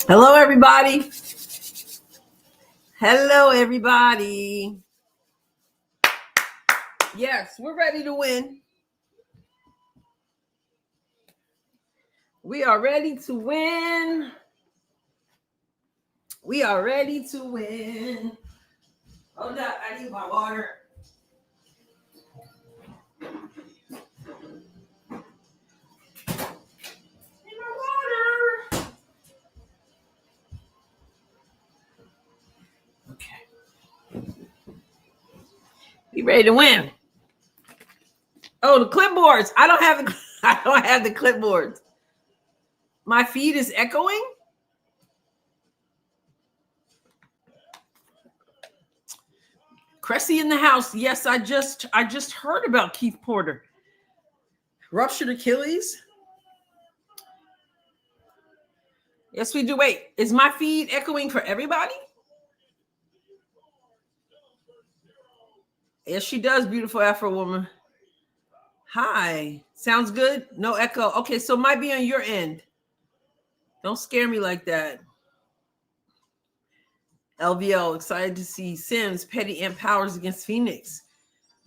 Hello, everybody. Hello, everybody. Yes, we're ready to win. We are ready to win. We are ready to win. Hold up, I need my water. Need my water. Okay. We ready to win. Oh, the clipboards. I don't have the clipboards. My feed is echoing. Cressy in the house. Yes, I just heard about Keith Porter. Ruptured Achilles. Yes, we do. Wait, is my feed echoing for everybody? Yes, she does, beautiful Afro woman. Hi. Sounds good? No echo. Okay, so it might be on your end. Don't scare me like that. LVL, excited to see Sims, Petty, and Powers against Phoenix.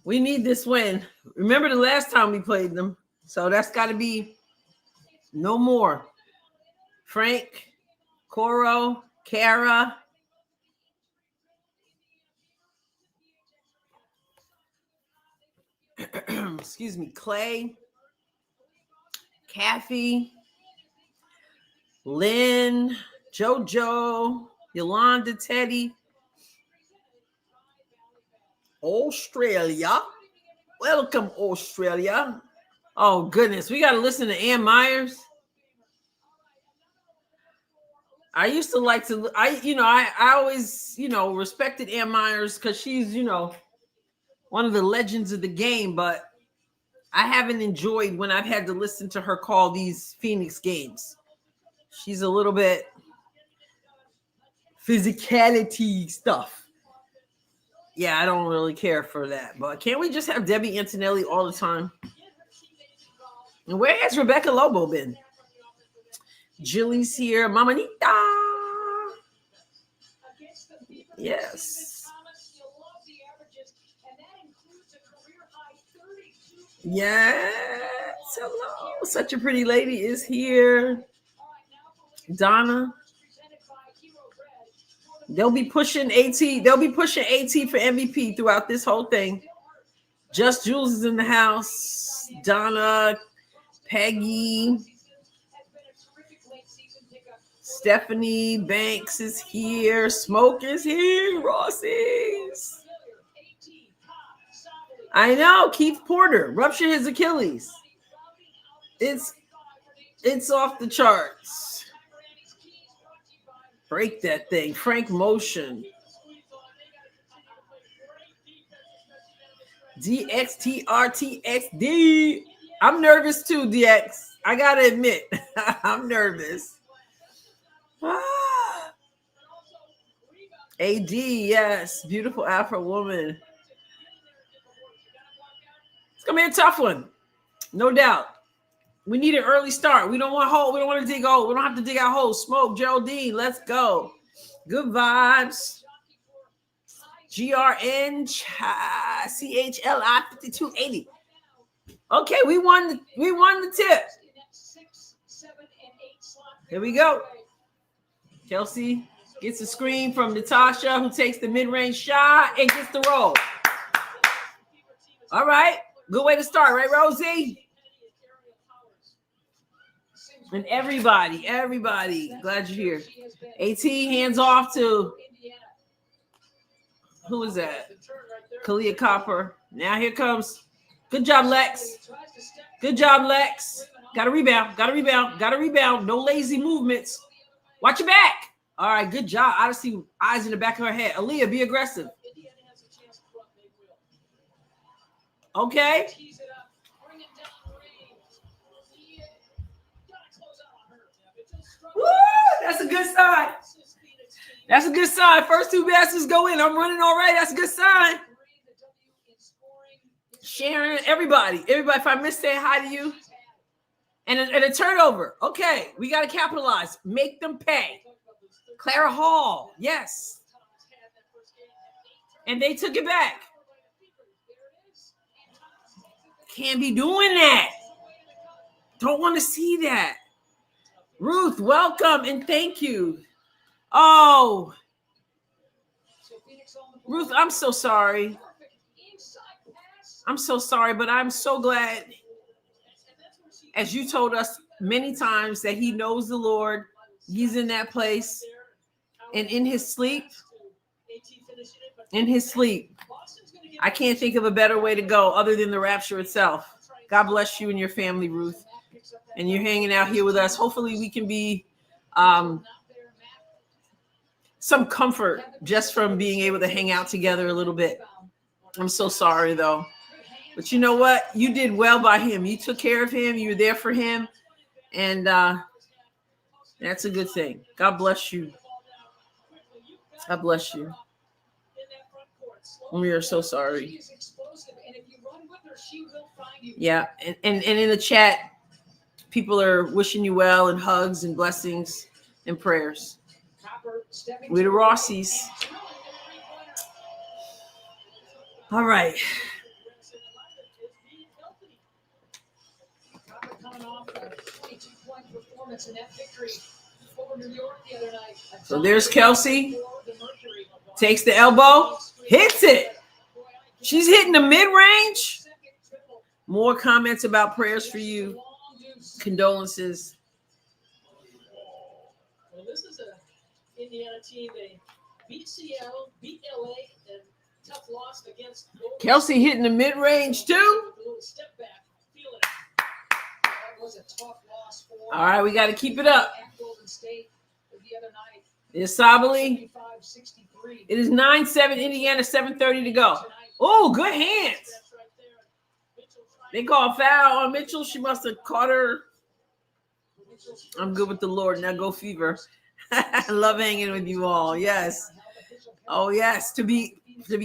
We need this win. Remember the last time we played them. So that's got to be no more. Frank, Coro, Kara. Excuse me, Clay, Kathy, Lynn, JoJo, Yolanda, Teddy, Australia. Welcome, Australia. Oh, goodness. We got to listen to Ann Myers. I used to like to, I always, respected Ann Myers because she's, one of the legends of the game, but I haven't enjoyed when I've had to listen to her call these Phoenix games. She's a little bit physicality stuff. Yeah, I don't really care for that. But can't we just have Debbie Antonelli all the time? And where has Rebecca Lobo been? Jilly's here. Mamanita. Yes. Yes. Hello. Such a pretty lady is here. Donna. They'll be pushing AT. They'll be pushing AT for MVP throughout this whole thing. Just Jules is in the house. Donna, Peggy, Stephanie Banks is here. Smoke is here. Rossi's. I know. Keith Porter ruptured his Achilles. It's off the charts. Break that thing. Frank Motion. DXTRTXD. I'm nervous too, DX. I gotta admit, I'm nervous. AD, yes. Beautiful Afro woman. It's gonna be a tough one. No doubt. We need an early start. We don't want hole. We don't want to dig hole. We don't have to dig out holes. Smoke, Geraldine. Let's go. Good vibes. GRN CHLI 5280. Okay, we won the tip. Here we go. Kelsey gets a screen from Natasha, who takes the mid-range shot and gets the roll. All right. Good way to start, right, Rosie? And everybody. Glad you're here. AT hands off to, who is that? Kalia Copper. Now here comes. Good job, Lex. Got a rebound. No lazy movements. Watch your back. All right, good job. I see eyes in the back of her head. Aaliyah, be aggressive. Okay. Woo, that's a good sign. First two baskets go in. I'm running all right. That's a good sign. Sharon, everybody. If I miss, say hi to you. And a turnover. Okay, we got to capitalize. Make them pay. Clara Hall, yes. And they took it back. Can't be doing that. Don't want to see that. Ruth, welcome and thank you. Oh, Ruth, I'm so sorry. I'm so sorry, but I'm so glad, as you told us many times, that he knows the Lord. He's in that place. And in his sleep, I can't think of a better way to go other than the rapture itself. God bless you and your family, Ruth. And you're hanging out here with us. Hopefully we can be some comfort just from being able to hang out together a little bit. I'm so sorry, though. But you know what? You did well by him. You took care of him. You were there for him. And that's a good thing. God bless you. God bless you. We are so sorry. Yeah. And in the chat, people are wishing you well and hugs and blessings and prayers. We're the Rossies. All right. So there's Kelsey. Takes the elbow. Hits it. She's hitting the mid-range. More comments about prayers for you. Condolences. Well, this is an Indiana team. They beat Seattle, beat LA, and tough loss against Kelsey hitting the mid-range too. Step back, feel it. That was a tough loss for. All right, we got to keep it up. Golden State the other night. It's Sabali. It is 9-7 Indiana, 7:30 to go. Oh, good hands. They call foul on Mitchell. She must have caught her. I'm good with the Lord. Now go Fever. I love hanging with you all. Yes. Oh, yes. To be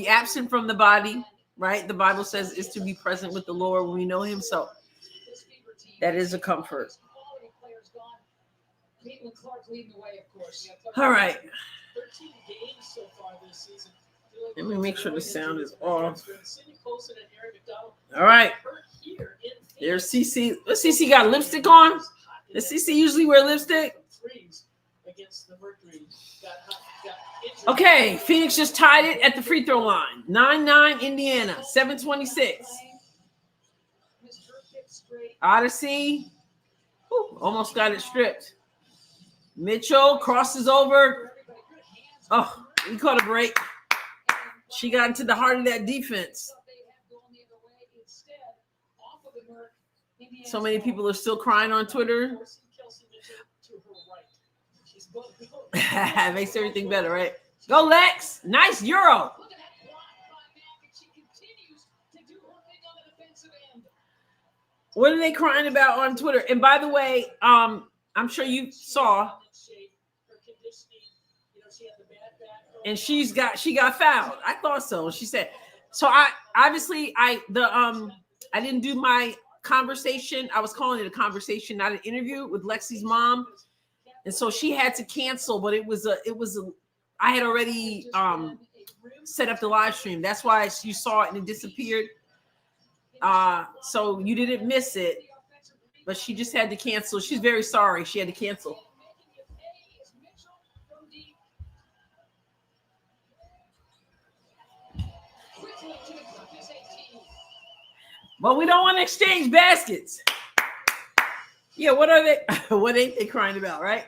absent from the body, right? The Bible says is to be present with the Lord when we know him. So that is a comfort. All right. Let me make sure the sound is off. All right. There's CC. What CC got lipstick on? Does CC usually wear lipstick? Okay, Phoenix just tied it at the free throw line. 9-9 Indiana, 7:26. Odyssey. Whew, almost got it stripped. Mitchell crosses over. Oh, he caught a break. She got into the heart of that defense. So many people are still crying on Twitter. Makes everything better, right? Go, Lex. Nice Euro. What are they crying about on Twitter? And by the way, I'm sure you saw. And she got fouled. I thought so. She said, so I didn't do my conversation. I was calling it a conversation, not an interview, with Lexi's mom. And so she had to cancel, but I had already set up the live stream. That's why you saw it and it disappeared. So you didn't miss it, but she just had to cancel. She's very sorry. She had to cancel. But we don't want to exchange baskets. Yeah, what are they? What ain't they crying about, right?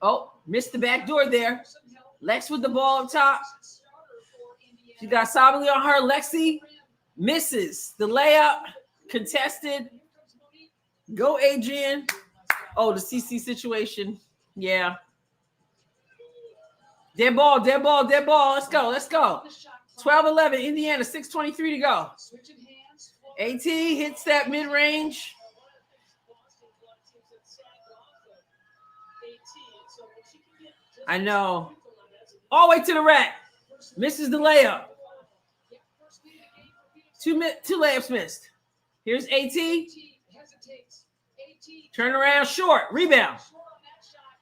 Oh, missed the back door there. Lex with the ball up top. She got Sabali on her. Lexi misses the layup. Contested. Go, Adrienne. Oh, the CC situation. Yeah. Dead ball. Let's go. 12-11, Indiana, 6:23 to go. AT hits that mid-range. I know. All the way to the rack. Misses the layup. Two layups missed. Here's AT. Turn around short. Rebound.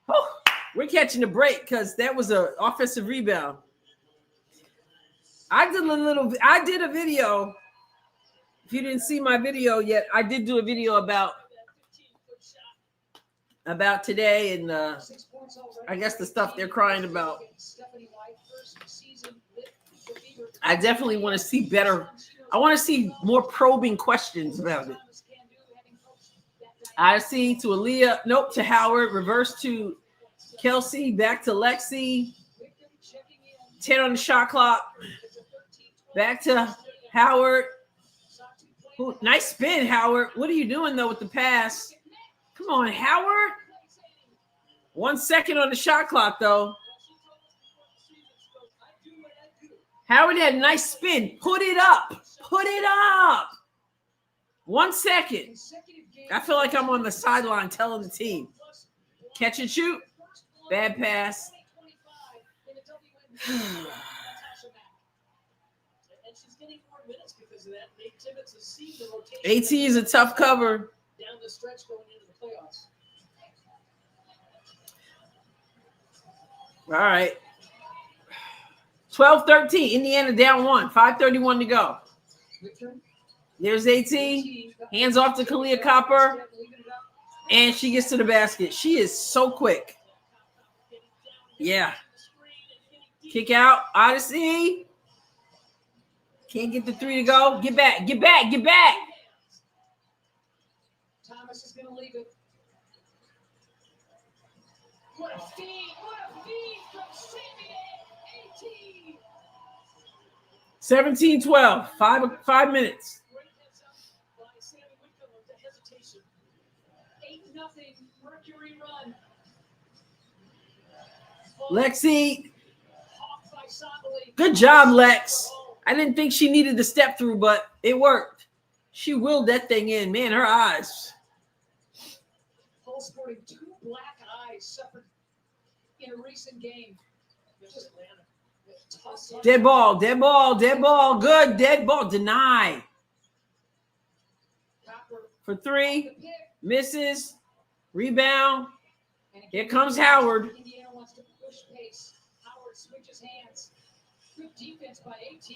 Oh, we're catching a break because that was an offensive rebound. I did a video. If you didn't see my video yet, I did do a video about today and I guess the stuff they're crying about. I definitely want to see better. I want to see more probing questions about it. I see to Aaliyah, nope, to Howard, reverse to Kelsey, back to Lexi, 10 on the shot clock, back to Howard. Ooh, nice spin, Howard. What are you doing, though, with the pass? Come on, Howard. 1 second on the shot clock, though. Howard had a nice spin. Put it up. Put it up. 1 second. I feel like I'm on the sideline telling the team. Catch and shoot. Bad pass. AT is a tough cover. Down the stretch going into the playoffs. All right. 12-13. Indiana down 1. 5:31 to go. There's AT. Hands off to Kalia Copper. And she gets to the basket. She is so quick. Yeah. Kick out. Odyssey. Can't get the 3 to go. Get back. Get back. Get back. Thomas is going to leave it. What a feed. What a feed from Sammy AT. 17-12. 5 minutes. Great heads up by Sammy Whitcomb with the hesitation. 8-0 Mercury run. Lexi. Good job, Lex. I didn't think she needed the step through, but it worked. She willed that thing in. Man, her eyes. Hull sporting 2 black eyes suffered in a recent game. Dead ball, dead ball, dead ball. Good, dead ball. Deny. For 3. Misses. Rebound. Here comes Howard. Indiana wants to push pace. Howard switches hands. Good defense by AT.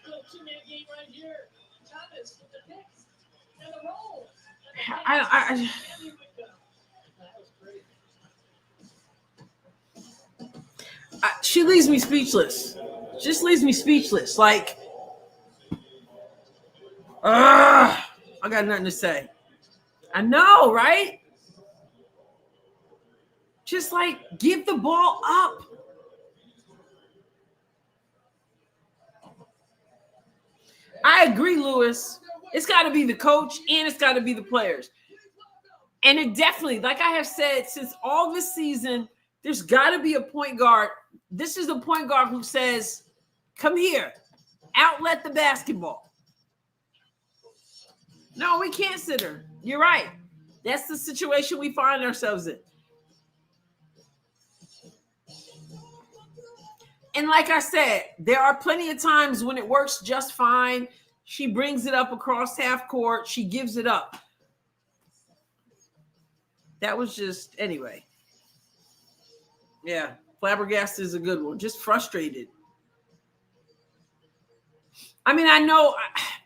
Little 2-man game right here. Thomas with the picks and the roll. She leaves me speechless. Just leaves me speechless. Like, I got nothing to say. I know, right? Just like, give the ball up. I agree, Lewis. It's got to be the coach and it's got to be the players. And it definitely, like I have said, since all this season, there's got to be a point guard. This is the point guard who says, come here, outlet the basketball. No, we can't sit her. You're right. That's the situation we find ourselves in. And like I said, there are plenty of times when it works just fine. She brings it up across half court. She gives it up. That was just, anyway. Yeah, flabbergasted is a good one. Just frustrated. I mean, I know,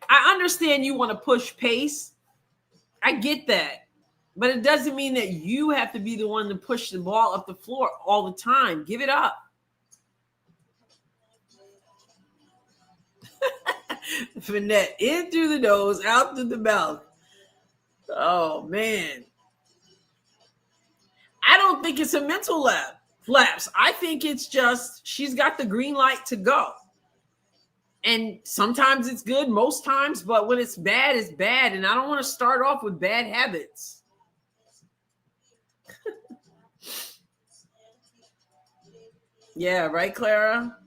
I understand you want to push pace. I get that. But it doesn't mean that you have to be the one to push the ball up the floor all the time. Give it up. Finette in through the nose, out through the mouth. Oh, man. I don't think it's a mental lapse. I think it's just she's got the green light to go. And sometimes it's good, most times, but when it's bad, it's bad. And I don't want to start off with bad habits. Yeah, right, Clara?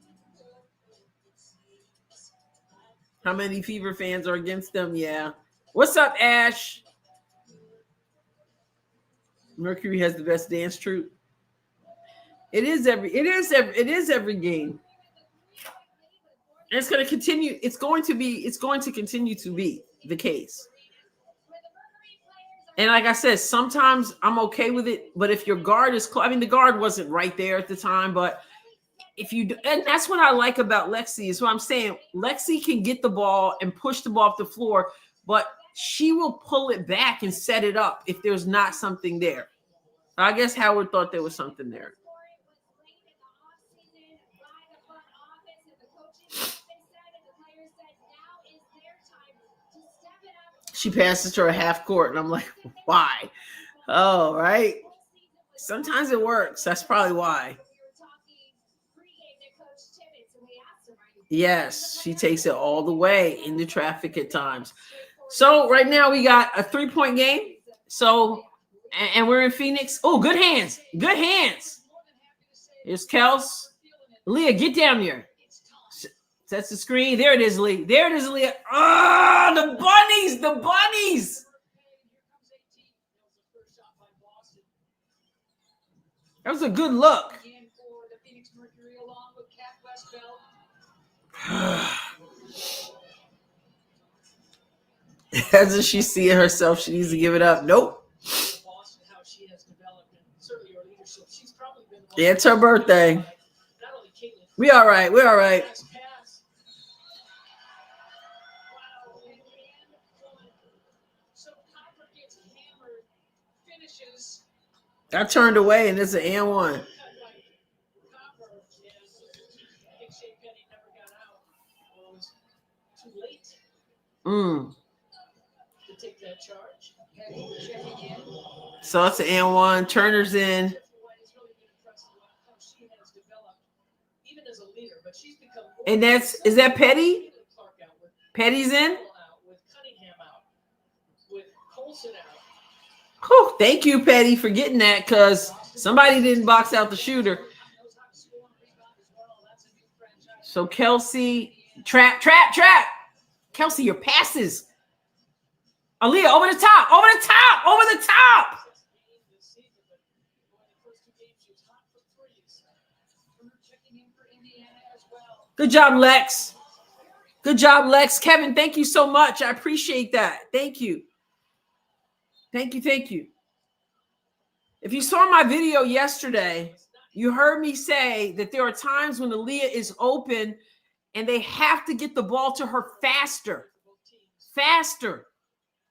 How many Fever fans are against them? Yeah. What's up, Ash? Mercury has the best dance troupe. It is every game. And it's going to continue. It's going to continue to be the case. And like I said, sometimes I'm okay with it. But if your guard is close, I mean, the guard wasn't right there at the time, but if you do, and that's what I like about Lexi is what I'm saying. Lexi can get the ball and push the ball off the floor, but she will pull it back and set it up if there's not something there. I guess Howard thought there was something there. She passes to her half court, and I'm like, why? Oh, right. Sometimes it works. That's probably why. Yes, she takes it all the way into traffic at times. So right now we got a 3-point game. So, and we're in Phoenix. Oh, good hands. Good hands. Here's Kels. Leah, get down there. Sets the screen. There it is, Lee. There it is, Leah. Ah, the bunnies. The bunnies. That was a good look. Doesn't she see it herself? She needs to give it up. Nope. Yeah, it's her birthday. We all right. We're all right. I turned away and it's an and one. So it's an and one. Turner's in. And is that Petty? Petty's in? Whew, thank you, Petty, for getting that because somebody didn't box out the shooter. So Kelsey, trap. Kelsey, your passes. Aaliyah, over the top. Good job, Lex. Kevin, thank you so much. I appreciate that. Thank you. If you saw my video yesterday, you heard me say that there are times when Aaliyah is open and they have to get the ball to her faster,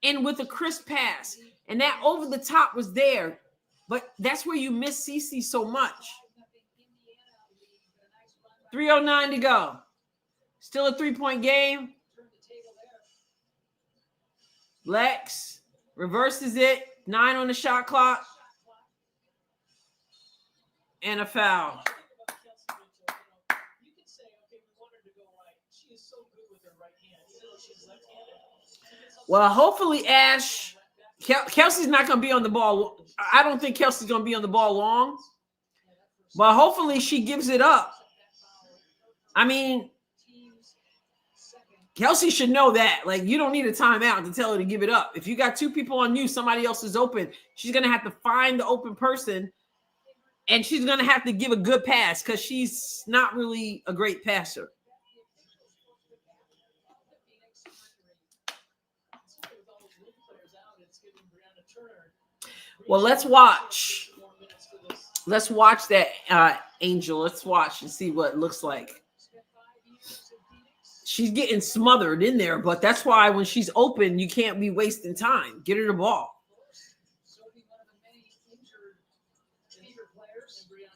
and with a crisp pass. And that over the top was there. But that's where you miss Cece so much. 3:09 to go. Still a 3-point game. Lex reverses it. 9 on the shot clock. And a foul. Well, hopefully Ash, Kelsey's not going to be on the ball. I don't think Kelsey's going to be on the ball long. But hopefully she gives it up. I mean, Kelsey should know that. Like, you don't need a timeout to tell her to give it up. If you got 2 people on you, somebody else is open. She's going to have to find the open person, and she's going to have to give a good pass because she's not really a great passer. Well, let's watch. Let's watch that, Angel. Let's watch and see what it looks like. She's getting smothered in there, but that's why when she's open, you can't be wasting time. Get her the ball.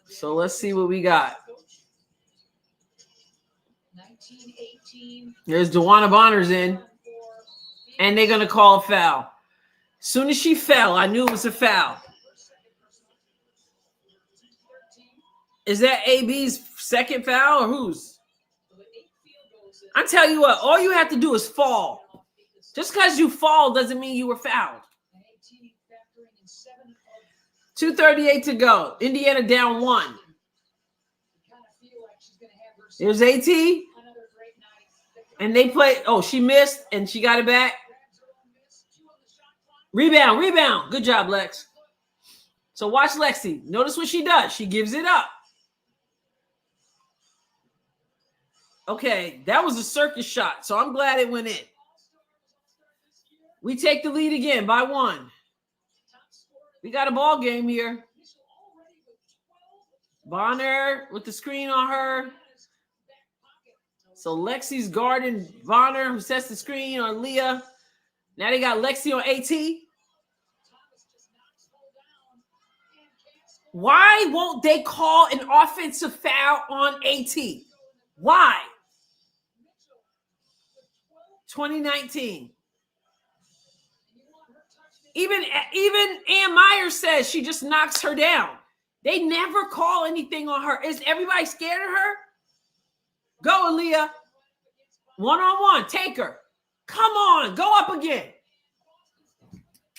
So let's see what we got. There's DeWanna Bonner's in, and they're going to call a foul. As soon as she fell, I knew it was a foul. Is that AB's second foul or whose? I tell you what, all you have to do is fall. Just because you fall doesn't mean you were fouled. 2:38 to go. Indiana down 1. There's AT. And they play. Oh, she missed and she got it back. Rebound. Good job, Lex. So watch Lexi. Notice what she does. She gives it up. Okay, that was a circus shot, so I'm glad it went in. We take the lead again by 1. We got a ball game here. Bonner with the screen on her. So Lexi's guarding Bonner, who sets the screen on Leah. Now they got Lexi on AT. Why won't they call an offensive foul on AT? Why? 2019. Even Ann Myers says she just knocks her down. They never call anything on her. Is everybody scared of her? Go, Aaliyah. 1-on-1. Take her. Come on. Go up again.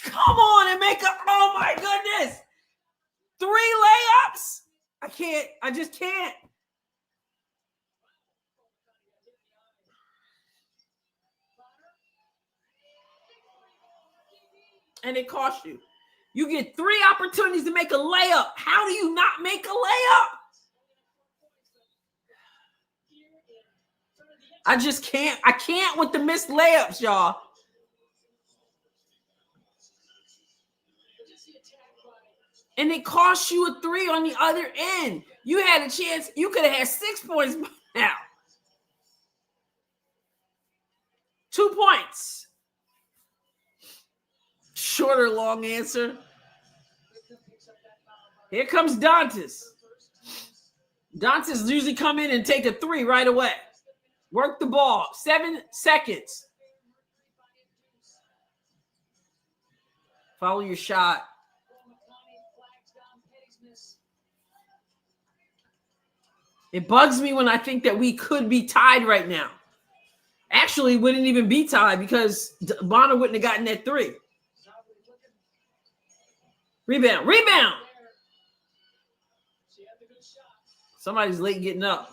Come on and make a, oh my goodness. 3 layups. I just can't. And it costs you. You get 3 opportunities to make a layup. How do you not make a layup? I just can't. I can't with the missed layups, y'all. And it costs you a 3 on the other end. You had a chance. You could have had 6 points now. 2 points. Short or long answer. Here comes Dantas. Dantas usually come in and take a 3 right away. Work the ball. 7 seconds. Follow your shot. It bugs me when I think that we could be tied right now. Actually, wouldn't even be tied because Bonner wouldn't have gotten that 3. Rebound. Somebody's late getting up.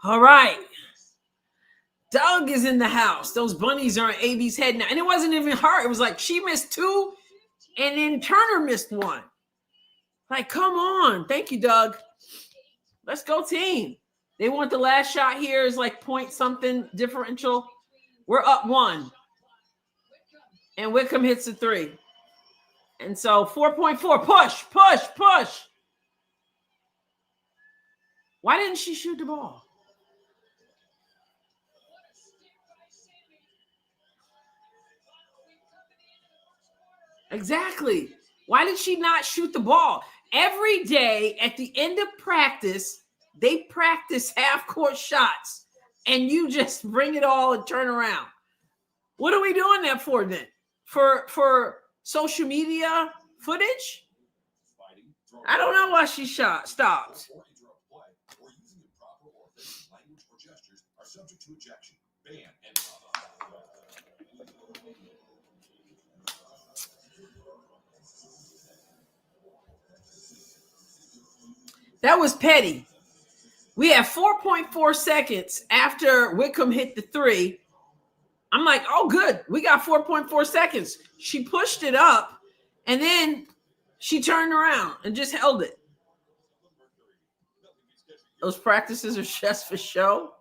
All right. Doug is in the house. Those bunnies are on AB's head now. And it wasn't even her. It was like she missed 2 and then Turner missed 1. Like, come on. Thank you, Doug. Let's go team. They want the last shot here is like point something differential. We're up 1. And Wickham hits a 3. And so 4.4. Push. Why didn't she shoot the ball? Exactly. Why did she not shoot the ball? Every day at the end of practice, they practice half-court shots, and you just bring it all and turn around. What are we doing that for then? For social media footage? I don't know why she stopped. That was petty. We have 4.4 seconds after Wickham hit the 3. I'm like, oh, good. We got 4.4 seconds. She pushed it up, and then she turned around and just held it. Those practices are just for show.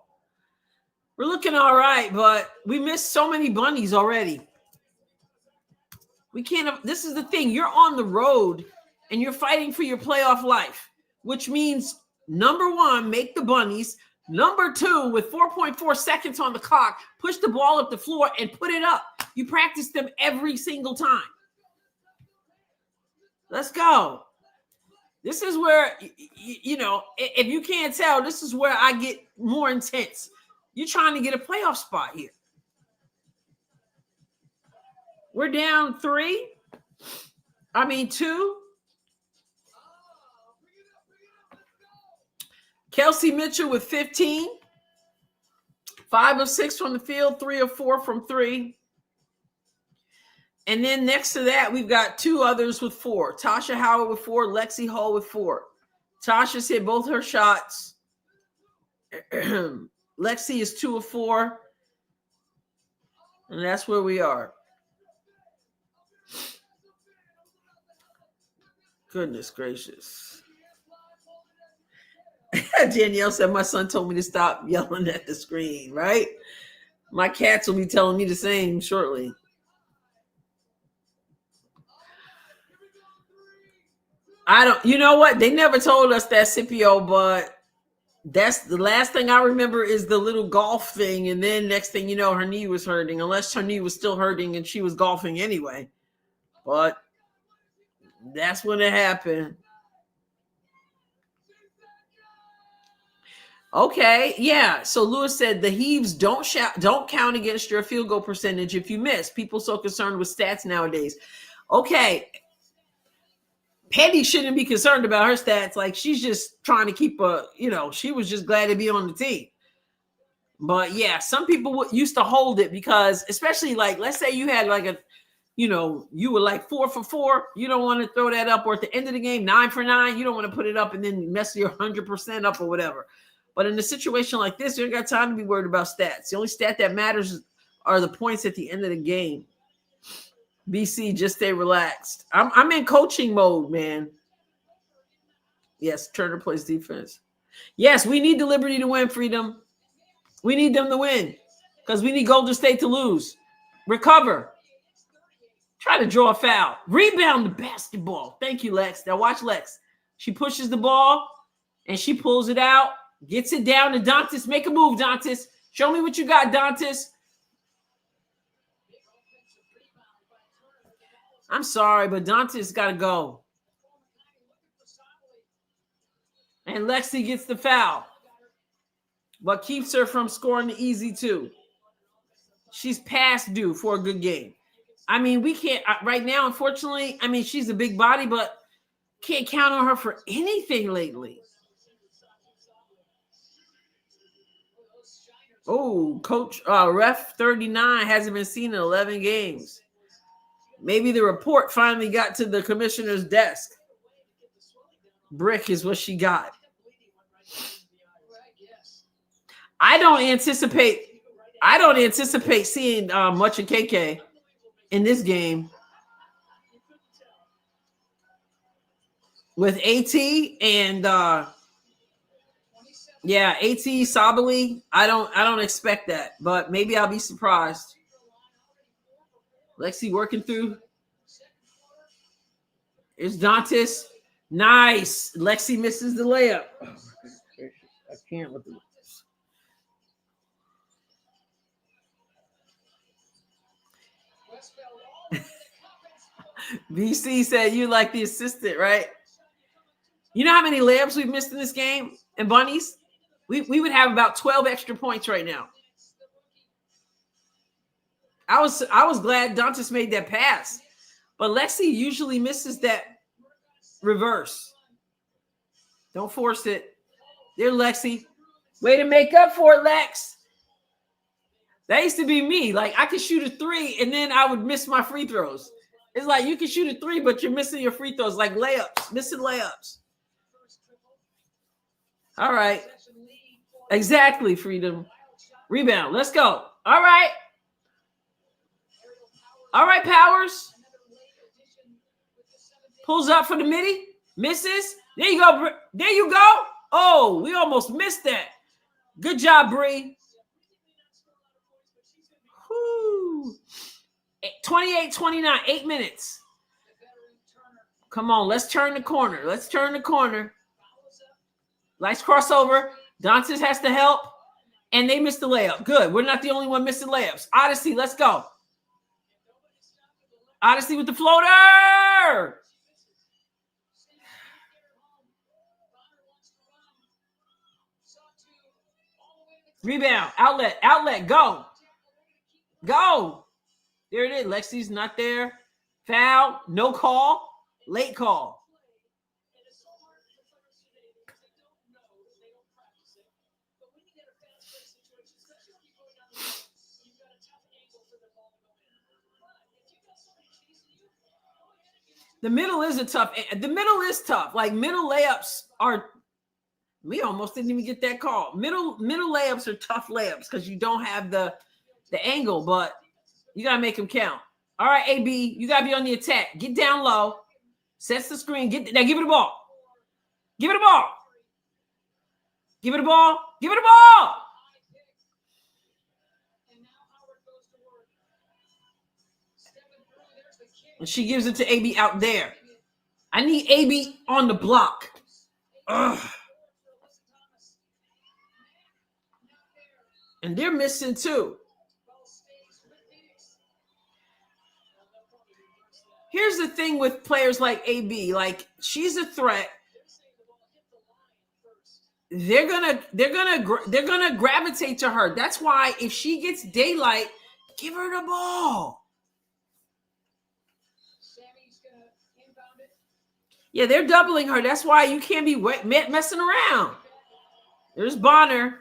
We're looking all right, but we missed so many bunnies already. We can't. This is the thing. You're on the road, and you're fighting for your playoff life, which means, number 1, make the bunnies. Number 2, with 4.4 seconds on the clock, push the ball up the floor and put it up. You practice them every single time. Let's go. This is where, if you can't tell, this is where I get more intense. You're trying to get a playoff spot here. We're down 2. Kelsey Mitchell with 15. 5 of 6 from the field, 3 of 4 from 3. And then next to that, we've got 2 others with 4. Tasha Howard with 4, Lexi Hall with 4. Tasha's hit both her shots. Lexi is 2 of 4. And that's where we are. Goodness gracious. Danielle said my son told me to stop yelling at the screen, right? My cats will be telling me the same shortly. I don't, you know what? They never told us that, Scipio, but that's the last thing I remember is the little golf thing. And then next thing you know, her knee was hurting, unless her knee was still hurting and she was golfing anyway. But that's when it happened. Okay, yeah. So Lewis said the heaves don't count against your field goal percentage if you miss. People so concerned with stats nowadays. Okay, Petty shouldn't be concerned about her stats. Like she's just trying to keep she was just glad to be on the team. But yeah, some people used to hold it because, especially like, let's say you had like you were like 4 for 4. You don't want to throw that up, or at the end of the game, 9 for 9. You don't want to put it up and then mess your 100% up or whatever. But in a situation like this, you ain't got time to be worried about stats. The only stat that matters are the points at the end of the game. BC, just stay relaxed. I'm in coaching mode, man. Yes, Turner plays defense. Yes, we need the Liberty to win, Freedom. We need them to win because we need Golden State to lose. Recover. Try to draw a foul. Rebound the basketball. Thank you, Lex. Now watch Lex. She pushes the ball and she pulls it out. Gets it down to Dantas. Make a move, Dantas. Show me what you got, Dantas. I'm sorry, but Dantas got to go. And Lexi gets the foul, but keeps her from scoring the easy two. She's past due for a good game. I mean, we can't right now, unfortunately. I mean, she's a big body, but can't count on her for anything lately. Oh, coach, ref 39 hasn't been seen in 11 games. Maybe the report finally got to the commissioner's desk. Brick is what she got. I don't anticipate seeing much of KK in this game with AT and AT Sabali. I don't expect that, but maybe I'll be surprised. Lexi working through. It's Dantas. Nice. Lexi misses the layup. I can't with this. BC said you like the assistant, right? You know how many layups we've missed in this game? And bunnies? We would have about 12 extra points right now. I was glad Dantas made that pass. But Lexi usually misses that reverse. Don't force it. There, Lexi. Way to make up for it, Lex. That used to be me. Like, I could shoot a 3, and then I would miss my free throws. It's like you can shoot a 3, but you're missing your free throws, like layups, missing layups. All right. Exactly, Freedom. Rebound. Let's go. All right. All right, Powers. Pulls up for the midi. Misses. There you go. There you go. Oh, we almost missed that. Good job, Bree. 28-29, 8 minutes. Come on, let's turn the corner. Let's turn the corner. Nice crossover. Dantas has to help. And they missed the layup. Good. We're not the only one missing layups. Odyssey, let's go. Odyssey with the floater. Rebound. Outlet. Go. Go. There it is. Lexi's not there. Foul. No call. Late call. The middle is tough. Like middle layups are. We almost didn't even get that call. Middle layups are tough layups because you don't have the angle, but you gotta make them count. All right, AB, you gotta be on the attack. Get down low, sets the screen. Now give it the ball. Give it the ball. Give it a ball. Give it a ball. And she gives it to AB out there. I need AB on the block. Ugh. And they're missing too. Here's the thing with players like AB, like she's a threat. They're gonna gravitate to her. That's why if she gets daylight, give her the ball. Yeah, they're doubling her. That's why you can't be messing around. There's Bonner.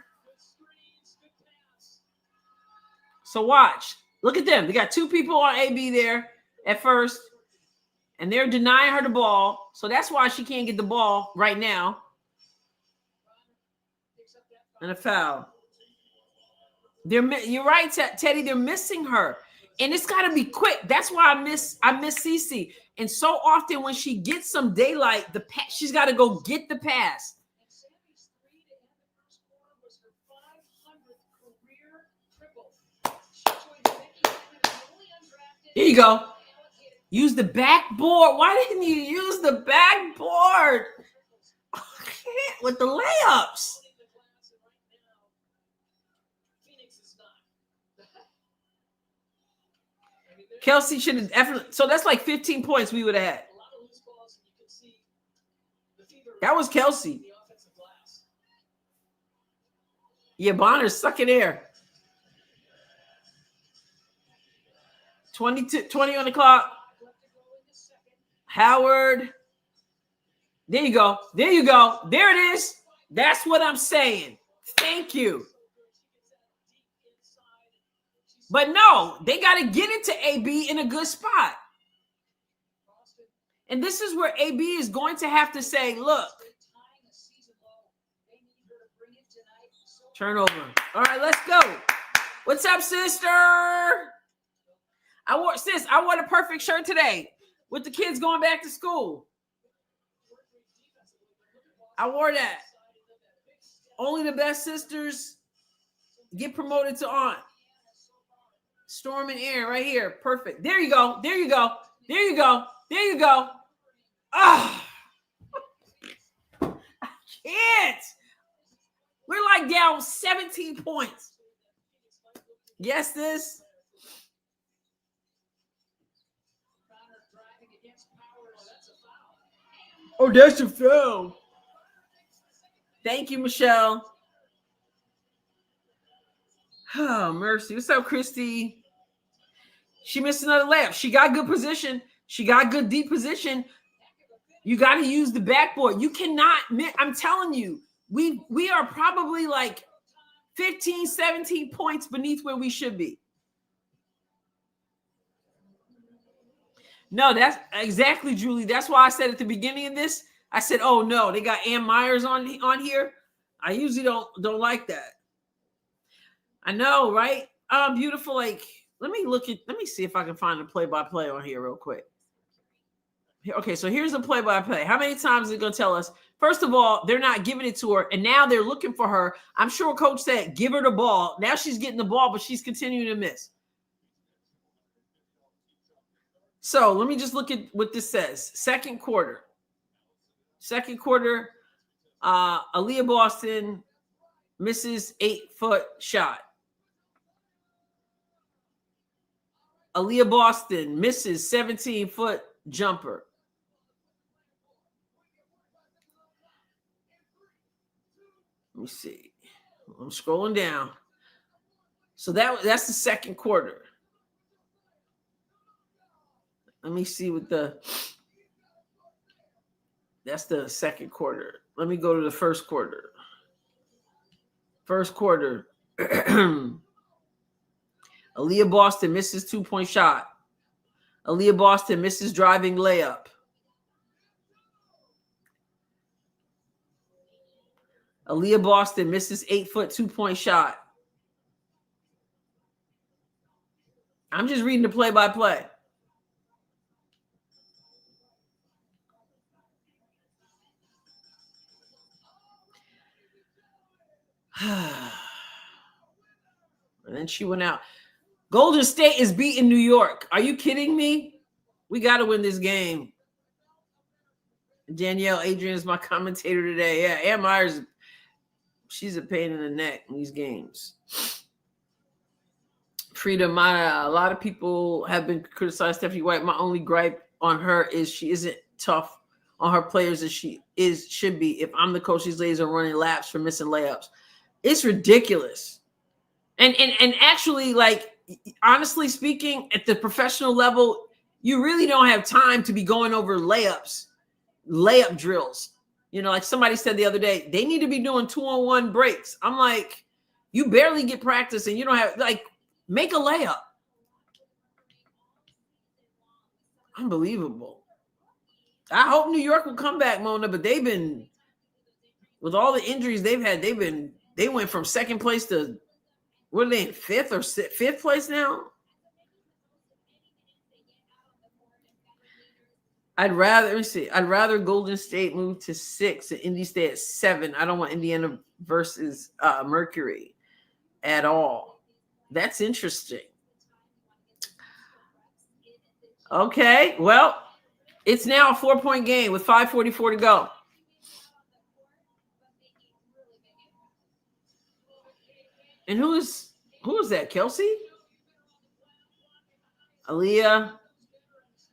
So watch. Look at them. They got two people on AB there at first, and they're denying her the ball. So that's why she can't get the ball right now. And a foul. You're right, Teddy. They're missing her, and it's got to be quick. That's why I miss Cece. And so often when she gets some daylight, she's got to go get the pass. Here you go. Use the backboard. Why didn't you use the backboard? With the layups. Kelsey should have definitely. So that's like 15 points we would have had. That was Kelsey. Yeah, Bonner's sucking air. 20 on the clock. Howard. There you go. There you go. There it is. That's what I'm saying. Thank you. But no, they got to get it to AB in a good spot. And this is where AB is going to have to say, look. Turnover. All right, let's go. What's up, sister? I wore the perfect shirt today with the kids going back to school. I wore that. Only the best sisters get promoted to aunt. Storm and Aaron right here. Perfect. There you go. There you go. There you go. There you go. Ah, I can't. We're like down 17 points. Yes, this. Oh, that's a foul. Thank you, Michelle. Oh, mercy. What's up, Christy? She missed another layup. She got good position. She got good deep position. You got to use the backboard. You cannot, I'm telling you, we are probably like 15, 17 points beneath where we should be. No, that's exactly, Julie. That's why I said at the beginning of this, I said, oh no, they got Ann Myers on here. I usually don't like that. I know, right? Beautiful. Like, let me see if I can find a play-by-play on here real quick. Okay, so here's the play-by-play. How many times is it going to tell us? First of all, they're not giving it to her, and now they're looking for her. I'm sure coach said, give her the ball. Now she's getting the ball, but she's continuing to miss. So let me just look at what this says. Second quarter, Aaliyah Boston misses 8-foot shot. Aaliyah Boston misses 17-foot jumper. Let me see. I'm scrolling down. So that's the second quarter. Let me see what that's the second quarter. Let me go to the first quarter. First quarter. Aaliyah Boston misses 2-point shot. Aaliyah Boston misses driving layup. Aaliyah Boston misses 8-foot 2-point shot. I'm just reading the play-by-play. then she went out. Golden State is beating New York. Are you kidding me? We got to win this game. Danielle, Adrienne is my commentator today. Yeah, Ann Myers, she's a pain in the neck in these games. Freedom, a lot of people have been criticized Stephanie White. My only gripe on her is she isn't tough on her players as she should be. If I'm the coach, these ladies are running laps for missing layups. It's ridiculous. And actually, like, honestly speaking, at the professional level, you really don't have time to be going over layup drills. You know, like somebody said the other day, they need to be doing 2-on-1 breaks. I'm like, you barely get practice and you don't have, like, make a layup. Unbelievable. I hope New York will come back, Mona, but they've been, with all the injuries they've had, they went from second place to, what are they in, fifth place now? I'd rather Golden State move to 6 and Indy stay at 7. I don't want Indiana versus Mercury at all. That's interesting. Okay, well, it's now a 4-point game with 5:44 to go. And who is that? Kelsey? Aaliyah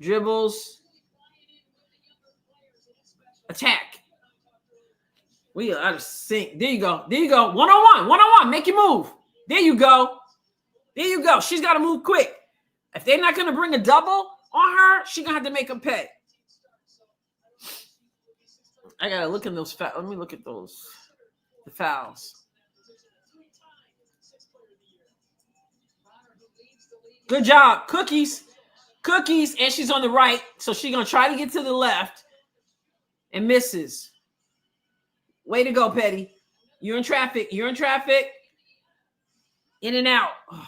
dribbles. Attack. We are out of sync. There you go. One-on-one. Make your move. There you go. She's got to move quick. If they're not going to bring a double on her, she's going to have to make them pay. I got to look in those fouls. Let me look at the fouls. Good job. Cookies. And she's on the right. So she's going to try to get to the left and misses. Way to go, Petty. You're in traffic. In and out. Oh.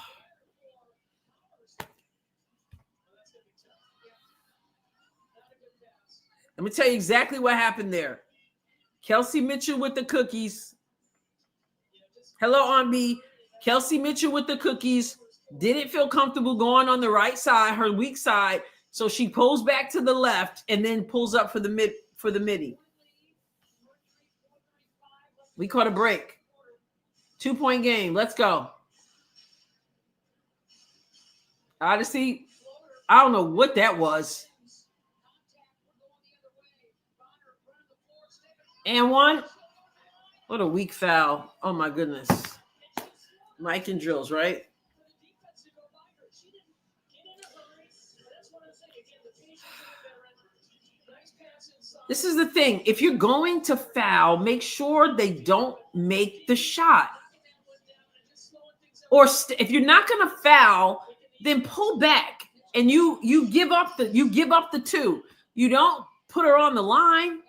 Let me tell you exactly what happened there. Kelsey Mitchell with the cookies. Hello, on B. Kelsey Mitchell with the cookies. Didn't feel comfortable going on the right side, her weak side. So she pulls back to the left and then pulls up for the midi. We caught a break. 2-point game. Let's go. Odyssey. I don't know what that was. And one. What a weak foul. Oh, my goodness. Mike and drills, right? This is the thing. If you're going to foul, make sure they don't make the shot. Or if you're not going to foul, then pull back and you give up the 2. You don't put her on the line.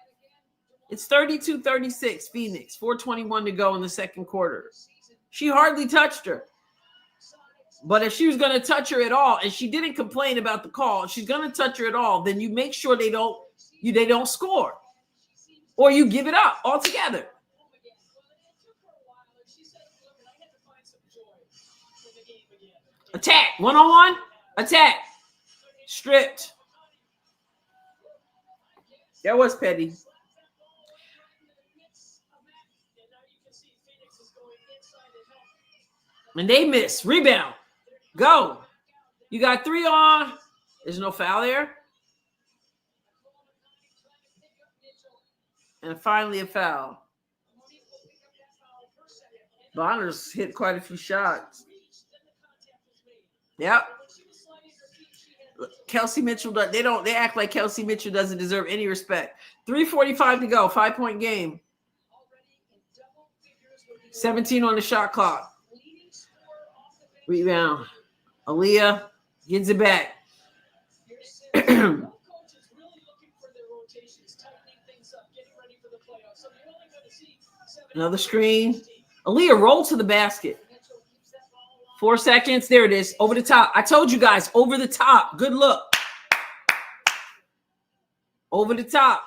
It's 32-36 Phoenix, 4:21 to go in the second quarter. She hardly touched her. But if she was going to touch her at all, and she didn't complain about the call, if she's going to touch her at all, then you make sure they don't score. Or you give it up altogether. Attack. 1-on-1. Attack. Stripped. That was Petty. And they miss. Rebound. Go. You got 3 on. There's no foul there. And finally a foul. Bonner's hit quite a few shots. Yep. Kelsey Mitchell, they act like Kelsey Mitchell doesn't deserve any respect. 3:45 to go, 5-point game. 17 on the shot clock. Rebound. Aaliyah gets it back. Another screen. Aaliyah rolled to the basket. 4 seconds. There it is. Over the top. I told you guys, over the top. Good look. Over the top.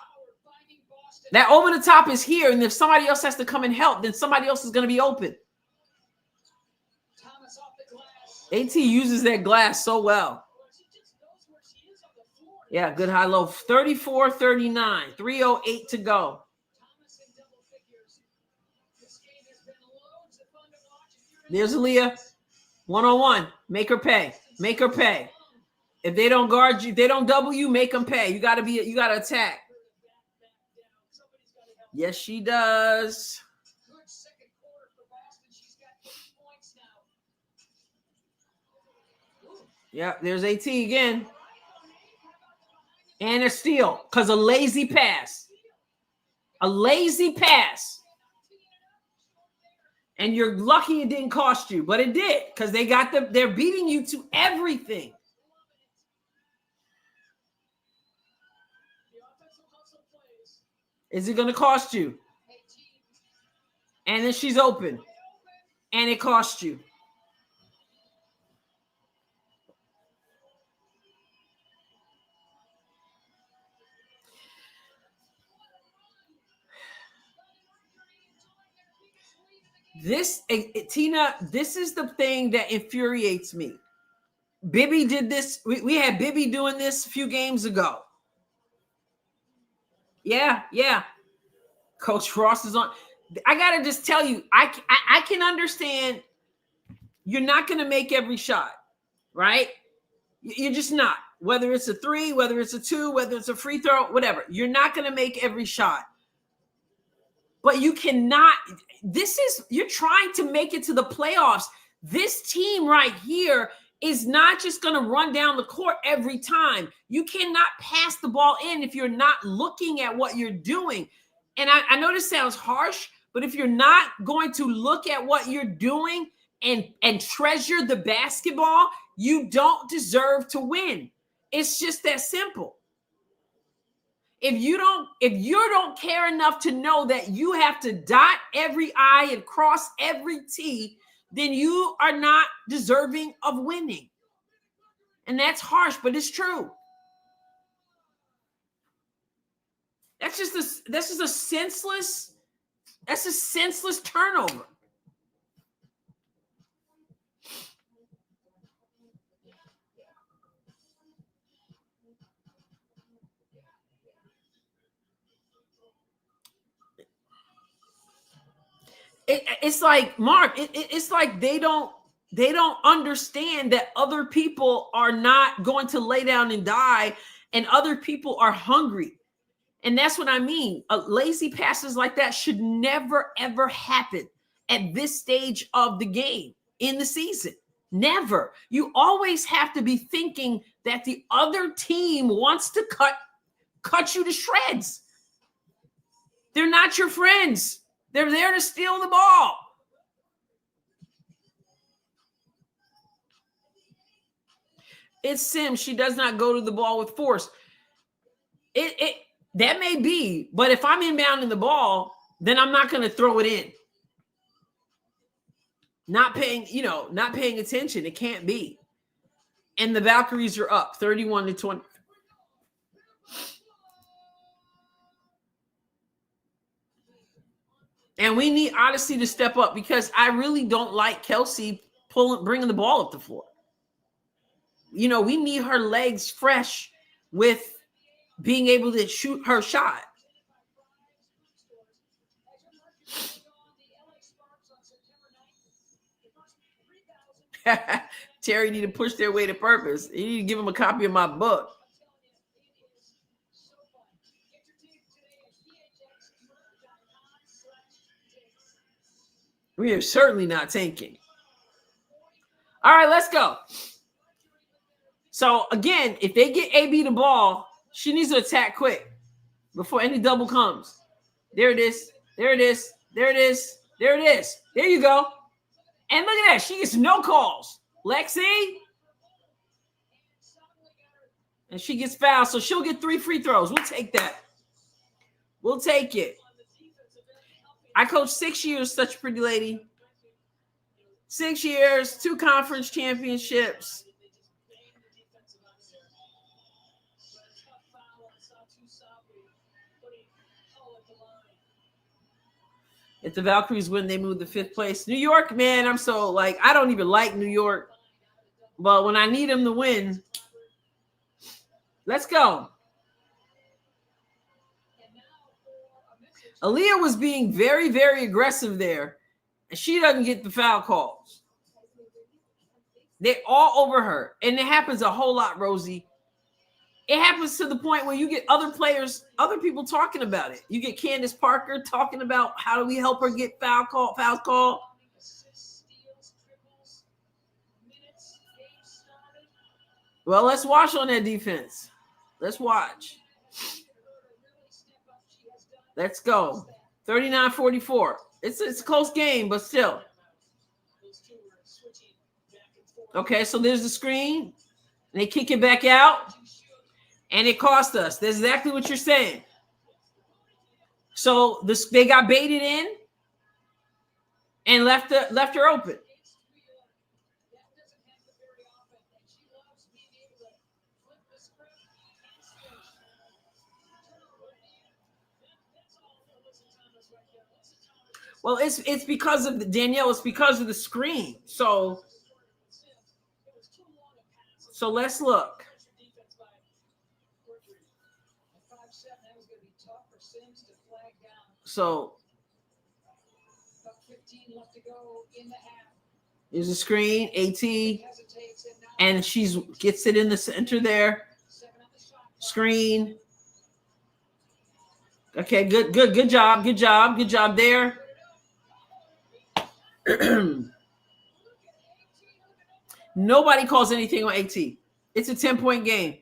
That over the top is here, and if somebody else has to come and help, then somebody else is going to be open. AT uses that glass so well. Yeah, good high low. 34-39. 3:08 to go. There's Aaliyah. 1-on-1. Make her pay. Make her pay. If they don't guard you, they don't double you, make them pay. You gotta attack. Yes, she does. Yeah, there's AT again. And a steal because a lazy pass. A lazy pass. And you're lucky it didn't cost you, but it did because they're beating you to everything. Is it going to cost you? And then she's open. And it cost you. Tina, this is the thing that infuriates me. Bibby did this. We had Bibby doing this a few games ago. Yeah. Coach Frost is on. I got to just tell you, I can understand you're not going to make every shot, right? You're just not. Whether it's a 3, whether it's a 2, whether it's a free throw, whatever. You're not going to make every shot. But you cannot. You're trying to make it to the playoffs. This team right here is not just going to run down the court every time. You cannot pass the ball in if you're not looking at what you're doing. And I know this sounds harsh, but if you're not going to look at what you're doing and treasure the basketball, you don't deserve to win. It's just that simple. If you don't care enough to know that you have to dot every I and cross every T, then you are not deserving of winning. And that's harsh, but it's true. That's just a senseless turnover. It's like, Mark, it's like they don't understand that other people are not going to lay down and die, and other people are hungry. And that's what I mean. Lazy passes like that should never, ever happen at this stage of the game in the season. Never. You always have to be thinking that the other team wants to cut you to shreds. They're not your friends. They're there to steal the ball. It's Sims. She does not go to the ball with force. That may be, but if I'm inbounding the ball, then I'm not going to throw it in. Not paying attention. It can't be. And the Valkyries are up 31-20. And we need Odyssey to step up because I really don't like Kelsey bringing the ball up the floor. We need her legs fresh with being able to shoot her shot. Terry need to push their way to purpose. You need to give him a copy of my book. We are certainly not tanking. All right, let's go. So, again, if they get AB the ball, she needs to attack quick before any double comes. There it is. There it is. There it is. There it is. There you go. And look at that. She gets no calls. Lexi. And she gets fouled, so she'll get 3 free throws. We'll take that. We'll take it. I coached 6 years, such a pretty lady. 6 years, 2 conference championships. If the Valkyries win, they move to 5th place. New York, man, I'm so I don't even like New York. But when I need him to win, let's go. Aaliyah was being very, very aggressive there, and she doesn't get the foul calls. They're all over her, and it happens a whole lot, Rosie. It happens to the point where you get other players, other people talking about it. You get Candace Parker talking about how do we help her get fouls called. Well, let's watch on that defense. Let's watch. Let's go. 39-44. It's a close game, but still. Okay, so there's the screen. And they kick it back out. And it cost us. That's exactly what you're saying. So they got baited in and left her open. Well, it's because of Danielle. It's because of the screen. So let's look. So here's a screen, AT, and she gets it in the center there. Screen. Okay, good job there. Nobody calls anything on AT. It's a 10-point game.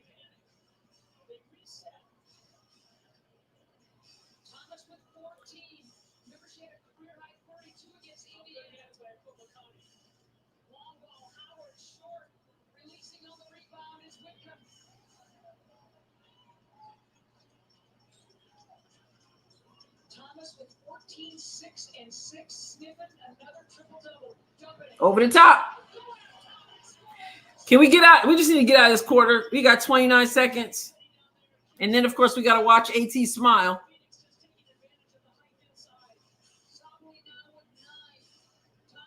With 14, 6, and 6, sniffing another triple-double. Over the top. Can we get out? We just need to get out of this quarter. We got 29 seconds. And then, of course, we got to watch AT smile.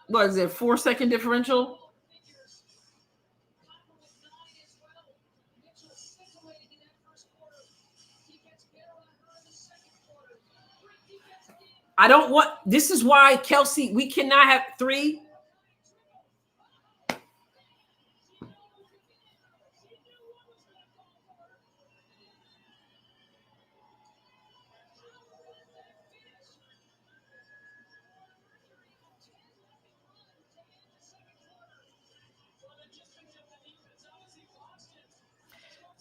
What is it, 4-second differential? I don't want, this is why, Kelsey, we cannot have 3.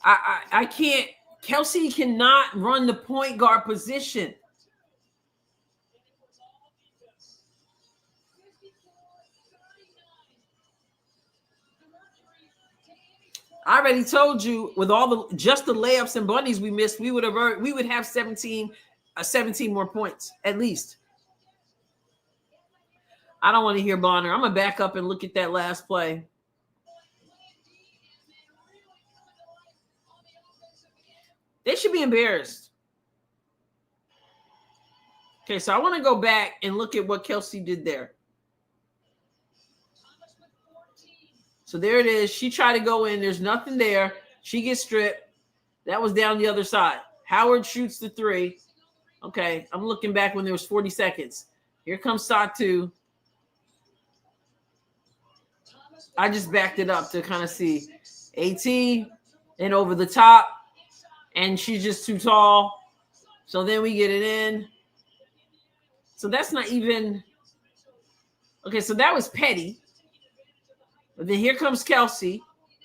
I can't, Kelsey cannot run the point guard position. I already told you, with all the just the layups and bunnies we missed, we would have 17 more points at least. I don't want to hear Bonner. I'm gonna back up and look at that last play. They should be embarrassed. Okay, so I want to go back and look at what Kelsey did there. So there it is. She tried to go in. There's nothing there. She gets stripped. That was down the other side. Howard shoots the 3. Okay, I'm looking back when there was 40 seconds. Here comes Satu. I just backed it up to kind of see. AT and over the top. And she's just too tall. So then we get it in. So that's not even. Okay, so that was petty. But then here comes Kelsey.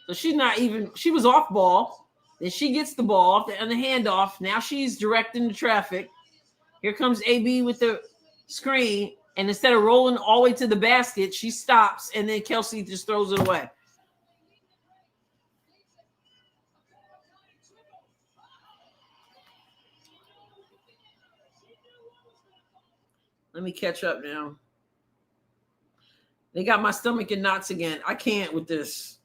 So she's not even. She was off ball. Then she gets the ball and the handoff. Now she's directing the traffic. Here comes AB with the screen. And instead of rolling all the way to the basket, she stops. And then Kelsey just throws it away. Let me catch up now. They got my stomach in knots again. I can't with this.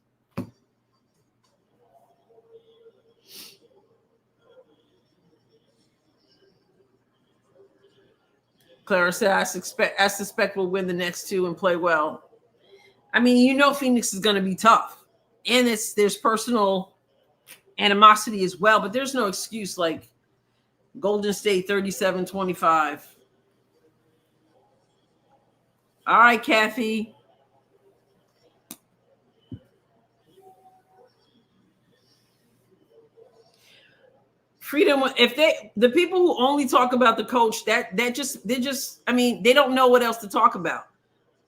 Clara said, I suspect we'll win the next 2 and play well. I mean, Phoenix is going to be tough. And there's personal animosity as well, but there's no excuse like Golden State 37-25. All right, Kathy. Freedom. If the people who only talk about the coach, they're just I mean, they don't know what else to talk about.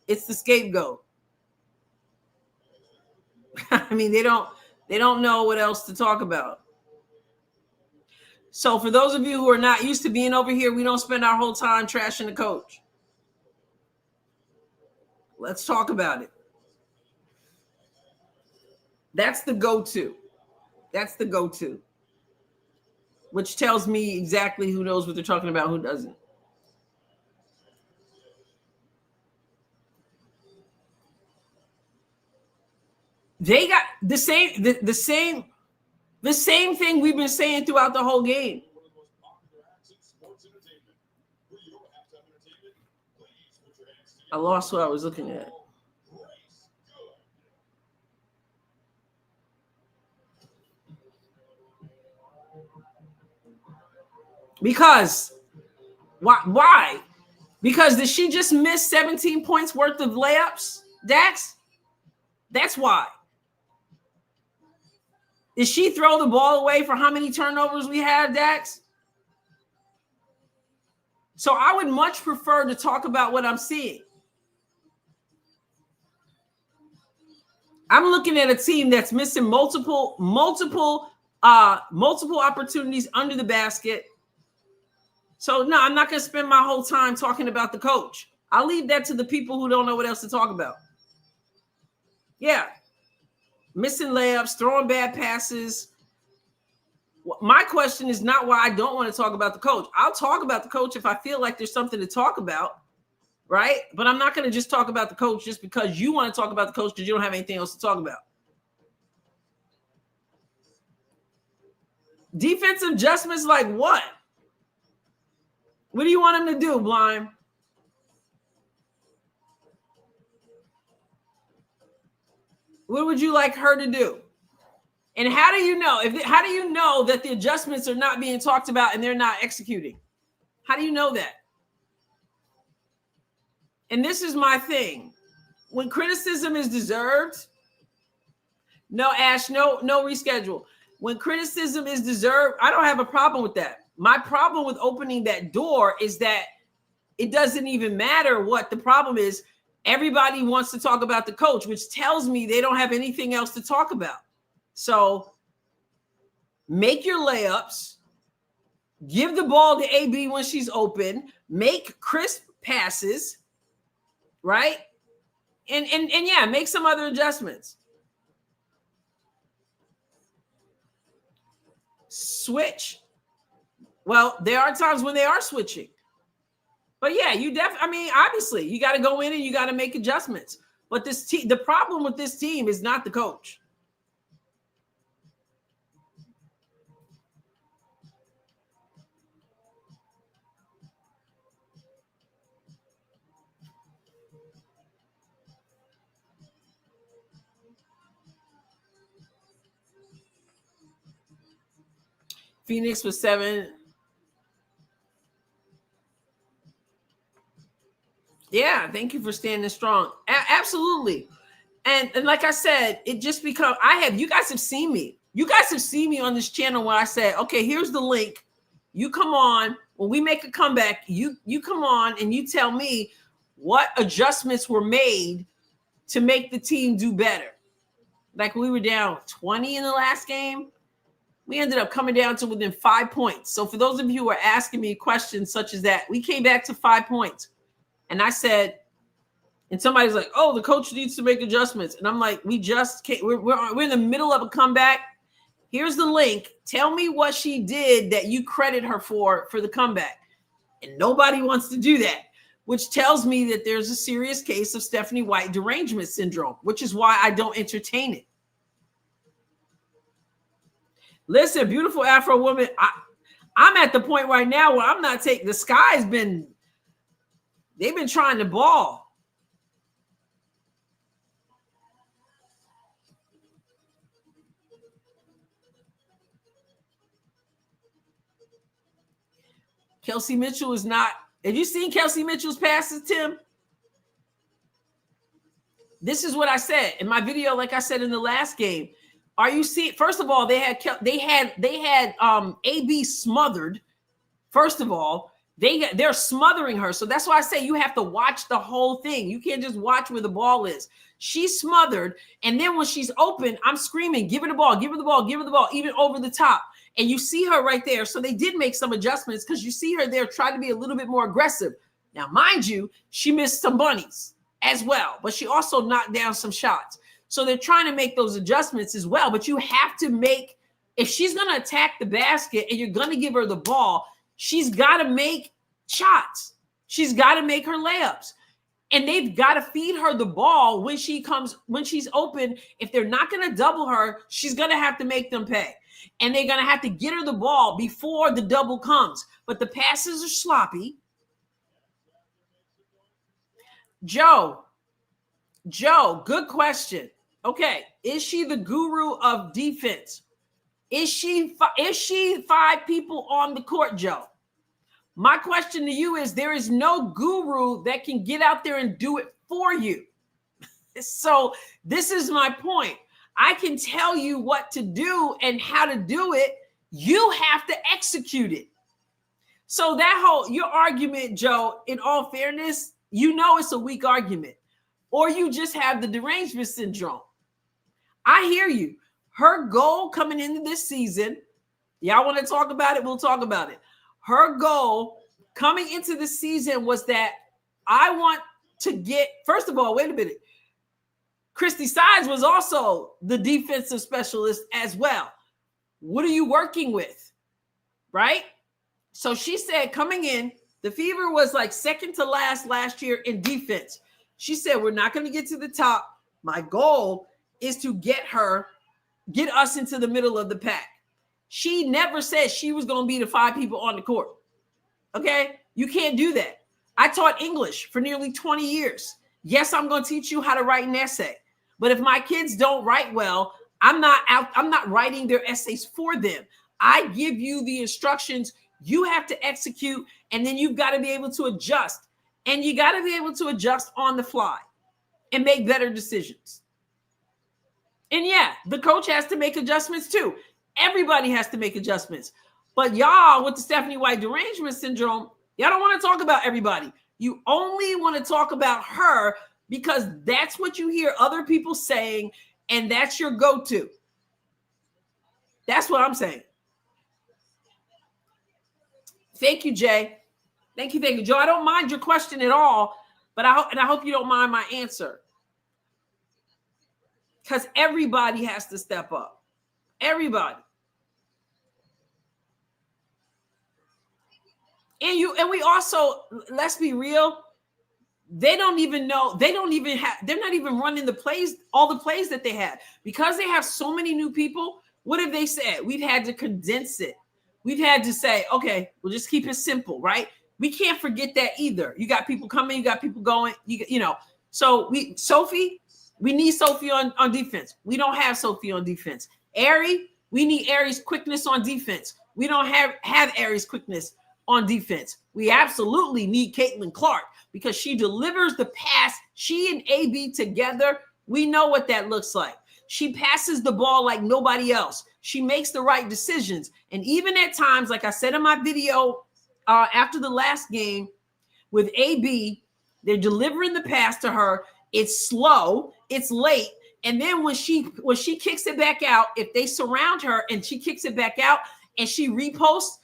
It's the scapegoat. I mean, they don't know what else to talk about. So for those of you who are not used to being over here, we don't spend our whole time trashing the coach. Let's talk about it. That's the go-to. That's the go-to. Which tells me exactly who knows what they're talking about, who doesn't. They got the same thing we've been saying throughout the whole game. I lost what I was looking at. Because why? Because did she just miss 17 points worth of layups, Dax? That's why. Did she throw the ball away for how many turnovers we have, Dax? So I would much prefer to talk about what I'm seeing. I'm looking at a team that's missing multiple opportunities under the basket. So no, I'm not going to spend my whole time talking about the coach. I'll leave that to the people who don't know what else to talk about. Yeah. Missing layups, throwing bad passes. My question is not why I don't want to talk about the coach. I'll talk about the coach if I feel like there's something to talk about, right? But I'm not going to just talk about the coach just because you want to talk about the coach because you don't have anything else to talk about. Defensive adjustments like what? What do you want him to do, Blind? What would you like her to do? And how do you know? How do you know that the adjustments are not being talked about and they're not executing? How do you know that? And this is my thing. When criticism is deserved, no, Ash, no reschedule. When criticism is deserved, I don't have a problem with that. My problem with opening that door is that it doesn't even matter what the problem is. Everybody wants to talk about the coach, which tells me they don't have anything else to talk about. So make your layups, give the ball to AB when she's open, make crisp passes, right? And yeah, make some other adjustments. Switch. Well, there are times when they are switching. But yeah, obviously, you got to go in and you got to make adjustments. But the problem with this team is not the coach. Phoenix was 7. Yeah, thank you for standing strong. Absolutely. And like I said, it just becomes, you guys have seen me. You guys have seen me on this channel where I said, okay, here's the link. You come on. When we make a comeback, you come on and you tell me what adjustments were made to make the team do better. Like we were down 20 in the last game. We ended up coming down to within 5 points. So for those of you who are asking me questions such as that, we came back to 5 points. And I said, and somebody's like, oh, the coach needs to make adjustments. And I'm like, we just can't. We're in the middle of a comeback. Here's the link. Tell me what she did that you credit her for the comeback. And nobody wants to do that, which tells me that there's a serious case of Stephanie White derangement syndrome, which is why I don't entertain it. Listen, beautiful Afro woman, I'm at the point right now where I'm not taking, the sky's been, they've been trying to ball. Kelsey Mitchell is not. Have you seen Kelsey Mitchell's passes, Tim? This is what I said in my video, like I said in the last game. Are you seeing? First of all, they had AB smothered. First of all, they're smothering her. So that's why I say you have to watch the whole thing. You can't just watch where the ball is. She's smothered, and then when she's open, I'm screaming, give her the ball, give her the ball, give her the ball, even over the top. And you see her right there. So they did make some adjustments because you see her there try to be a little bit more aggressive. Now, mind you, she missed some bunnies as well, but she also knocked down some shots. So they're trying to make those adjustments as well. But you have to make, if she's going to attack the basket and you're going to give her the ball, she's got to make shots. She's got to make her layups. And they've got to feed her the ball when she's open. If they're not going to double her, she's going to have to make them pay. And they're going to have to get her the ball before the double comes. But the passes are sloppy. Joe, good question. Okay, is she the guru of defense? Is she 5 people on the court, Joe? My question to you is, there is no guru that can get out there and do it for you. So this is my point. I can tell you what to do and how to do it. You have to execute it. So your argument, Joe, in all fairness, it's a weak argument, or you just have the derangement syndrome. I hear you. Her goal coming into this season, y'all want to talk about it? We'll talk about it. Her goal coming into the season was that I want to get, first of all, wait a minute. Christy Sides was also the defensive specialist as well. What are you working with? Right? So she said coming in, the Fever was like second to last year in defense. She said, we're not going to get to the top. My goal is to get us into the middle of the pack. She never said she was going to be the 5 people on the court. Okay? You can't do that. I taught English for nearly 20 years. Yes, I'm going to teach you how to write an essay. But if my kids don't write well, I'm not writing their essays for them. I give you the instructions. You have to execute, and then you've got to be able to adjust. And you got to be able to adjust on the fly and make better decisions. And yeah, the coach has to make adjustments too. Everybody has to make adjustments. But y'all with the Stephanie White derangement syndrome, y'all don't want to talk about everybody. You only want to talk about her because that's what you hear other people saying, and that's your go-to. That's what I'm saying. Thank you, Jay. Thank you, Joe. I don't mind your question at all, but I hope you don't mind my answer. Because everybody has to step up. Everybody. And we also, let's be real, they're not even running the plays, all the plays that they had. Because they have so many new people, what have they said? We've had to condense it. We've had to say, okay, we'll just keep it simple, right? We can't forget that either. You got people coming, you got people going, So we need Sophie on defense. We don't have Sophie on defense. Ari, we need Ari's quickness on defense. We don't have Ari's quickness on defense. We absolutely need Caitlin Clark because she delivers the pass. She and AB together, we know what that looks like. She passes the ball like nobody else. She makes the right decisions. And even at times, like I said in my video after the last game with AB, they're delivering the pass to her. It's slow. It's late. And then when she kicks it back out, if they surround her and she kicks it back out and she reposts,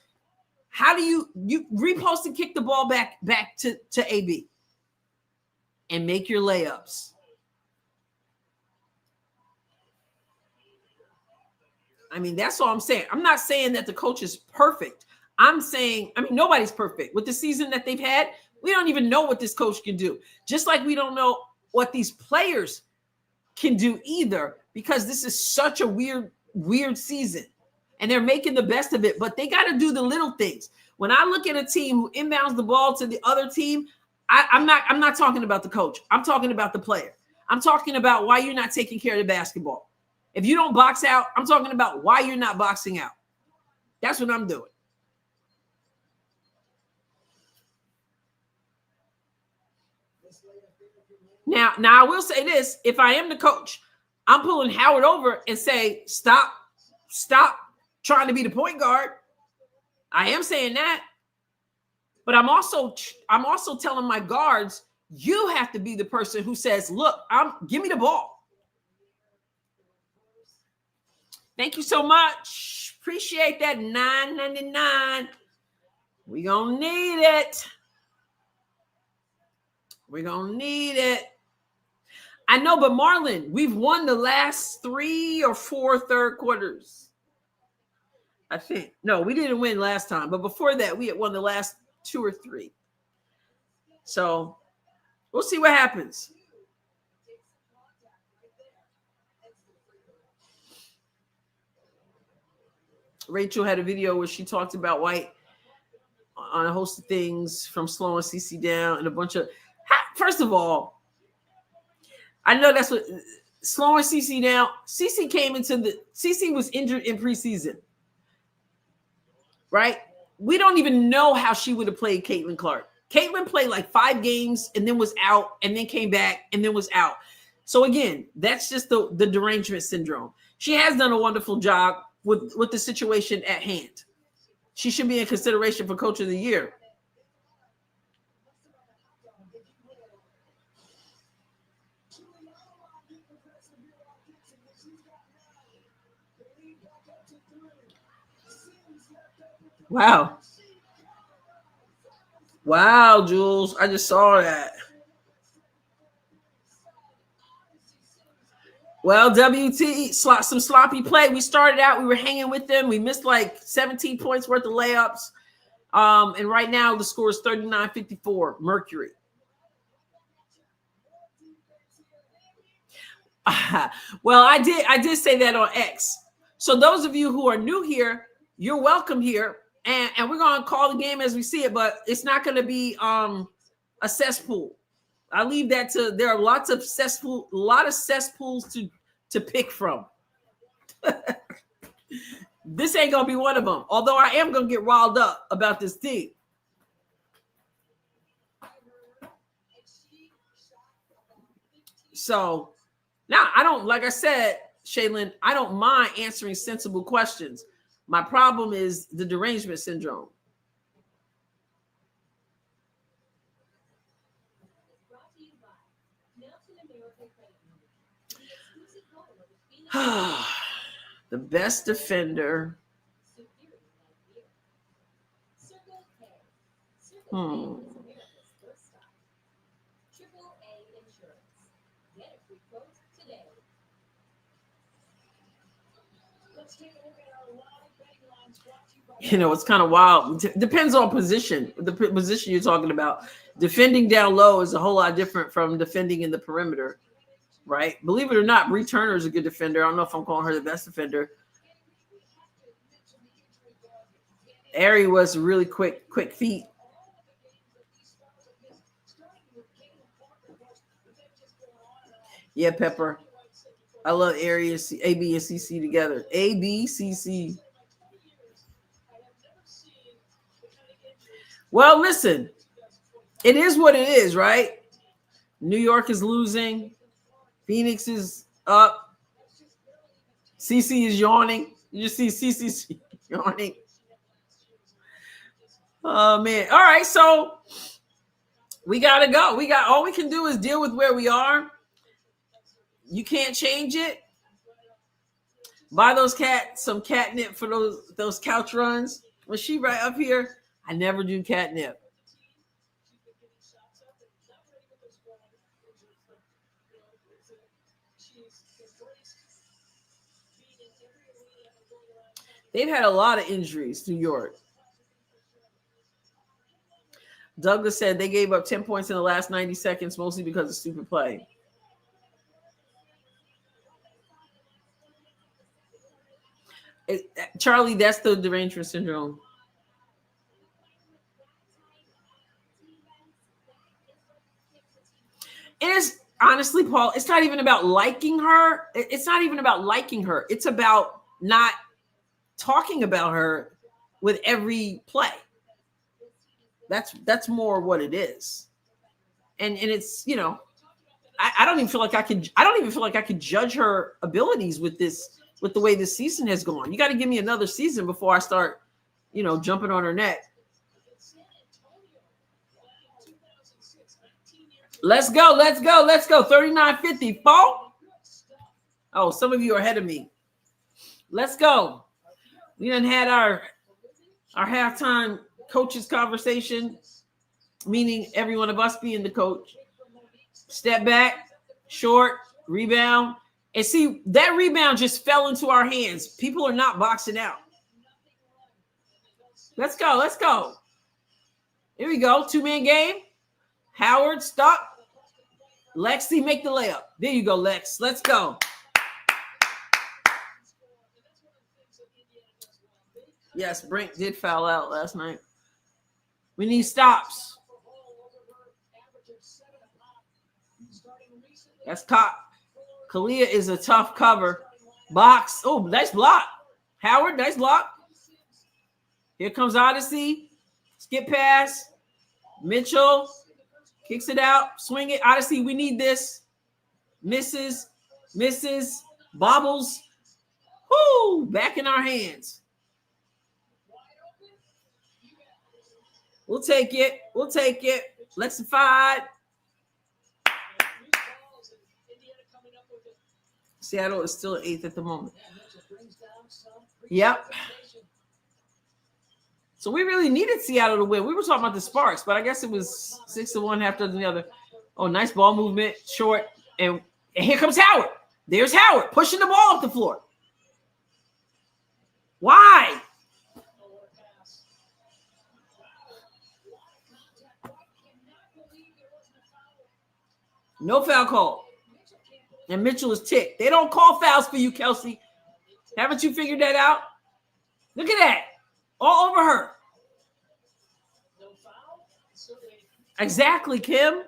how do you repost and kick the ball back to AB and make your layups? I mean, that's all I'm saying. I'm not saying that the coach is perfect. I'm saying, nobody's perfect. With the season that they've had, we don't even know what this coach can do. Just like we don't know what these players can do either, because this is such a weird season. And they're making the best of it, but they got to do the little things. When I look at a team who inbounds the ball to the other team, I'm not talking about the coach. I'm talking about the player. I'm talking about why you're not taking care of the basketball. If you don't box out, I'm talking about why you're not boxing out. That's what I'm doing. Now I will say this: if I am the coach, I'm pulling Howard over and say, stop trying to be the point guard. I am saying that, but I'm also telling my guards, you have to be the person who says, look, give me the ball. Thank you so much. Appreciate that. $9.99. We're gonna need it. We're gonna need it. I know, but Marlon, we've won the last 3 or 4 third quarters. I think. No, we didn't win last time, but before that, we had won the last 2 or 3. So we'll see what happens. Rachel had a video where she talked about White on a host of things, from slowing CC down and a bunch of. First of all, I know that's what slowing CC down. CC was injured in preseason, right? We don't even know how she would have played Caitlin Clark. Caitlin played like 5 games and then was out and then came back and then was out. So again, that's just the derangement syndrome. She has done a wonderful job with the situation at hand. She should be in consideration for Coach of the Year. Wow. Wow, Jules. I just saw that. Well, WT, some sloppy play. We started out, we were hanging with them. We missed like 17 points worth of layups. And right now the score is 39-54, Mercury. Well, I did say that on X. So those of you who are new here, you're welcome here. And we're going to call the game as we see it, but it's not going to be a cesspool. I leave that to, there are lots of cesspools to pick from. This ain't going to be one of them. Although I am going to get riled up about this team. So now I don't, like I said, Shaylin, I don't mind answering sensible questions. My problem is the derangement syndrome. The best defender. You know, it's kind of wild. Depends on position. The position you're talking about. Defending down low is a whole lot different from defending in the perimeter, right? Believe it or not, Bree Turner is a good defender. I don't know if I'm calling her the best defender. Ari was really quick feet. Yeah, Pepper. I love Ari and AB and CC together. AB, CC. Well, listen, it is what it is, right? New York is losing. Phoenix is up. CC is yawning. You see CC's yawning. Oh, man. All right, so we got to go. All we can do is deal with where we are. You can't change it. Buy some catnip for those couch runs. Was she right up here? I never do catnip. They've had a lot of injuries, New York. Douglas said they gave up 10 points in the last 90 seconds, mostly because of stupid play. Charlie, that's the derangement syndrome. It is, honestly, Paul, it's not even about liking her. It's not even about liking her. It's about not talking about her with every play. That's more what it is. And it's, you know, I don't even feel like I could. I don't even feel like I could judge her abilities with the way this season has gone. You got to give me another season before I start, jumping on her neck. Let's go. 39-50. Fall. Oh, some of you are ahead of me. Let's go. We done had our halftime coaches conversation, meaning every one of us being the coach. Step back, short, rebound. And see, that rebound just fell into our hands. People are not boxing out. Let's go. Here we go. 2-man game. Howard, stop. Lexi, make the layup. There you go, Lex. Let's go. Yes, Brink did foul out last night. We need stops. That's top. Kalia is a tough cover. Box. Oh, nice block. Howard, nice block. Here comes Odyssey. Skip pass. Mitchell kicks it out. Swing it. Odyssey, we need this. Misses. Bobbles. Whoo! Back in our hands. We'll take it. Lexified. Seattle is still 8th at the moment. Yep. So we really needed Seattle to win. We were talking about the Sparks, but I guess it was 6-1 after the other. Oh, nice ball movement, short. And here comes Howard. There's Howard pushing the ball up the floor. Why? No foul call. And Mitchell is ticked. They don't call fouls for you, Kelsey. Haven't you figured that out? Look at that. All over her. Exactly, Kim.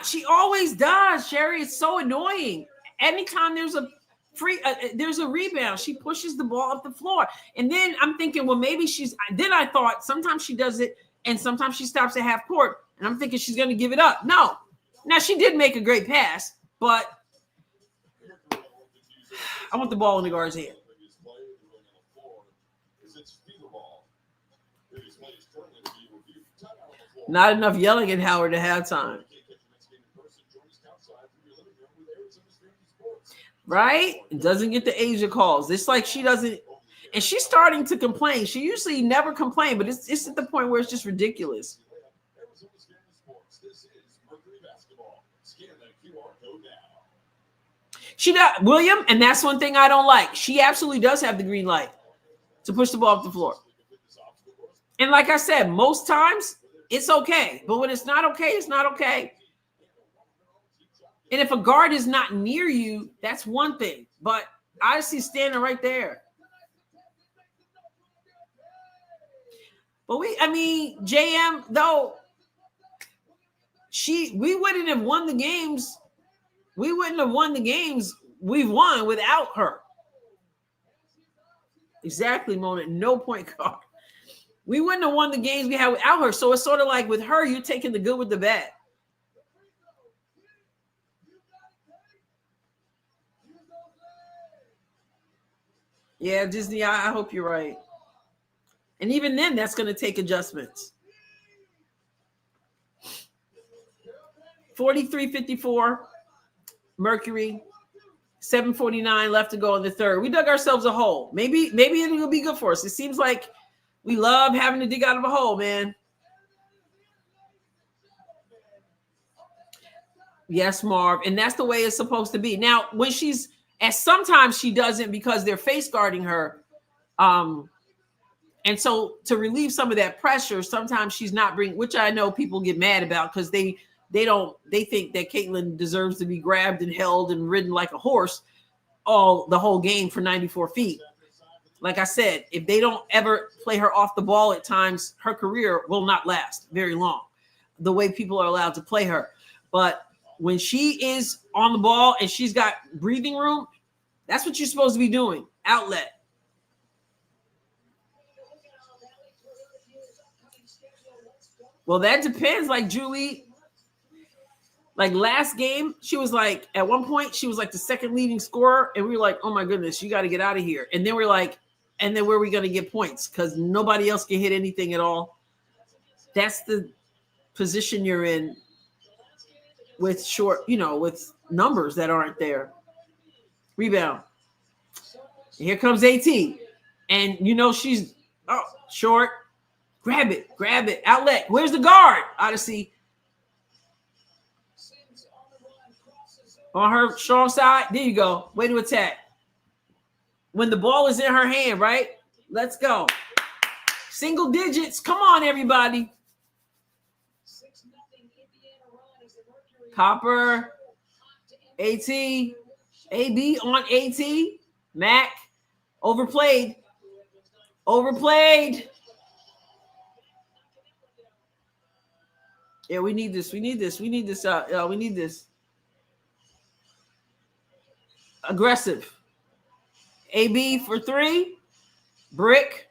She always does, Sherry. It's so annoying. Anytime there's a rebound, she pushes the ball up the floor. And then I'm thinking, well, maybe I thought sometimes she does it and sometimes she stops at half court. And I'm thinking she's going to give it up. No. Now, she did make a great pass, but I want the ball in the guard's hand. Not enough yelling at Howard at halftime. Right? Doesn't get the Asia calls. It's like she doesn't, and she's starting to complain. She usually never complained, but it's at the point where it's just ridiculous. She does, William, and that's one thing I don't like. She absolutely does have the green light to push the ball off the floor. And like I said, most times it's okay. But when it's not okay, it's not okay. And if a guard is not near you, that's one thing. But I see standing right there. But JM, though, we wouldn't have won the games. We wouldn't have won the games we've won without her. Exactly, Mona. No point guard. We wouldn't have won the games we had without her. So it's sort of like with her, you're taking the good with the bad. Yeah, Disney, I hope you're right. And even then, that's going to take adjustments. 43-54. Mercury, 7:49 left to go in the third. We dug ourselves a hole. Maybe it'll be good for us. It seems like we love having to dig out of a hole, man. Yes, Marv. And that's the way it's supposed to be. Now, when sometimes she doesn't because they're face guarding her. And so to relieve some of that pressure, sometimes she's not which I know people get mad about because they think that Caitlin deserves to be grabbed and held and ridden like a horse the whole game for 94 feet. Like I said, if they don't ever play her off the ball at times, her career will not last very long, the way people are allowed to play her. But when she is on the ball and she's got breathing room, that's what you're supposed to be doing. Outlet. Well, that depends. Like Like last game, she was like, at one point, she was like the second leading scorer. And we were like, oh my goodness, you got to get out of here. And then we're like, and then where are we going to get points? Because nobody else can hit anything at all. That's the position you're in with short, with numbers that aren't there. Rebound. And here comes AT. And she's short. Grab it. Outlet. Where's the guard? Odyssey. On her strong side. There you go. Way to attack. When the ball is in her hand, right? Let's go. Single digits. Come on, everybody. Copper. AT. AB on AT. Mac. Overplayed. Yeah, we need this. We need this. We need this. Aggressive. AB for 3. Brick.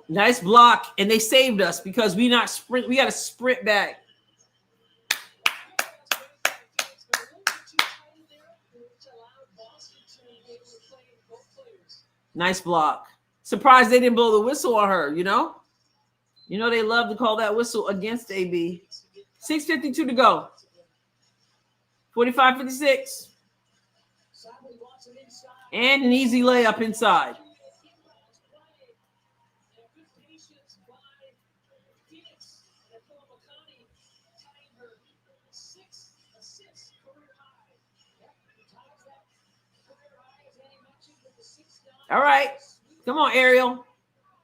Nice block. And they saved us because we got to sprint back. Nice block. Surprised they didn't blow the whistle on her, they love to call that whistle against AB. 6:52 to go. 45-56. And an easy layup inside. All right. Come on, Ariel.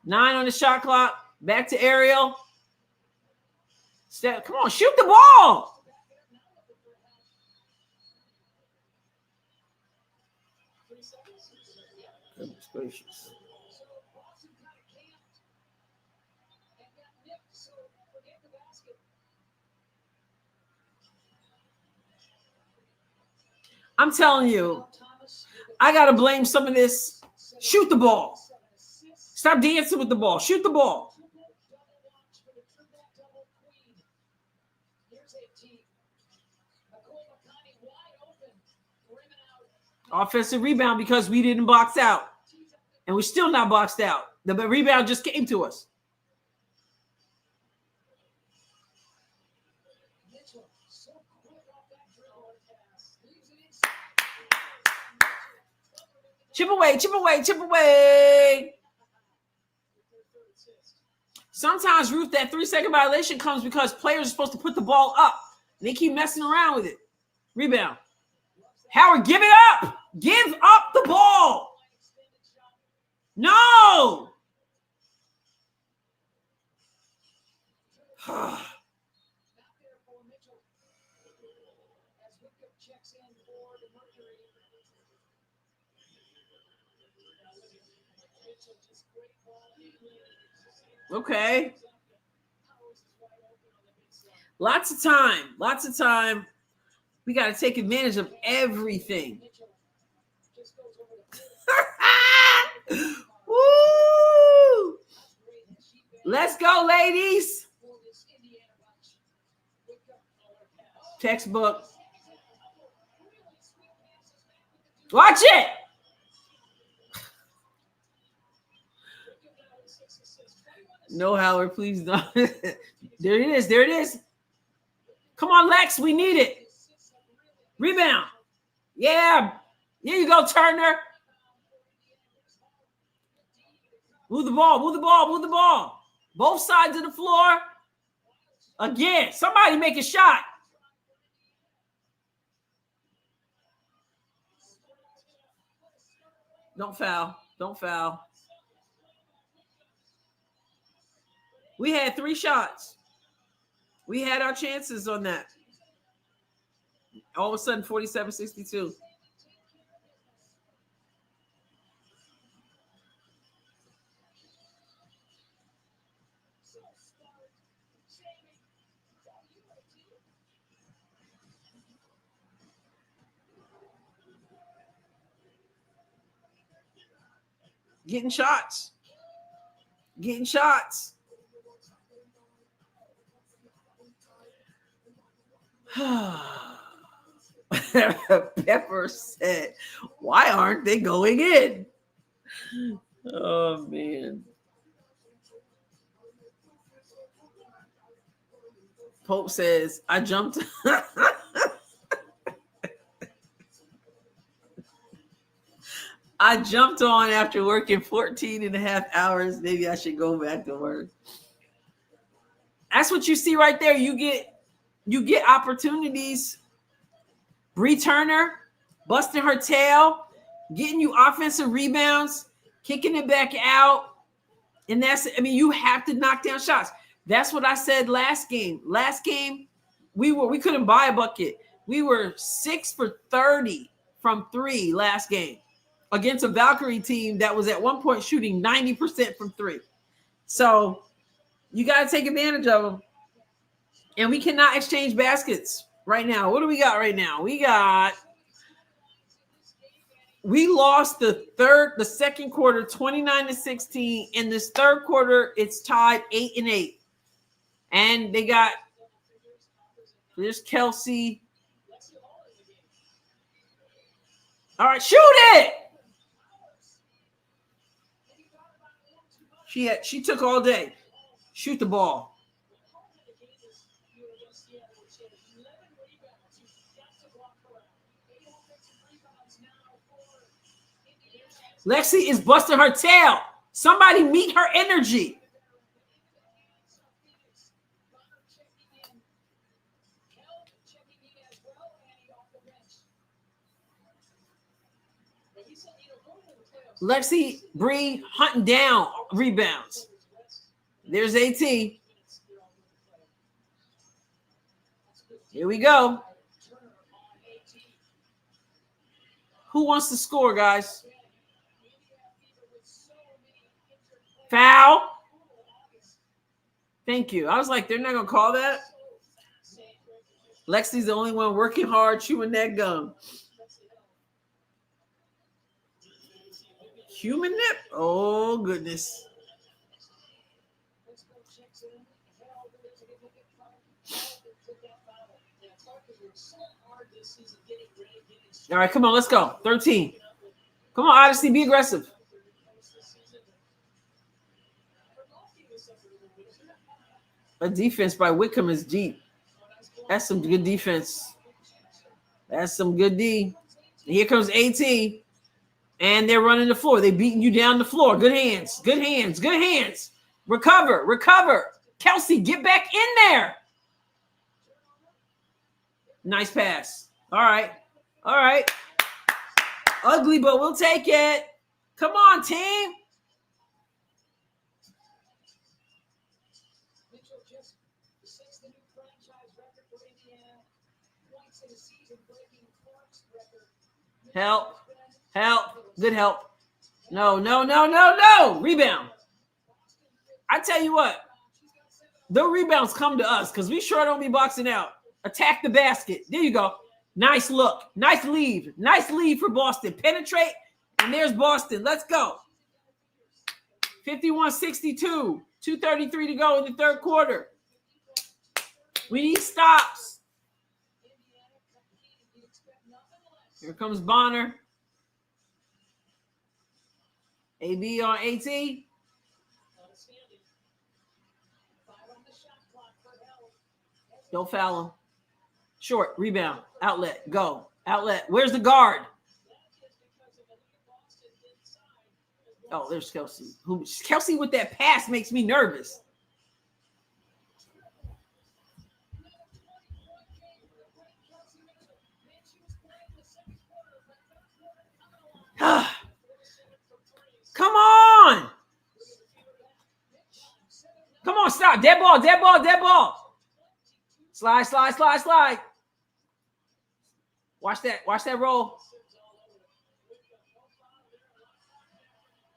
9 on the shot clock. Back to Ariel. Come on, shoot the ball. Goodness gracious. I'm telling you, I got to blame some of this. Shoot the ball. Stop dancing with the ball. Shoot the ball. Offensive rebound because we didn't box out. And we're still not boxed out. The rebound just came to us. Chip away. Sometimes, Ruth, that 3-second violation comes because players are supposed to put the ball up. They keep messing around with it. Rebound. Howard, give it up. Give up the ball. No. Okay. Lots of time. We got to take advantage of everything. Woo! Let's go, ladies. Textbook. Watch it. No, Howard, please don't. There it is. Come on, Lex. We need it. Rebound. Yeah. Here you go, Turner. Move the ball. Both sides of the floor. Again, somebody make a shot. Don't foul. We had 3 shots. We had our chances on that. All of a sudden, 47-62. Getting shots. Pepper said, why aren't they going in? Oh, man. Pope says, I jumped. I jumped on after working 14 and a half hours. Maybe I should go back to work. That's what you see right there. You get opportunities. Bree Turner busting her tail, getting you offensive rebounds, kicking it back out. And you have to knock down shots. That's what I said last game. Last game, we couldn't buy a bucket. We were 6 for 30 from 3 last game against a Valkyrie team that was at one point shooting 90% from 3. So you got to take advantage of them. And we cannot exchange baskets right now. What do we got right now? We lost the second quarter 29-16. In this third quarter, it's tied 8-8. And there's Kelsey. All right, shoot it. She took all day. Shoot the ball. Lexi is busting her tail. Somebody meet her energy. Lexi Bree hunting down rebounds. There's AT. Here we go. Who wants to score, guys? Foul. Thank you. I was like, they're not going to call that? Lexi's the only one working hard, chewing that gum. Human nip? Oh, goodness. All right, come on, let's go. 13. Come on, Odyssey, be aggressive. A defense by Wickham is deep. That's some good defense. That's some good D. And here comes AT. And they're running the floor. They're beating you down the floor. Good hands. Good hands. Good hands. Recover. Recover. Kelsey, get back in there. Nice pass. All right. All right. Ugly, but we'll take it. Come on, team. Help. Help. Good help. No. Rebound. I tell you what. The rebounds come to us because we sure don't be boxing out. Attack the basket. There you go. Nice look. Nice lead. Nice lead for Boston. Penetrate. And there's Boston. Let's go. 51-62. 2:33 to go in the third quarter. We need stops. Here comes Bonner. AB on AT. Don't foul him. Short, rebound, outlet, go. Outlet. Where's the guard? Oh, there's Kelsey. Kelsey with that pass makes me nervous. Come on. Come on, stop. Dead ball, dead ball, dead ball. Slide. Watch that roll.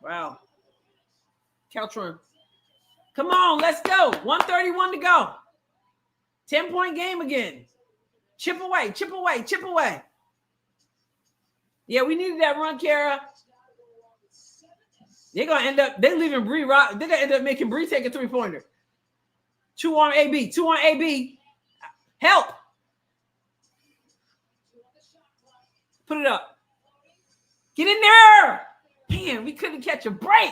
Wow. Caltron. Come on, let's go. 1:31 to go. 10-point game again. Chip away. Yeah, we needed that run, Kara. They're leaving Bree Rock. They're gonna end up making Bree take a 3-pointer. 2 on AB. Help. Put it up. Get in there. Man, we couldn't catch a break.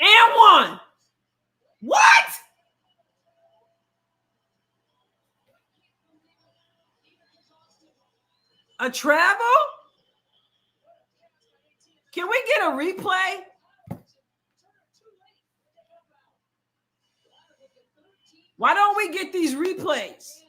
And one. What? A travel? Can we get a replay? Why don't we get these replays?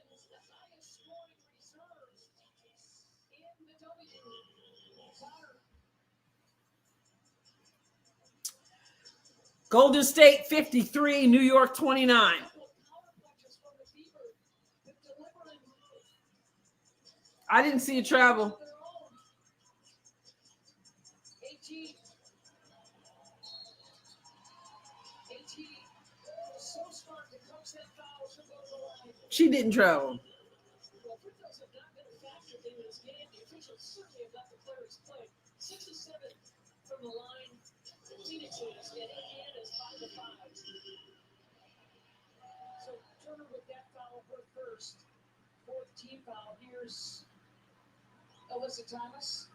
Golden State 53, New York 29. I didn't see a travel. She didn't travel. So Turner with that foul, her first. Fourth team foul. Here's Alyssa Thomas.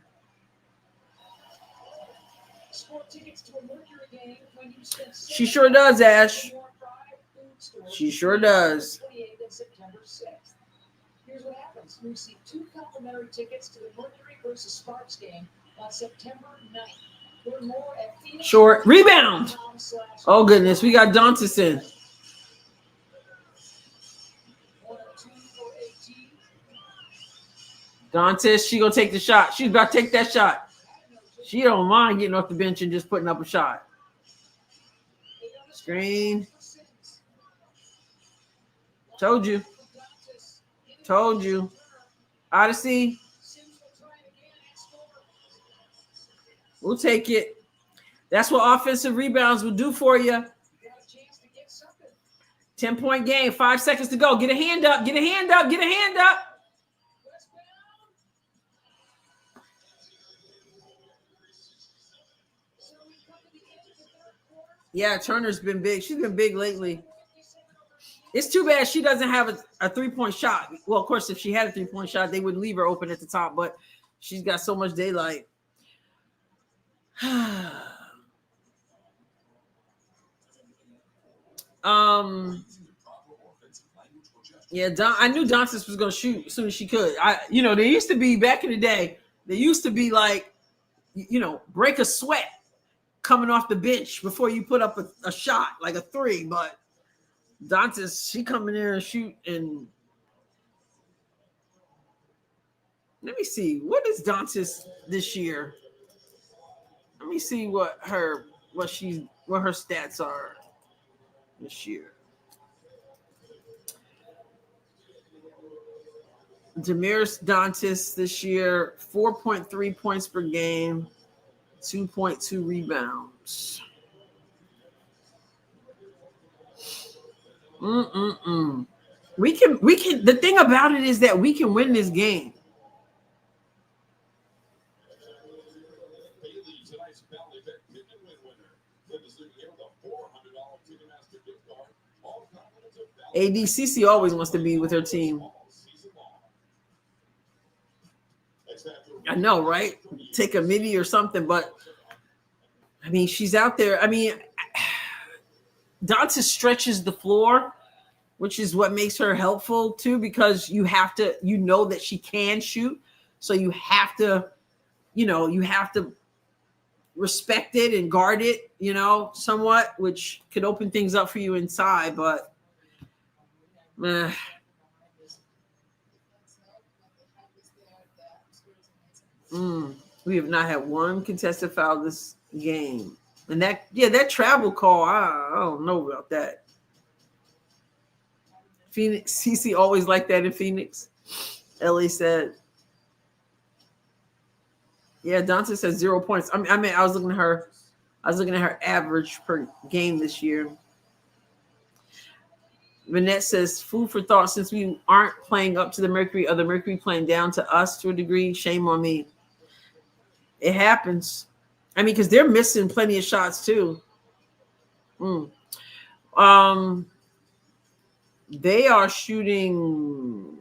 Score tickets to a Mercury game when you spend. She sure does, Ash. She sure does. 28th and September 6th. Here's what happens. You receive 2 complimentary tickets to the Mercury versus Sparks game on September 9th. Learn more at Phoenix. Short rebound. Oh, goodness. We got Dantis in. Dantis, she going to take the shot. She's about to take that shot. She don't mind getting off the bench and just putting up a shot. Screen. Told you. Told you. Odyssey. We'll take it. That's what offensive rebounds will do for you. 10-point game. 5 seconds to go. Get a hand up. Get a hand up. Get a hand up. Yeah, Turner's been big. She's been big lately. It's too bad she doesn't have a three-point shot. Well, of course, if she had a three-point shot, they would leave her open at the top, but she's got so much daylight. Yeah, I knew Dantis was going to shoot as soon as she could. There used to be, back in the day, there used to be like, break a sweat coming off the bench before you put up a shot, like a three, but Dantis, she come in there and shoot. And let me see, what is Dantis this year? Let me see what her stats are this year. Damiris Dantis this year, 4.3 points per game, 2.2 rebounds. We can. The thing about it is that we can win this game. ADCC always wants to be with her team. I know, right? Take a midi or something, but I mean, she's out there. I mean, Dantis stretches the floor, which is what makes her helpful too, because you have to, that she can shoot. So you have to, respect it and guard it, somewhat, which could open things up for you inside. But we have not had one contested foul this game. And that travel call, I don't know about that. Phoenix, CC always like that in Phoenix. Ellie said, yeah, Dantis has 0 points. I was looking at her average per game this year. Vanette says, food for thought. Since we aren't playing up to the Mercury, or the Mercury playing down to us to a degree, shame on me. It happens. I mean, because they're missing plenty of shots too. They are shooting.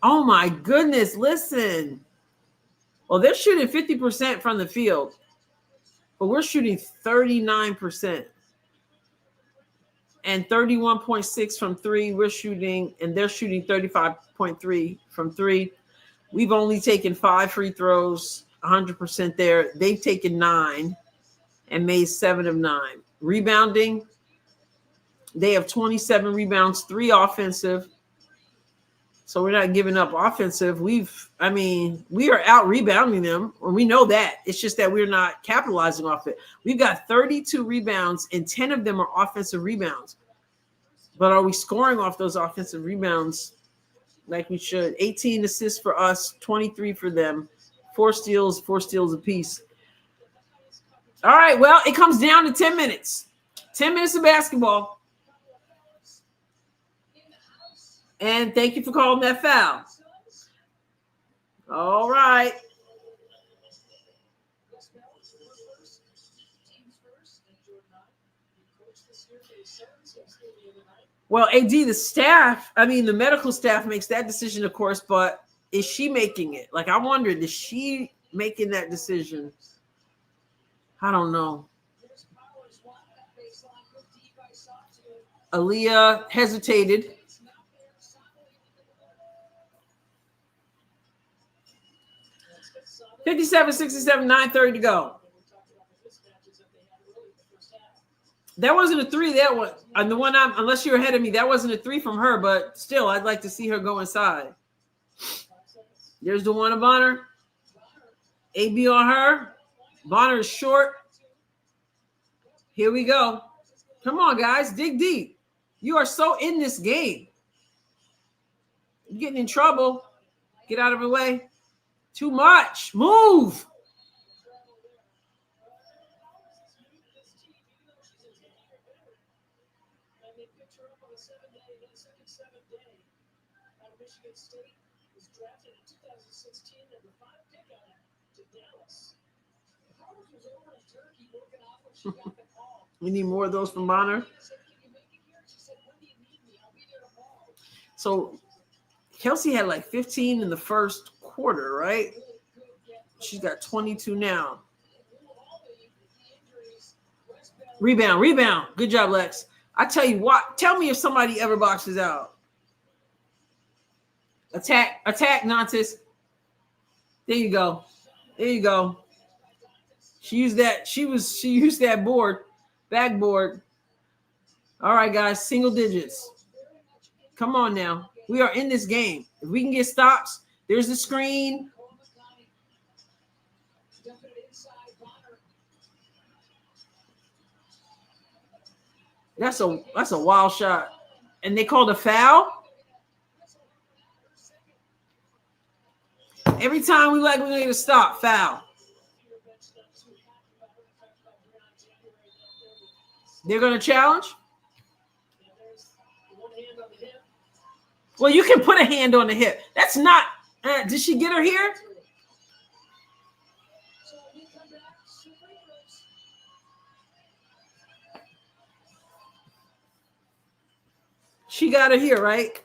Oh my goodness! Listen. Well, they're shooting 50% from the field, but we're shooting 39%. And 31.6 from three. We're shooting, and they're shooting 35.3 from three. We've only taken 5 free throws, 100% there. They've taken 9 and made 7 of 9. Rebounding, they have 27 rebounds, 3 offensive. So we're not giving up offensive. We are out rebounding them, or we know that. It's just that we're not capitalizing off it. We've got 32 rebounds, and 10 of them are offensive rebounds. But are we scoring off those offensive rebounds like we should? 18 assists for us, 23 for them, 4 steals apiece. All right, well, it comes down to 10 minutes. 10 minutes of basketball. And thank you for calling that foul. All right. Well, AD, the medical staff makes that decision, of course, but is she making it? Like, I wondered, is she making that decision? I don't know. Aaliyah hesitated. $57-67, 9:30 to go. That wasn't a 3. That one, and the one unless you're ahead of me, that wasn't a 3 from her, but still, I'd like to see her go inside. There's the one of Bonner. AB on her. Bonner is short. Here we go. Come on, guys. Dig deep. You are so in this game. You're getting in trouble. Get out of the way. Too much. Move. We need more of those from Bonner. So Kelsey had like 15 in the first quarter, right? She's got 22 now. Rebound. Good job, Lex. I tell you what, tell me if somebody ever boxes out. Attack, Nantes. There you go. She used that. She used that backboard. All right, guys, single digits. Come on now. We are in this game. If we can get stops, there's the screen. That's a wild shot. And they called a foul. Every time we're going to get a stop, foul. They're going to challenge? Well, you can put a hand on the hip. That's not. Did she get her here? She got her here, right?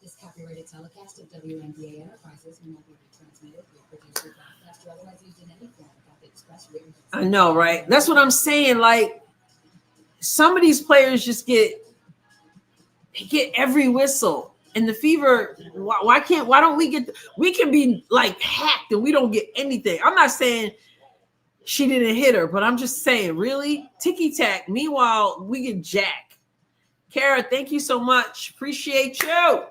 This copyrighted telecast of WNBA Enterprises may not be retransmitted, reproduced, or broadcast, or otherwise used in any form without the express written consent. I know, right? That's what I'm saying. Like, some of these players just get every whistle. And the Fever, why don't we get? We can be like hacked and we don't get anything. I'm not saying she didn't hit her, but I'm just saying, really, ticky tack. Meanwhile, we get jack. Kara, thank you so much. Appreciate you.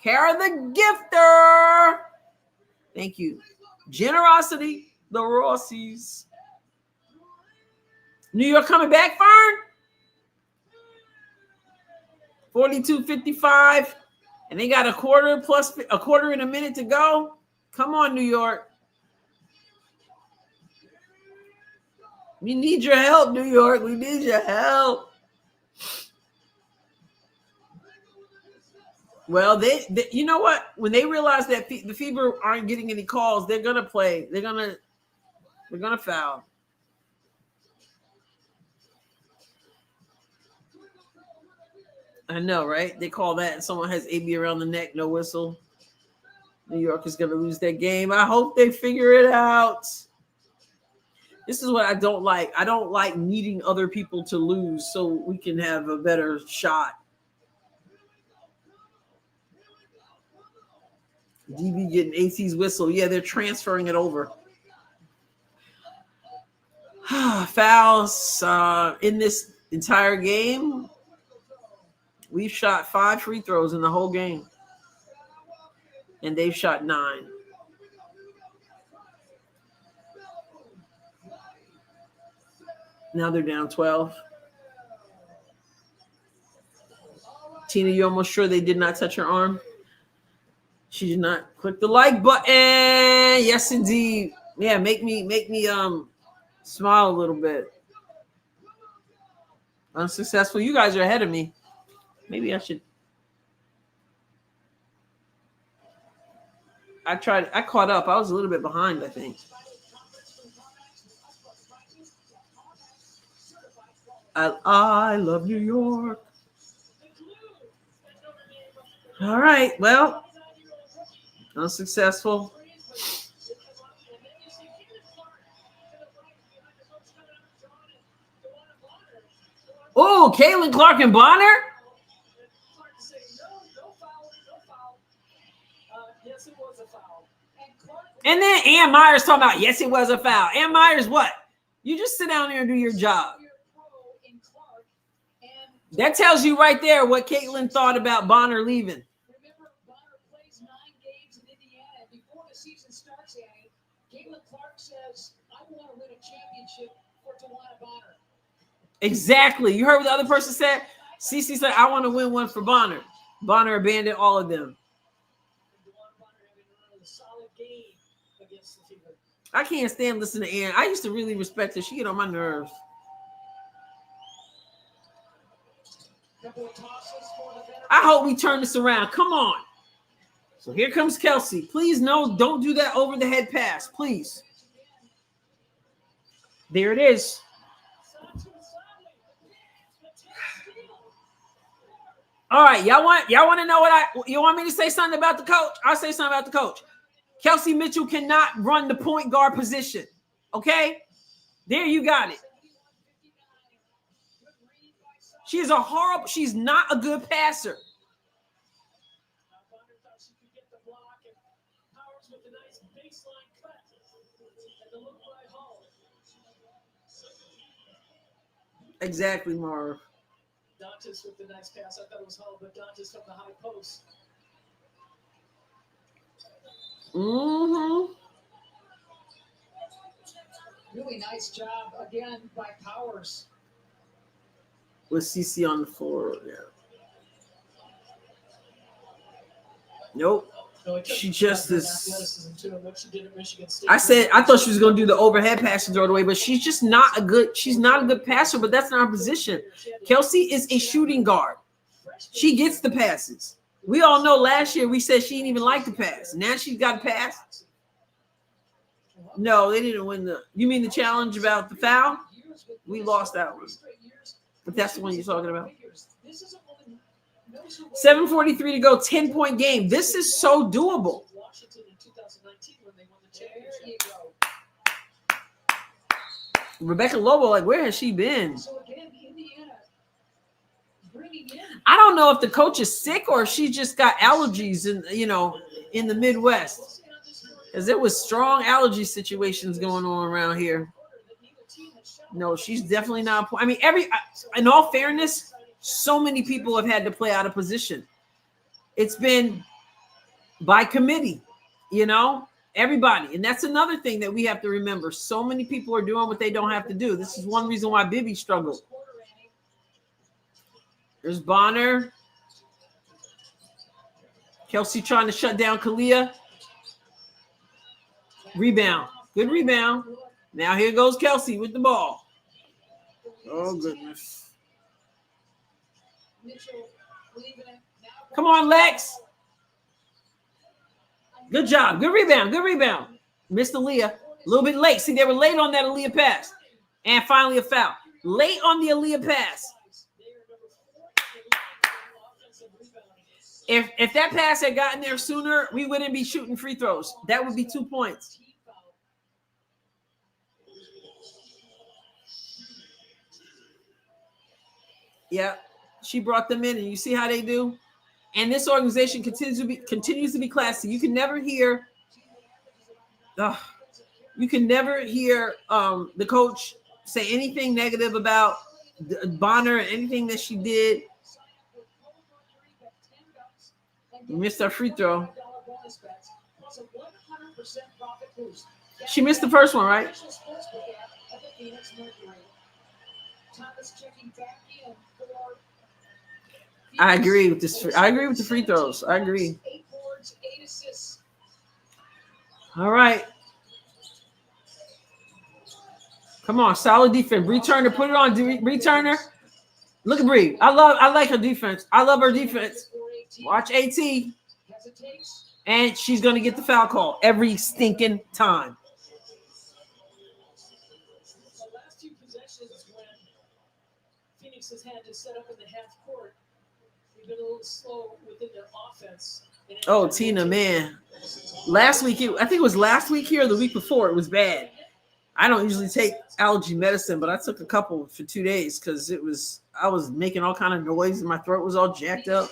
Kara the gifter. Thank you. Generosity, the Rossies. New York coming back, Fern. 42-55. And they got a quarter in a minute to go. Come on, New York. We need your help, New York. We need your help. Well, they you know what? When they realize that the Fever aren't getting any calls, they're gonna play. They're gonna foul. I know, right? They call that, and someone has AB around the neck, no whistle. New York is gonna lose that game. I hope they figure it out. This is what I don't like. I don't like needing other people to lose so we can have a better shot. DB getting AC's whistle. Yeah, they're transferring it over. Fouls in this entire game. We've shot 5 free throws in the whole game. And they've shot 9. Now they're down 12. Tina, you almost sure they did not touch her arm? She did not click the like button. Yes, indeed. Yeah, make me smile a little bit. Unsuccessful. You guys are ahead of me. Maybe I should. I caught up. I was a little bit behind, I think. I love New York. All right. Well, unsuccessful. Oh, Caitlin Clark and Bonner. And then Ann Myers talking about, yes, it was a foul. Ann Myers, what? You just sit down there and do your job. That tells you right there what Caitlin thought about Bonner leaving. Remember, Bonner plays 9 games in Indiana. Before the season starts, Annie, Caitlin Clark says, I want to win a championship for Tawana Bonner. Exactly. You heard what the other person said? Cece said, I want to win one for Bonner. Bonner abandoned all of them. I can't stand listening to Ann. I used to really respect her. She get on my nerves. I hope we turn this around. Come on. So here comes Kelsey. Please, no, don't do that over the head pass. Please. There it is. All right, y'all want to know you want me to say something about the coach? I'll say something about the coach. Kelsey Mitchell cannot run the point guard position. Okay? There you got it. She's not a good passer. Exactly, Marv. Dantas with the nice pass. I thought it was Hull, but Dantas from the high post. Mm-hmm. Really nice job again by Powers. With CC on the floor, yeah. Nope. No, she just is. What she did at Michigan State. I thought she was going to do the overhead pass and throw it away, but she's not a good passer, but that's not her position. Kelsey is a shooting guard. She gets the passes. We all know last year we said she didn't even like the pass. Now she's got a pass. No, they didn't win you mean the challenge about the foul? We lost that one. But that's the one you're talking about. 7:43 to go, 10-point game. This is so doable. Rebecca Lobo, where has she been? I don't know if the coach is sick or if she just got allergies in the Midwest. Because there was strong allergy situations going on around here. No, she's definitely not. I mean, in all fairness, so many people have had to play out of position. It's been by committee, everybody. And that's another thing that we have to remember. So many people are doing what they don't have to do. This is one reason why Bibby struggled. There's Bonner. Kelsey trying to shut down Kalia. Rebound. Good rebound. Now here goes Kelsey with the ball. Oh, goodness. Mitchell leaving it. Now Come on, Lex. Good job. Good rebound. Good rebound. Missed Aaliyah. A little bit late. See, they were late on that Aaliyah pass. And finally a foul. Late on the Aaliyah pass. If that pass had gotten there sooner, we wouldn't be shooting free throws. That would be 2 points. Yeah, she brought them in, and you see how they do. And this organization continues to be classy. You can never hear, the coach say anything negative about Bonner or anything that she did. We missed our free throw. She missed the first one, right? I agree with this. I agree with the free throws. I agree. All right. Come on, solid defense. Bree Turner, put it on. Bree Turner. Look at Bree. I like her defense. I love her defense. Watch AT. And she's going to get the foul call every stinking time. The last two possessions when Phoenix has had to set up in the half court, they've been a little slow within their offense. Oh, Tina, man. Last week, I think it was last week here or the week before, it was bad. I don't usually take allergy medicine, but I took a couple for 2 days because I was making all kind of noise and my throat was all jacked up.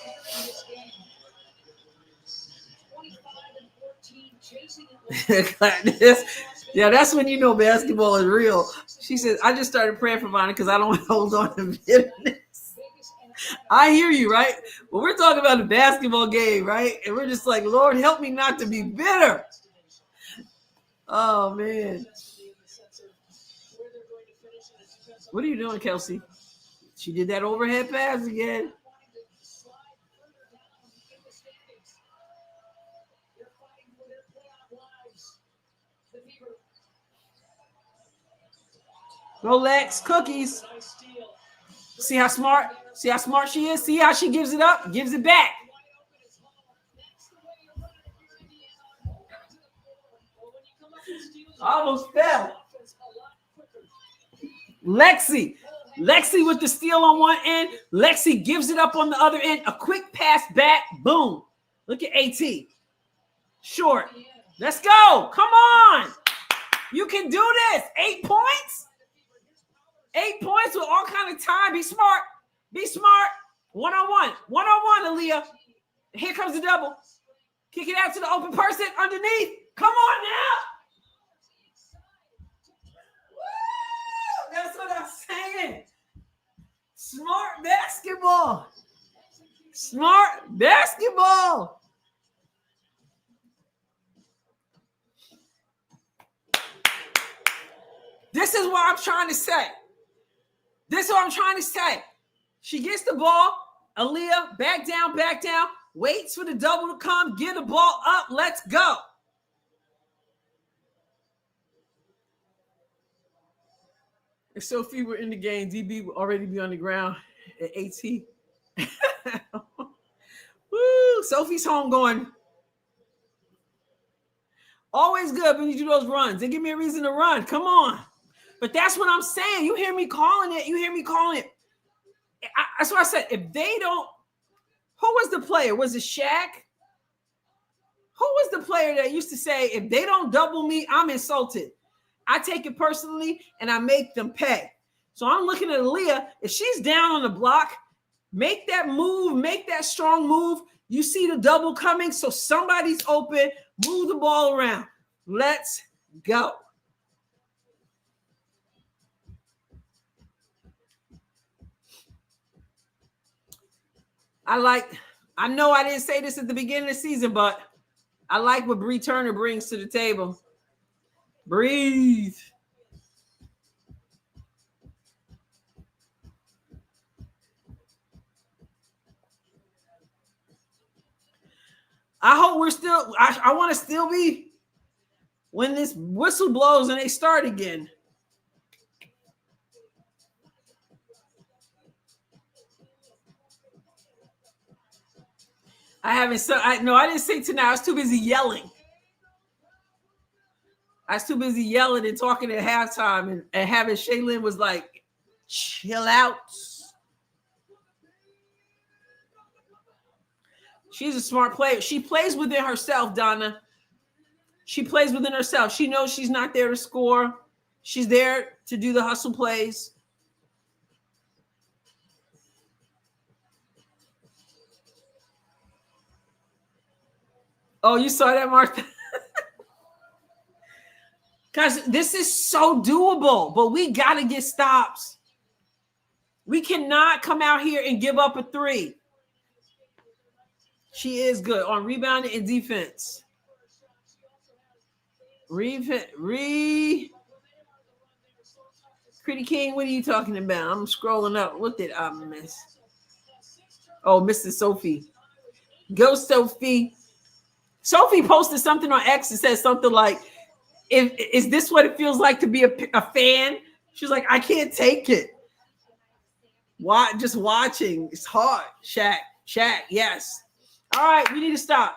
Yeah, that's when you know basketball is real. She said, I just started praying for Vonnie because I don't want to hold on to bitterness. I hear you, right? Well, we're talking about a basketball game, right? And we're just like, Lord, help me not to be bitter. Oh, man. What are you doing, Kelsey? She did that overhead pass again. Go Lex, cookies. See how smart she is? See how she gives it up? Gives it back. Almost fell. Lexi with the steal on one end. Lexi gives it up on the other end. A quick pass back. Boom. Look at AT. Short. Let's go. Come on. You can do this. 8 points. 8 points with all kind of time. Be smart. Be smart. One-on-one. One-on-one, Aaliyah. Here comes the double. Kick it out to the open person underneath. Come on now. Woo! That's what I'm saying. Smart basketball. Smart basketball. This is what I'm trying to say. This is what I'm trying to say. She gets the ball. Aaliyah, back down, waits for the double to come, get the ball up, let's go. If Sophie were in the game, DB would already be on the ground at AT. Woo, Sophie's home going. Always good when you do those runs. They give me a reason to run. Come on. But that's what I'm saying. You hear me calling it. That's what I said. If they don't, who was the player? Was it Shaq? Who was the player that used to say, if they don't double me, I'm insulted? I take it personally and I make them pay. So I'm looking at Aaliyah. If she's down on the block, make that move, make that strong move. You see the double coming, so somebody's open. Move the ball around. Let's go. I know I didn't say this at the beginning of the season, but I like what Bree Turner brings to the table. Breathe. I hope we're still, I want to still be when this whistle blows and they start again. I haven't. So I didn't say tonight. I was too busy yelling. I was too busy yelling and talking at halftime, and having Shaylin was like, chill out. She's a smart player. She plays within herself, Donna. She plays within herself. She knows she's not there to score. She's there to do the hustle plays. Oh, you saw that, Martha? Because this is so doable, but we got to get stops. We cannot come out here and give up a 3. She is good on rebounding and defense. Pretty King, what are you talking about? I'm scrolling up. What did I miss? Oh, Mr. Sophie. Go, Sophie. Sophie posted something on X that says something like, is this what it feels like to be a fan? She's like, I can't take it. Why? Just watching. It's hard. Shaq, yes. All right, we need to stop.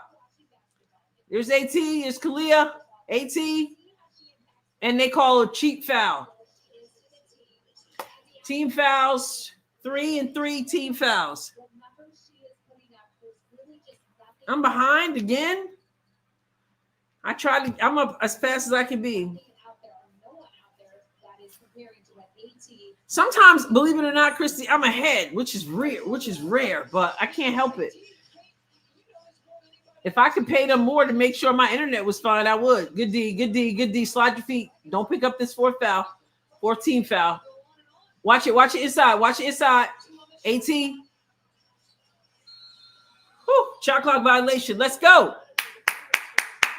There's AT, there's Kalia, AT, and they call a cheap foul. Team fouls, 3 and 3 team fouls. I'm behind again. I'm up as fast as I can be. Sometimes, believe it or not, Christy, I'm ahead, which is rare, but I can't help it. If I could pay them more to make sure my internet was fine, I would. Good D. Slide your feet. Don't pick up this 4th foul. 14 foul. Watch it inside. AT. Whew, shot clock violation. Let's go.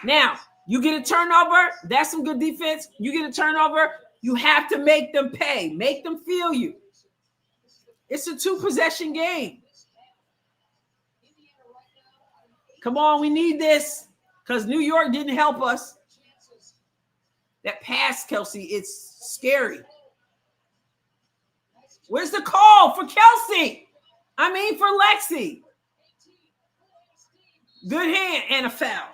Now, you get a turnover. That's some good defense. You get a turnover. You have to make them pay. Make them feel you. It's a 2-possession game. Come on, we need this because New York didn't help us. That pass, Kelsey, it's scary. Where's the call for Kelsey? I mean, for Lexi. Good hand and a foul.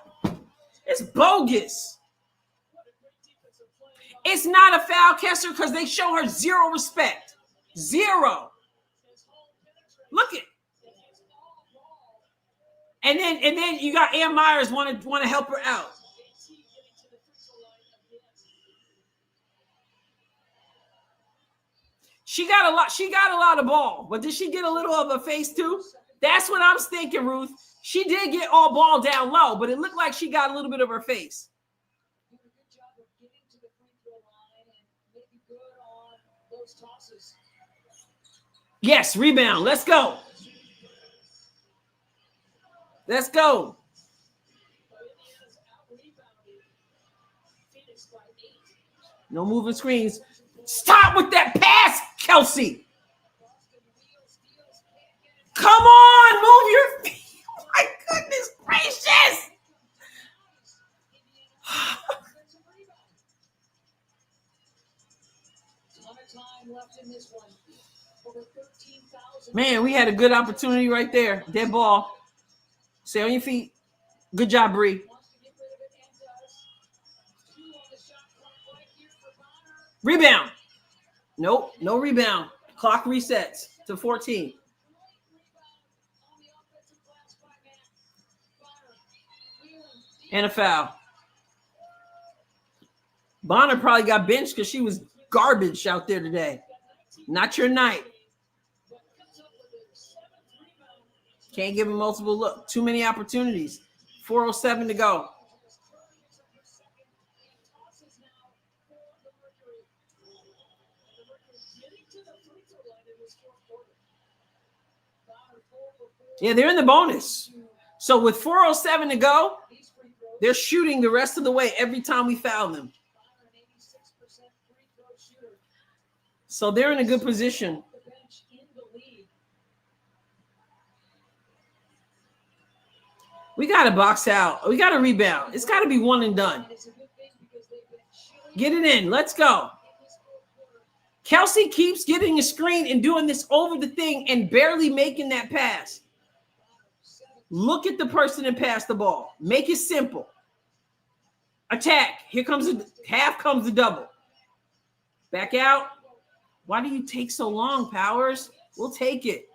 It's bogus. It's not a foul, Kessler, because they show her zero respect. Zero. Look it. And then you got Ann Myers want to help her out. She got a lot of ball, but did she get a little of a face too? That's what I'm thinking, Ruth. She did get all ball down low, but it looked like she got a little bit of her face. Yes, rebound. Let's go. Let's go. No moving screens. Stop with that pass, Kelsey. Come on, move your feet. My goodness gracious. Man, we had a good opportunity right there. Dead ball. Stay on your feet. Good job, Bree. Rebound. Nope, no rebound. Clock resets to 14. And a foul. Bonner probably got benched because she was garbage out there today. Not your night. Can't give him multiple look. Too many opportunities. 4:07 to go. Yeah, they're in the bonus. So with 4:07 to go, they're shooting the rest of the way every time we foul them. So they're in a good position. We got to box out. We got to rebound. It's got to be one and done. Get it in. Let's go. Kelsey keeps getting a screen and doing this over the thing and barely making that pass. Look at the person and pass the ball. Make it simple. Attack. Here comes the half comes the double. Back out. Why do you take so long, Powers? We'll take it.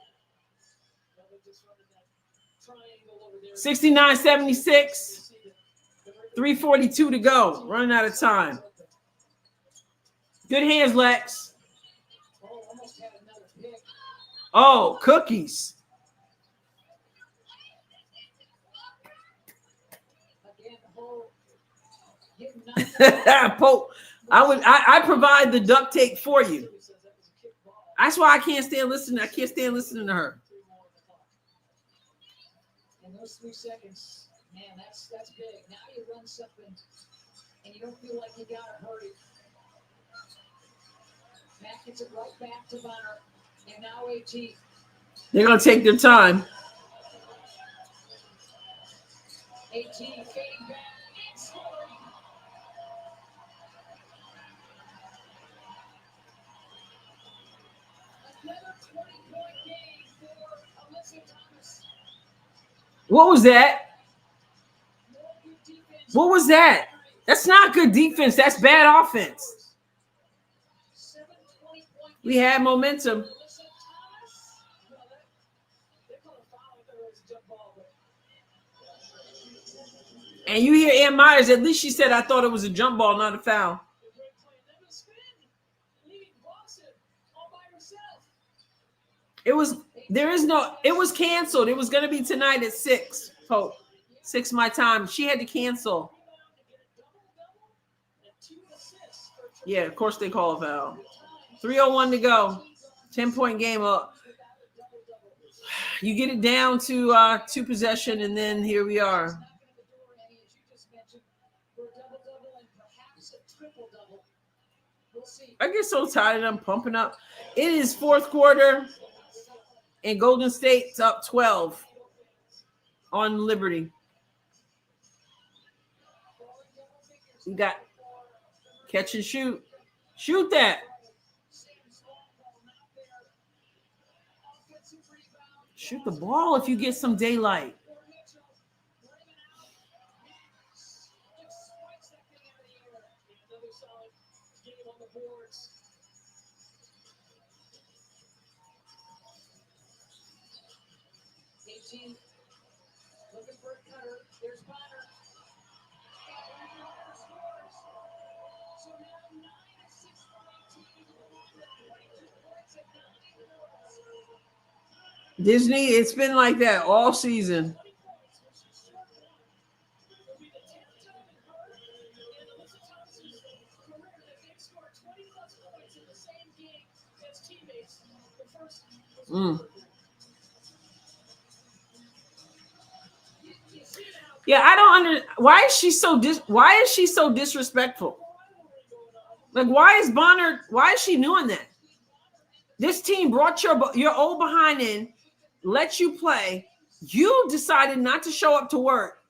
69-76. 3:42 to go. Running out of time. Good hands, Lex. Oh, cookies. Pope, I provide the duct tape for you. That's why I can't stand listening. I can't stand listening to her. In those 3 seconds, man, that's big. Now you run something and you don't feel like you gotta hurry. Matt gets it right back to Bonner. And now AT. They're gonna take their time. AT fading back and scoring. Another 20-point game for Alyssa Thomas. What was that? What was that? That's not good defense. That's bad offense. We had momentum. And you hear Ann Myers, at least she said, I thought it was a jump ball, not a foul. It was canceled. It was going to be tonight at 6, Pope. 6 my time. She had to cancel. Yeah, of course they call a foul. 3:01 to go. 10-point game up. You get it down to 2 possession, and then here we are. I get so tired of them pumping up. It is 4th quarter, and Golden State's up 12 on Liberty. We got catch and shoot. Shoot that. Shoot the ball if you get some daylight. Looking for a cutter. There's Bonner. So now 9-6 Disney, it's been like that all season. Yeah, I don't understand. Why is she so disrespectful? Like, why is she doing that? This team brought your old behind in, let you play. You decided not to show up to work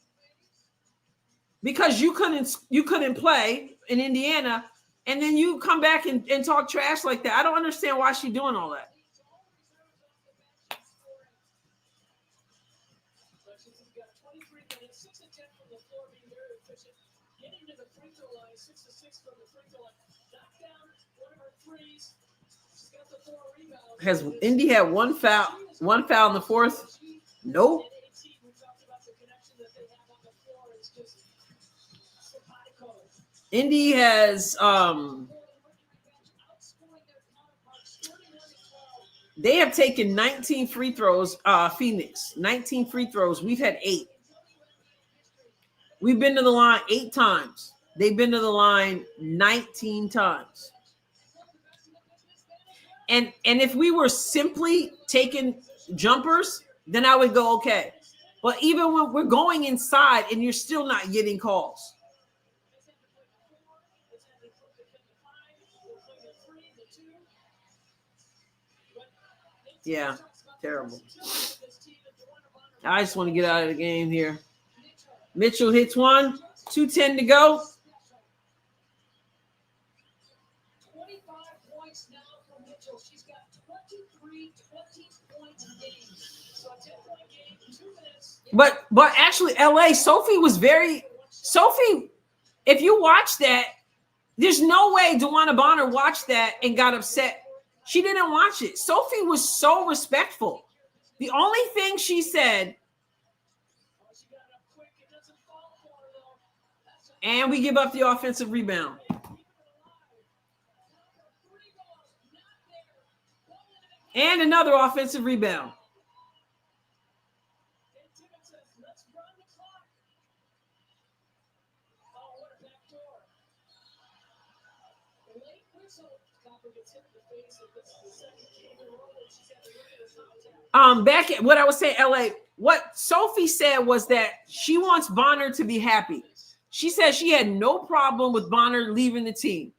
because you couldn't play in Indiana, and then you come back and talk trash like that. I don't understand why she's doing all that. Has Indy had one foul in the 4th? Nope. Indy has they have taken 19 free throws. Phoenix 19 free throws. We've had 8. We've been to the line 8 times. They've been to the line 19 times. And if we were simply taking jumpers, then I would go okay. But even when we're going inside and you're still not getting calls. Yeah, terrible. I just want to get out of the game here. Mitchell hits one, 2:10 to go. 25 points now for Mitchell. She's got 23 20-point games. So a 10-point game, 2 minutes. But actually, LA, Sophie, if you watch that, there's no way DeWanna Bonner watched that and got upset. She didn't watch it. Sophie was so respectful. The only thing she said, and we give up the offensive rebound. And another offensive rebound. Back at what I was saying, LA, what Sophie said was that she wants Bonner to be happy. She said she had no problem with Bonner leaving the team.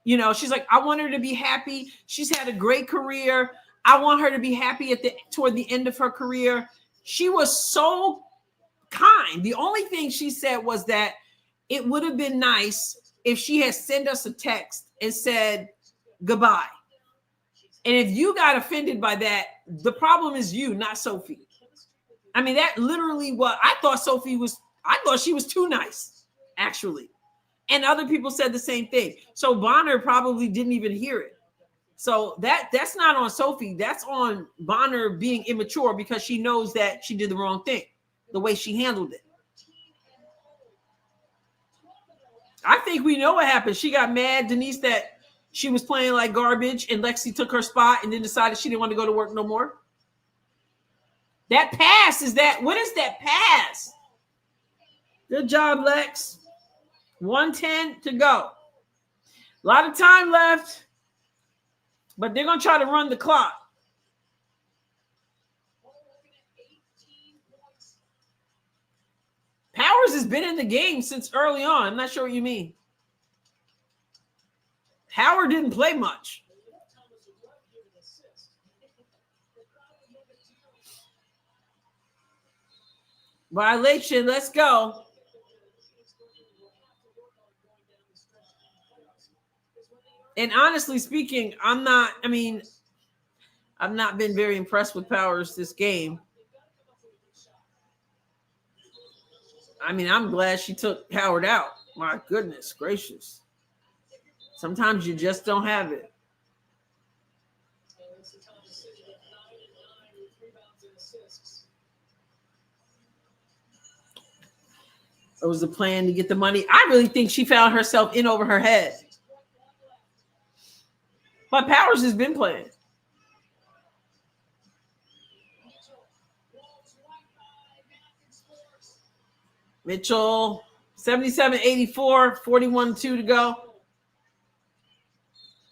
You know, she's like, I want her to be happy. She's had a great career. I want her to be happy toward the end of her career. She was so kind. The only thing she said was that it would have been nice if she had sent us a text and said goodbye. And if you got offended by that, the problem is you, not Sophie. I mean, that literally what I thought I thought she was too nice, actually. And other people said the same thing. So Bonner probably didn't even hear it. So that's not on Sophie. That's on Bonner being immature because she knows that she did the wrong thing, the way she handled it. I think we know what happened. She got mad, Denise, that she was playing like garbage and Lexi took her spot and then decided she didn't want to go to work no more. That pass what is that pass? Good job, Lex. 1:10 to go. A lot of time left, but they're going to try to run the clock. Powers has been in the game since early on. I'm not sure what you mean. Howard didn't play much. Violation, let's go. And honestly speaking, I've not been very impressed with Powers this game. I mean, I'm glad she took Howard out. My goodness gracious. Sometimes you just don't have it. It was a plan to get the money. I really think she found herself in over her head. But Powers has been playing. Mitchell, 77-84, 41-2 to go.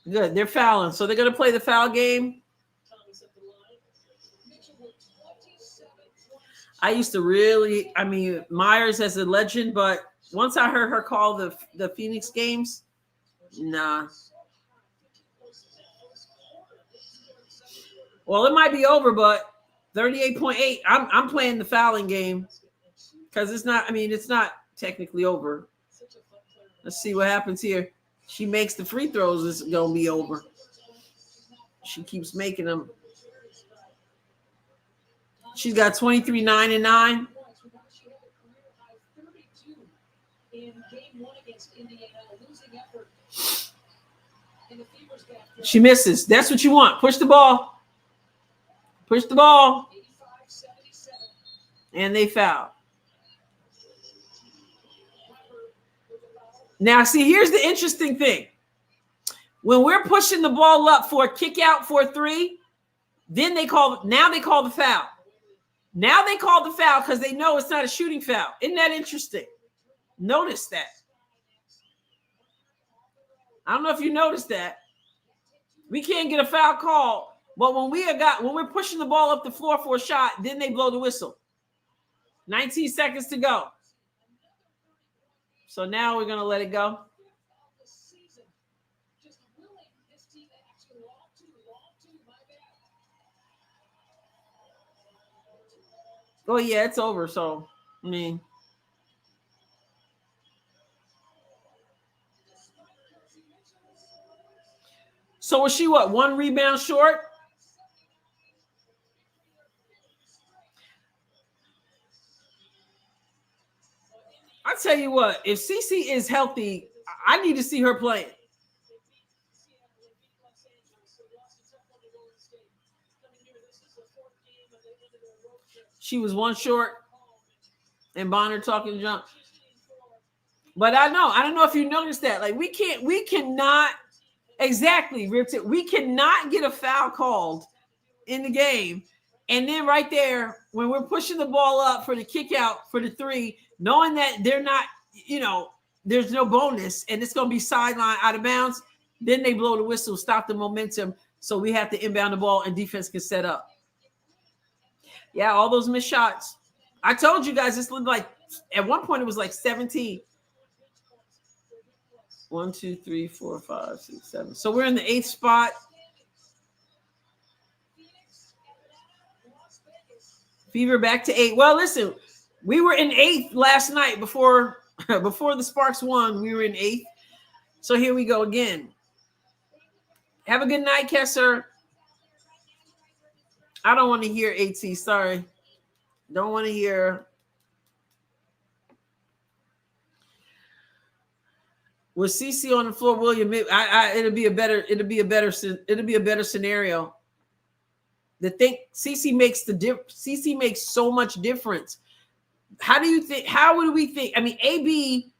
Good. They're fouling. So they're going to play the foul game. I used to Myers as a legend, but once I heard her call the Phoenix games, nah. Well, it might be over, but 38.8. I'm playing the fouling game because it's not technically over. Let's see what happens here. She makes the free throws, it's gonna be over. She keeps making them. She's got 23, 9, and 9. She misses. That's what you want. Push the ball. Push the ball. And they foul. Now, see, here's the interesting thing. When we're pushing the ball up for a kick out for a three, then they call the foul. Now they call the foul because they know it's not a shooting foul. Isn't that interesting? Notice that. I don't know if you noticed that. We can't get a foul call, but when we're pushing the ball up the floor for a shot, then they blow the whistle. 19 seconds to go. So now we're going to let it go. Oh, yeah, it's over. So, So was she what? One rebound short? tell you what, if Cece is healthy, I need to see her playing. She was one short, and Bonner talking junk. But I don't know if you noticed that. Like we cannot exactly, we cannot get a foul called in the game. And then right there, when we're pushing the ball up for the kick out for the three, knowing that they're not, there's no bonus and it's going to be sideline out of bounds, then they blow the whistle, stop the momentum. So we have to inbound the ball and defense can set up. Yeah, all those missed shots. I told you guys this looked like, at one point it was like 17. 1, 2, 3, 4, 5, 6, 7. So we're in the 8th spot. Fever back to 8. Well, listen, we were in 8th last night before the Sparks won. We were in 8th. So here we go again. Have a good night, Kesser. I don't want to hear AT. Sorry. Don't want to hear. With CC on the floor, William, it'll be a better scenario. The thing CC makes so much difference. How would we think? I mean, AB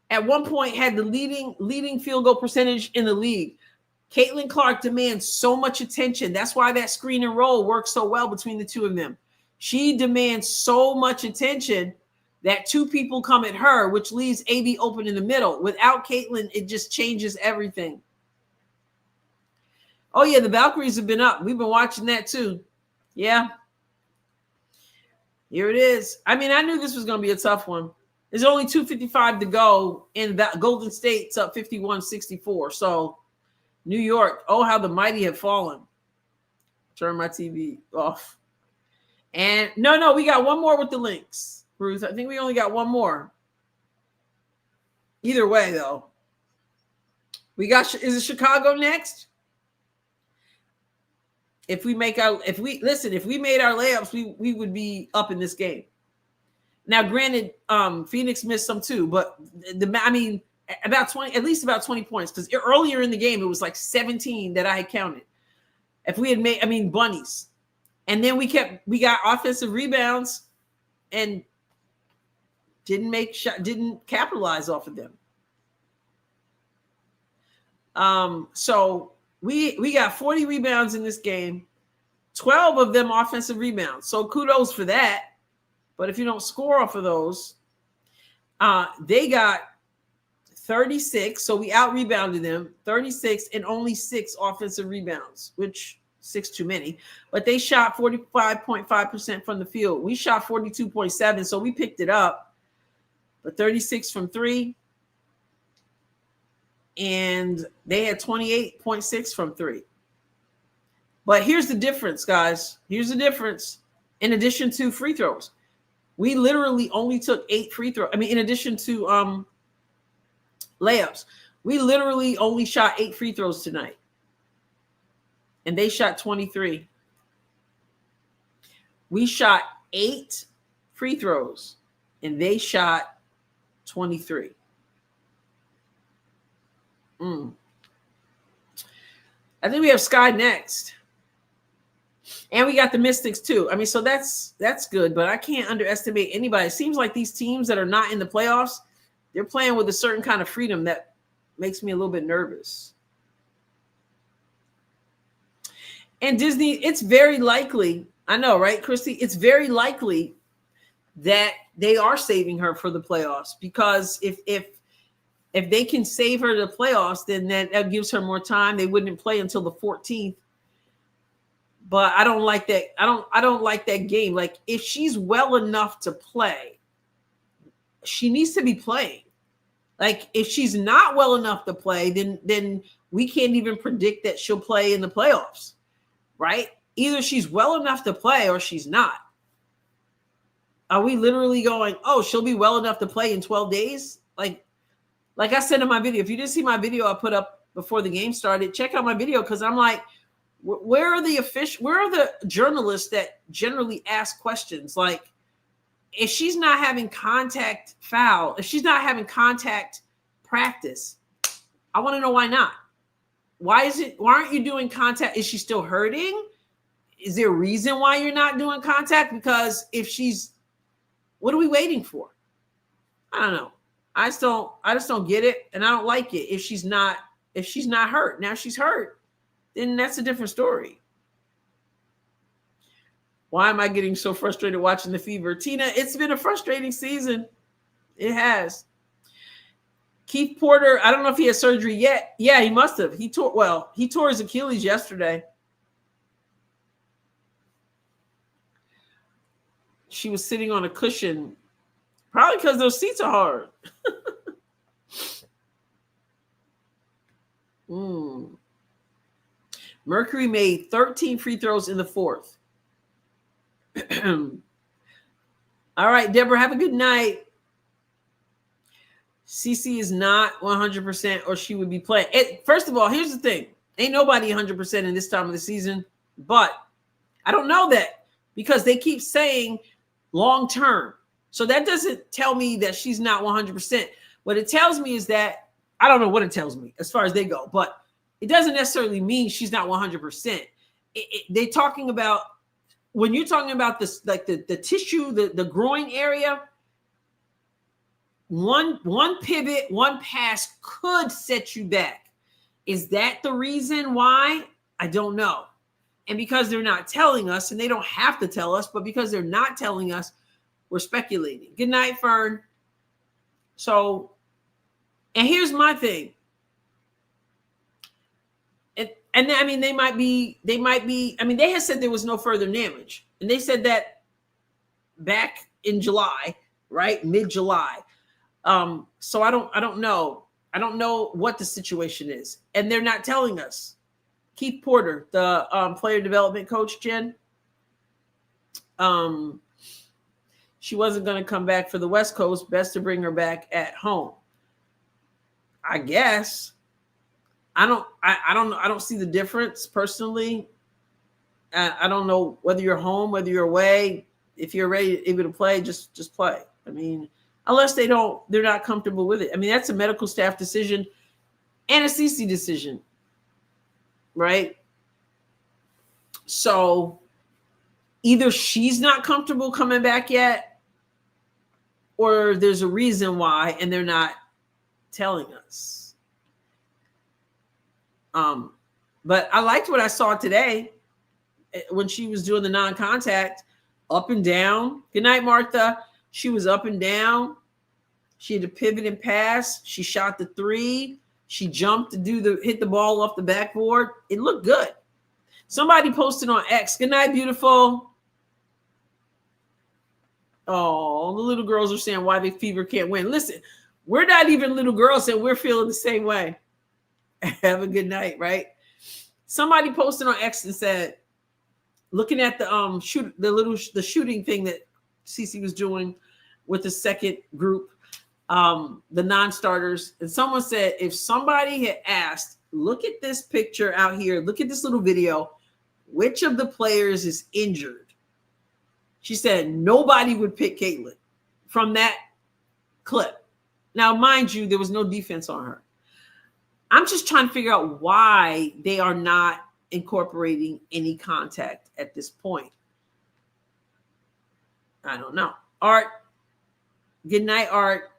at one point had the leading field goal percentage in the league. Caitlin Clark demands so much attention. That's why that screen and roll works so well between the two of them. She demands so much attention that two people come at her, which leaves AB open in the middle. Without Caitlin, it just changes everything. Oh, yeah, the Valkyries have been up. We've been watching that too. Yeah. Here it is. I mean, I knew this was going to be a tough one. There's only 2:55 to go, and Golden State's up 51-64. So, New York, oh, how the mighty have fallen. Turn my TV off. And no, we got one more with the Lynx. Ruth, I think we only got one more. Either way, though. Is it Chicago next? If we made our layups, we would be up in this game. Now, granted, Phoenix missed some too, but at least about 20 points, because earlier in the game it was like 17 that I had counted. If we had made, bunnies, and then we got offensive rebounds and didn't capitalize off of them. So we got 40 rebounds in this game, 12 of them offensive rebounds. So kudos for that. But if you don't score off of those, they got 36. So we out-rebounded them, 36, and only 6 offensive rebounds, which 6 too many. But they shot 45.5% from the field. We shot 42.7, so we picked it up. But 36 from 3. And they had 28.6 from 3. But here's the difference, guys. Here's the difference. In addition to free throws, we literally only took 8 free throws. In addition to layups, we literally only shot 8 free throws tonight. And they shot 23. We shot 8 free throws, and they shot 23. I think we have Sky next. And we got the Mystics too. So that's good, but I can't underestimate anybody. It seems like these teams that are not in the playoffs, they're playing with a certain kind of freedom that makes me a little bit nervous. And Disney, it's very likely, I know, right, Christy? It's very likely that they are saving her for the playoffs, because if they can save her to the playoffs, then that gives her more time. They wouldn't play until the 14th. But I don't like that. I don't like that game. Like, if she's well enough to play, she needs to be playing. Like, if she's not well enough to play, then we can't even predict that she'll play in the playoffs, right? Either she's well enough to play or she's not. Are we literally going, oh, she'll be well enough to play in 12 days? Like I said in my video, if you didn't see my video I put up before the game started, check out my video, because I'm like, where are the journalists that generally ask questions? Like, if she's not having contact foul, if she's not having contact practice, I want to know why not. Why aren't you doing contact? Is she still hurting? Is there a reason why you're not doing contact? Because what are we waiting for? I don't know. I just don't get it, and I don't like it. If she's not hurt, now she's hurt, then that's a different story. Why am I getting so frustrated watching the Fever? Tina, it's been a frustrating season. It has. Keith Porter, I don't know if he has surgery yet. Yeah, he must have. He tore his Achilles yesterday. She was sitting on a cushion, probably because those seats are hard. Mercury made 13 free throws in the fourth. All right, Deborah, have a good night. CC is not 100% or she would be playing. First of all, here's the thing. Ain't nobody 100% in this time of the season, but I don't know that because they keep saying long term. So that doesn't tell me that she's not 100%. What it tells me is that, I don't know what it tells me as far as they go, but it doesn't necessarily mean she's not 100%. They're talking about, when you're talking about this, like the tissue, the groin area, one pivot, one pass could set you back. Is that the reason why? I don't know. And because they're not telling us, and they don't have to tell us, but because they're not telling us, we're speculating. Good night, Fern. So, and here's my thing. And I mean, they might be, I mean, they had said there was no further damage. And they said that back in July, right? Mid-July. So I don't know. I don't know what the situation is. And they're not telling us. Keith Porter, the player development coach, Jen, she wasn't going to come back for the West Coast. Best to bring her back at home. I guess. I don't know. I don't see the difference personally. I don't know whether you're home, whether you're away. If you're able to play, just play. I mean, unless they're not comfortable with it. I mean, that's a medical staff decision and a CC decision, right? So either she's not comfortable coming back yet, or there's a reason why, and they're not telling us. But I liked what I saw today when she was doing the non-contact, up and down. Good night, Martha. She was up and down. She had to pivot and pass. She shot the three. She jumped to hit the ball off the backboard. It looked good. Somebody posted on X. Good night, beautiful. Oh, the little girls are saying why the Fever can't win. Listen, we're not even little girls and we're feeling the same way. Have a good night, right? Somebody posted on X and said, looking at the shooting thing that CC was doing with the second group, the non-starters, and someone said, if somebody had asked, look at this picture out here, look at this little video, which of the players is injured? She said nobody would pick Caitlin from that clip. Now, mind you, there was no defense on her. I'm just trying to figure out why they are not incorporating any contact at this point. I don't know. Art, good night, Art.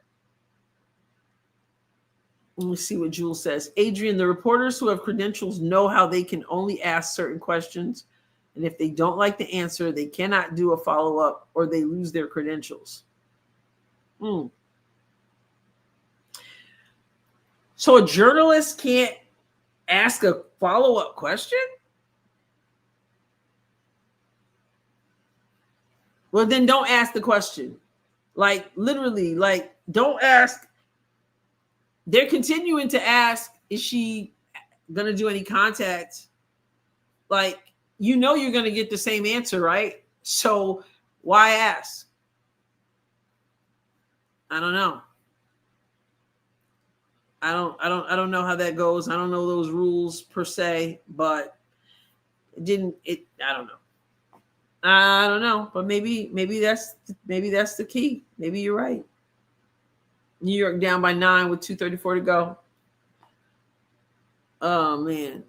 Let me see what Jules says. Adrienne, the reporters who have credentials know how they can only ask certain questions. And if they don't like the answer, they cannot do a follow-up or they lose their credentials. So a journalist can't ask a follow-up question? Well, then don't ask the question. Like, literally, like, don't ask. They're continuing to ask, is she going to do any contact? Like, you know you're going to get the same answer, right? So why ask? I don't know. I don't know how that goes. I don't know those rules per se, but I don't know. I don't know, but maybe that's the key. Maybe you're right. New York down by 9 with 2:34 to go. Oh man.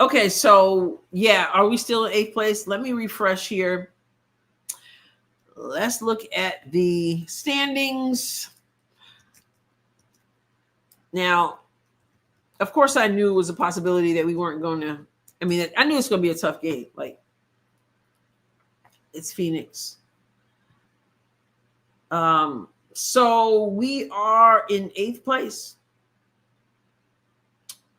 Okay, so yeah, are we still in 8th place? Let me refresh here. Let's look at the standings. Now, of course, I knew it was a possibility that we weren't going to. I mean, I knew it's going to be a tough game. Like, it's Phoenix. So we are in 8th place.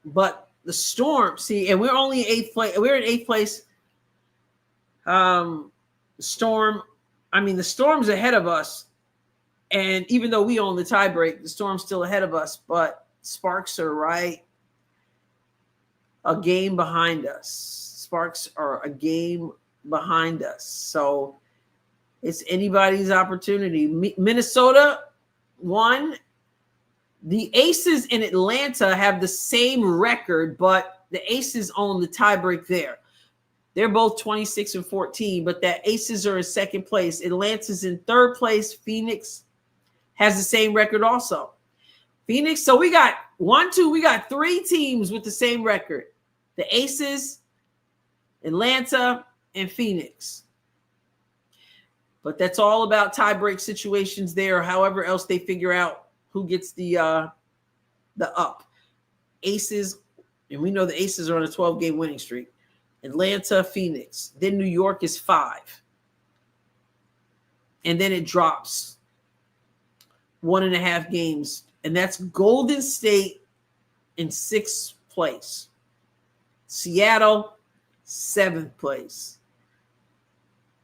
But the Storm, see, and we're only in 8th place. We're in 8th place. Storm, I mean, the Storm's ahead of us. And even though we own the tiebreak, the Storm's still ahead of us. But Sparks are right a game behind us. Sparks are a game behind us. So it's anybody's opportunity. Minnesota won. The Aces in Atlanta have the same record, but the Aces own the tiebreak there. They're both 26-14, but that Aces are in 2nd place. Atlanta's in 3rd place. Phoenix has the same record also. Phoenix, so we got 3 teams with the same record. The Aces, Atlanta, and Phoenix. But that's all about tiebreak situations there, however else they figure out who gets the up. Aces, and we know the Aces are on a 12-game winning streak. Atlanta, Phoenix. Then New York is 5. And then it drops 1.5 games. And that's Golden State in 6th place. Seattle, 7th place.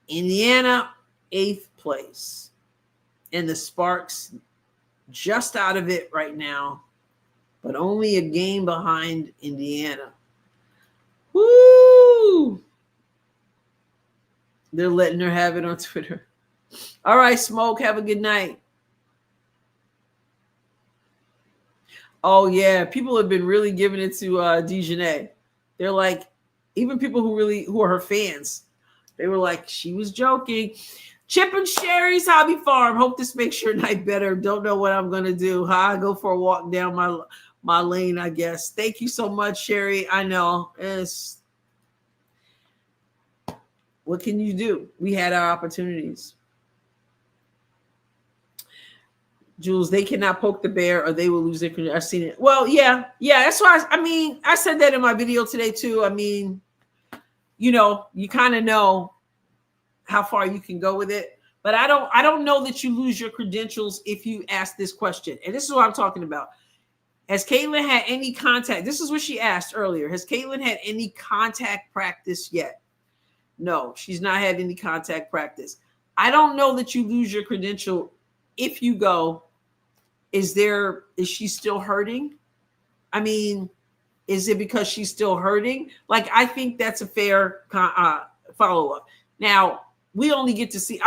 Indiana, 8th place. And the Sparks just out of it right now, but only a game behind Indiana. Woo! They're letting her have it on Twitter. All right, Smoke, have a good night. Oh, yeah, people have been really giving it to Dejanay. They're like, even people who are her fans, they were like, she was joking. Chip and Sherry's Hobby Farm. Hope this makes your night better. Don't know what I'm going to do. I go for a walk down my lane, I guess. Thank you so much, Sherry. I know. What can you do? We had our opportunities. Jules, they cannot poke the bear or they will lose their career. I've seen it. Well, yeah. That's why I said that in my video today too. I mean, you kind of know how far you can go with it. But I don't know that you lose your credentials if you ask this question. And this is what I'm talking about. Has Caitlin had any contact? This is what she asked earlier. Has Caitlin had any contact practice yet? No, she's not had any contact practice. I don't know that you lose your credential if you go. Is she still hurting? I mean, is it because she's still hurting? Like, I think that's a fair follow-up. Now, I only got to see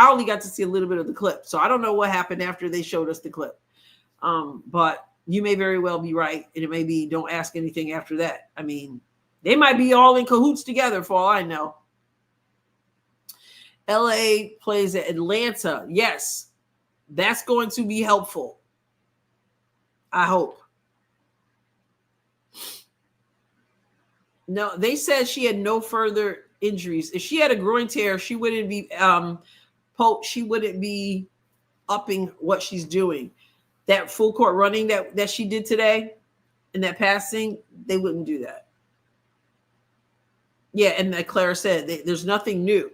a little bit of the clip. So I don't know what happened after they showed us the clip. But you may very well be right. And it may be, don't ask anything after that. I mean, they might be all in cahoots together for all I know. LA plays at Atlanta. Yes, that's going to be helpful. I hope. No, they said she had no further injuries. If she had a groin tear, she wouldn't be she wouldn't be upping what she's doing. That full court running that she did today and that passing, they wouldn't do that. Yeah, and like Clara said, there's nothing new.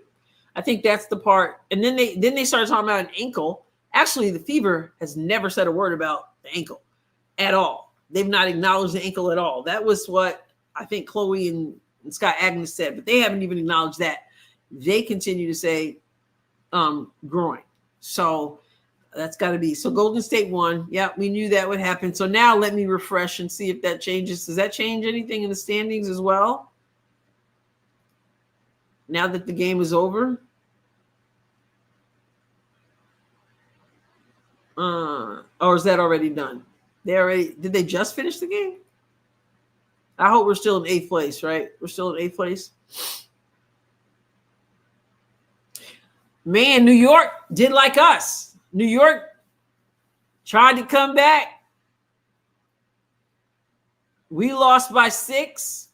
I think that's the part. And then they started talking about an ankle. Actually, the Fever has never said a word about the ankle at all. They've not acknowledged the ankle at all. That was what I think Chloe and Scott Agnes said, but they haven't even acknowledged that. They continue to say groin. So that's got to be. So Golden State won. Yeah, we knew that would happen. So now let me refresh and see if that changes. Does that change anything in the standings as well? Now that the game is over? Or is that already done? Did they just finish the game? I hope we're still in 8th place, right? We're still in 8th place. Man, New York did like us. New York tried to come back. We lost by 6.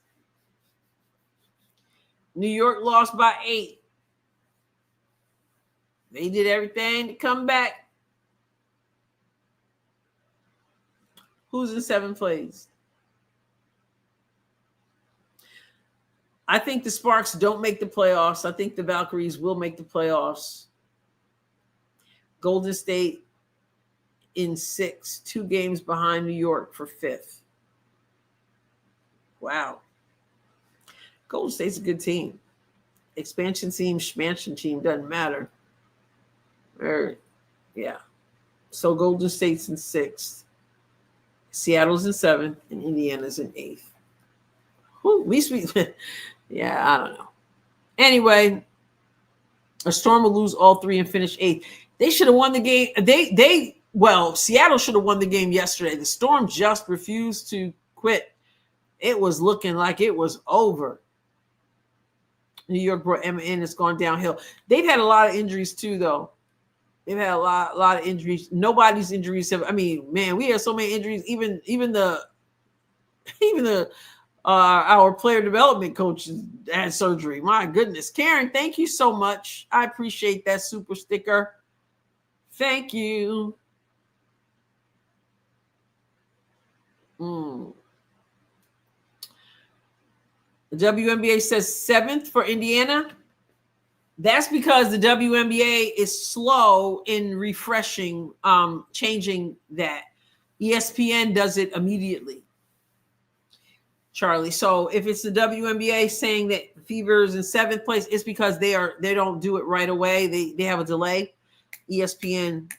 New York lost by 8. They did everything to come back. Who's in 7th place? I think the Sparks don't make the playoffs. I think the Valkyries will make the playoffs. Golden State in 6, 2 games behind New York for 5th. Wow. Golden State's a good team. Expansion team, schmansion team, doesn't matter. Yeah. So Golden State's in 6th. Seattle's in 7th, and Indiana's in 8th. Yeah, I don't know. Anyway, a Storm will lose all 3 and finish 8th. They should have won the game. Seattle should have won the game yesterday. The Storm just refused to quit. It was looking like it was over. New York brought Emma in. It's gone downhill. They've had a lot of injuries too, though. They've had a lot of injuries. Nobody's injuries have. I mean, man, we have so many injuries. Even our player development coach had surgery. My goodness, Karen, thank you so much. I appreciate that super sticker. Thank you. The WNBA says 7th for Indiana. That's because the WNBA is slow in refreshing, changing that. ESPN does it immediately, Charlie. So if it's the WNBA saying that Fever is in 7th place, it's because they don't do it right away. They have a delay. ESPN,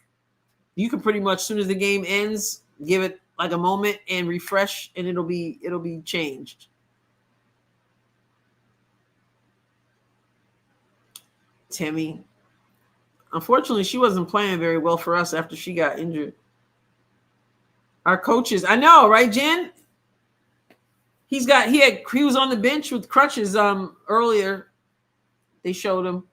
you can pretty much, as soon as the game ends, give it like a moment and refresh, and it'll be changed. Timmy, unfortunately, she wasn't playing very well for us after she got injured. Our coaches, I know, right, Jen? He was on the bench with crutches earlier. They showed him.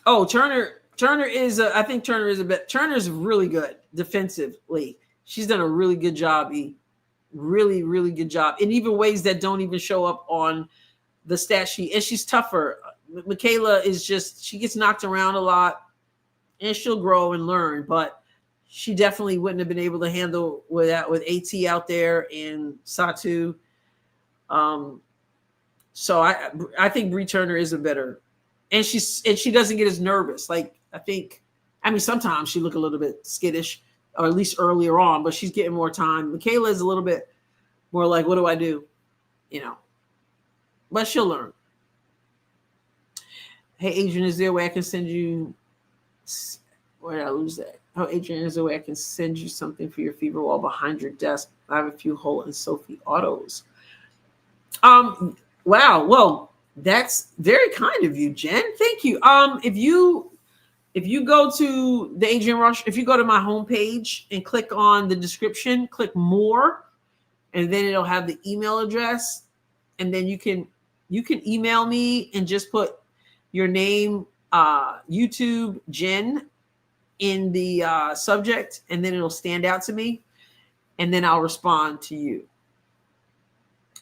Oh, Turner is I think Turner is a bit. Turner's really good defensively. She's done a really good job. Really, really good job in even ways that don't even show up on the stat sheet. And she's tougher. Michaela she gets knocked around a lot, and she'll grow and learn. But she definitely wouldn't have been able to handle with AT out there and Satu. So I think Bree Turner is a better, and she doesn't get as nervous. Like sometimes she look a little bit skittish, or at least earlier on, but she's getting more time. Michaela is a little bit more like, what do I do? But she'll learn. Hey, Adrienne, is there a way I can send you? Where did I lose that? Oh, Adrienne, is there a way I can send you something for your Fever wall behind your desk? I have a few Holt and Sophie autos. Wow. Well, that's very kind of you, Jen. Thank you. If you go to the Adrienne Rush, if you go to my homepage and click on the description, click more, and then it'll have the email address, and then you can email me and just put your name, YouTube Jen, in the subject, and then it'll stand out to me, and then I'll respond to you.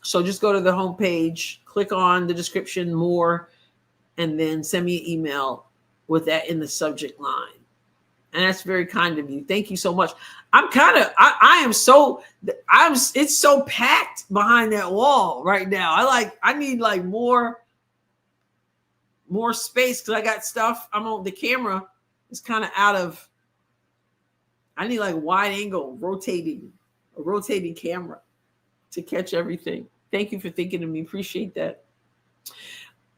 So just go to the homepage, click on the description, more, and then send me an email with that in the subject line. And that's very kind of you. Thank you so much. It's so packed behind that wall right now. I need like more space, because I got stuff. The camera is kind of out of, I need like wide angle a rotating camera to catch everything. Thank you for thinking of me. Appreciate that.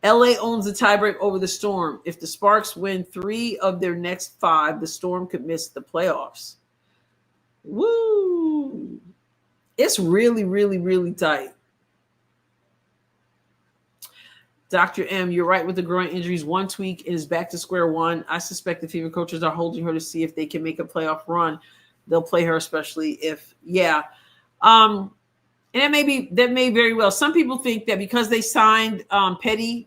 LA owns the tiebreak over the Storm. If the Sparks win 3 of their next 5, the Storm could miss the playoffs. Woo! It's really, really, really tight. Dr. M, you're right with the growing injuries. 1 tweak and is back to square one. I suspect the Fever coaches are holding her to see if they can make a playoff run. They'll play her, especially if, and that may very well. Some people think that because they signed Petty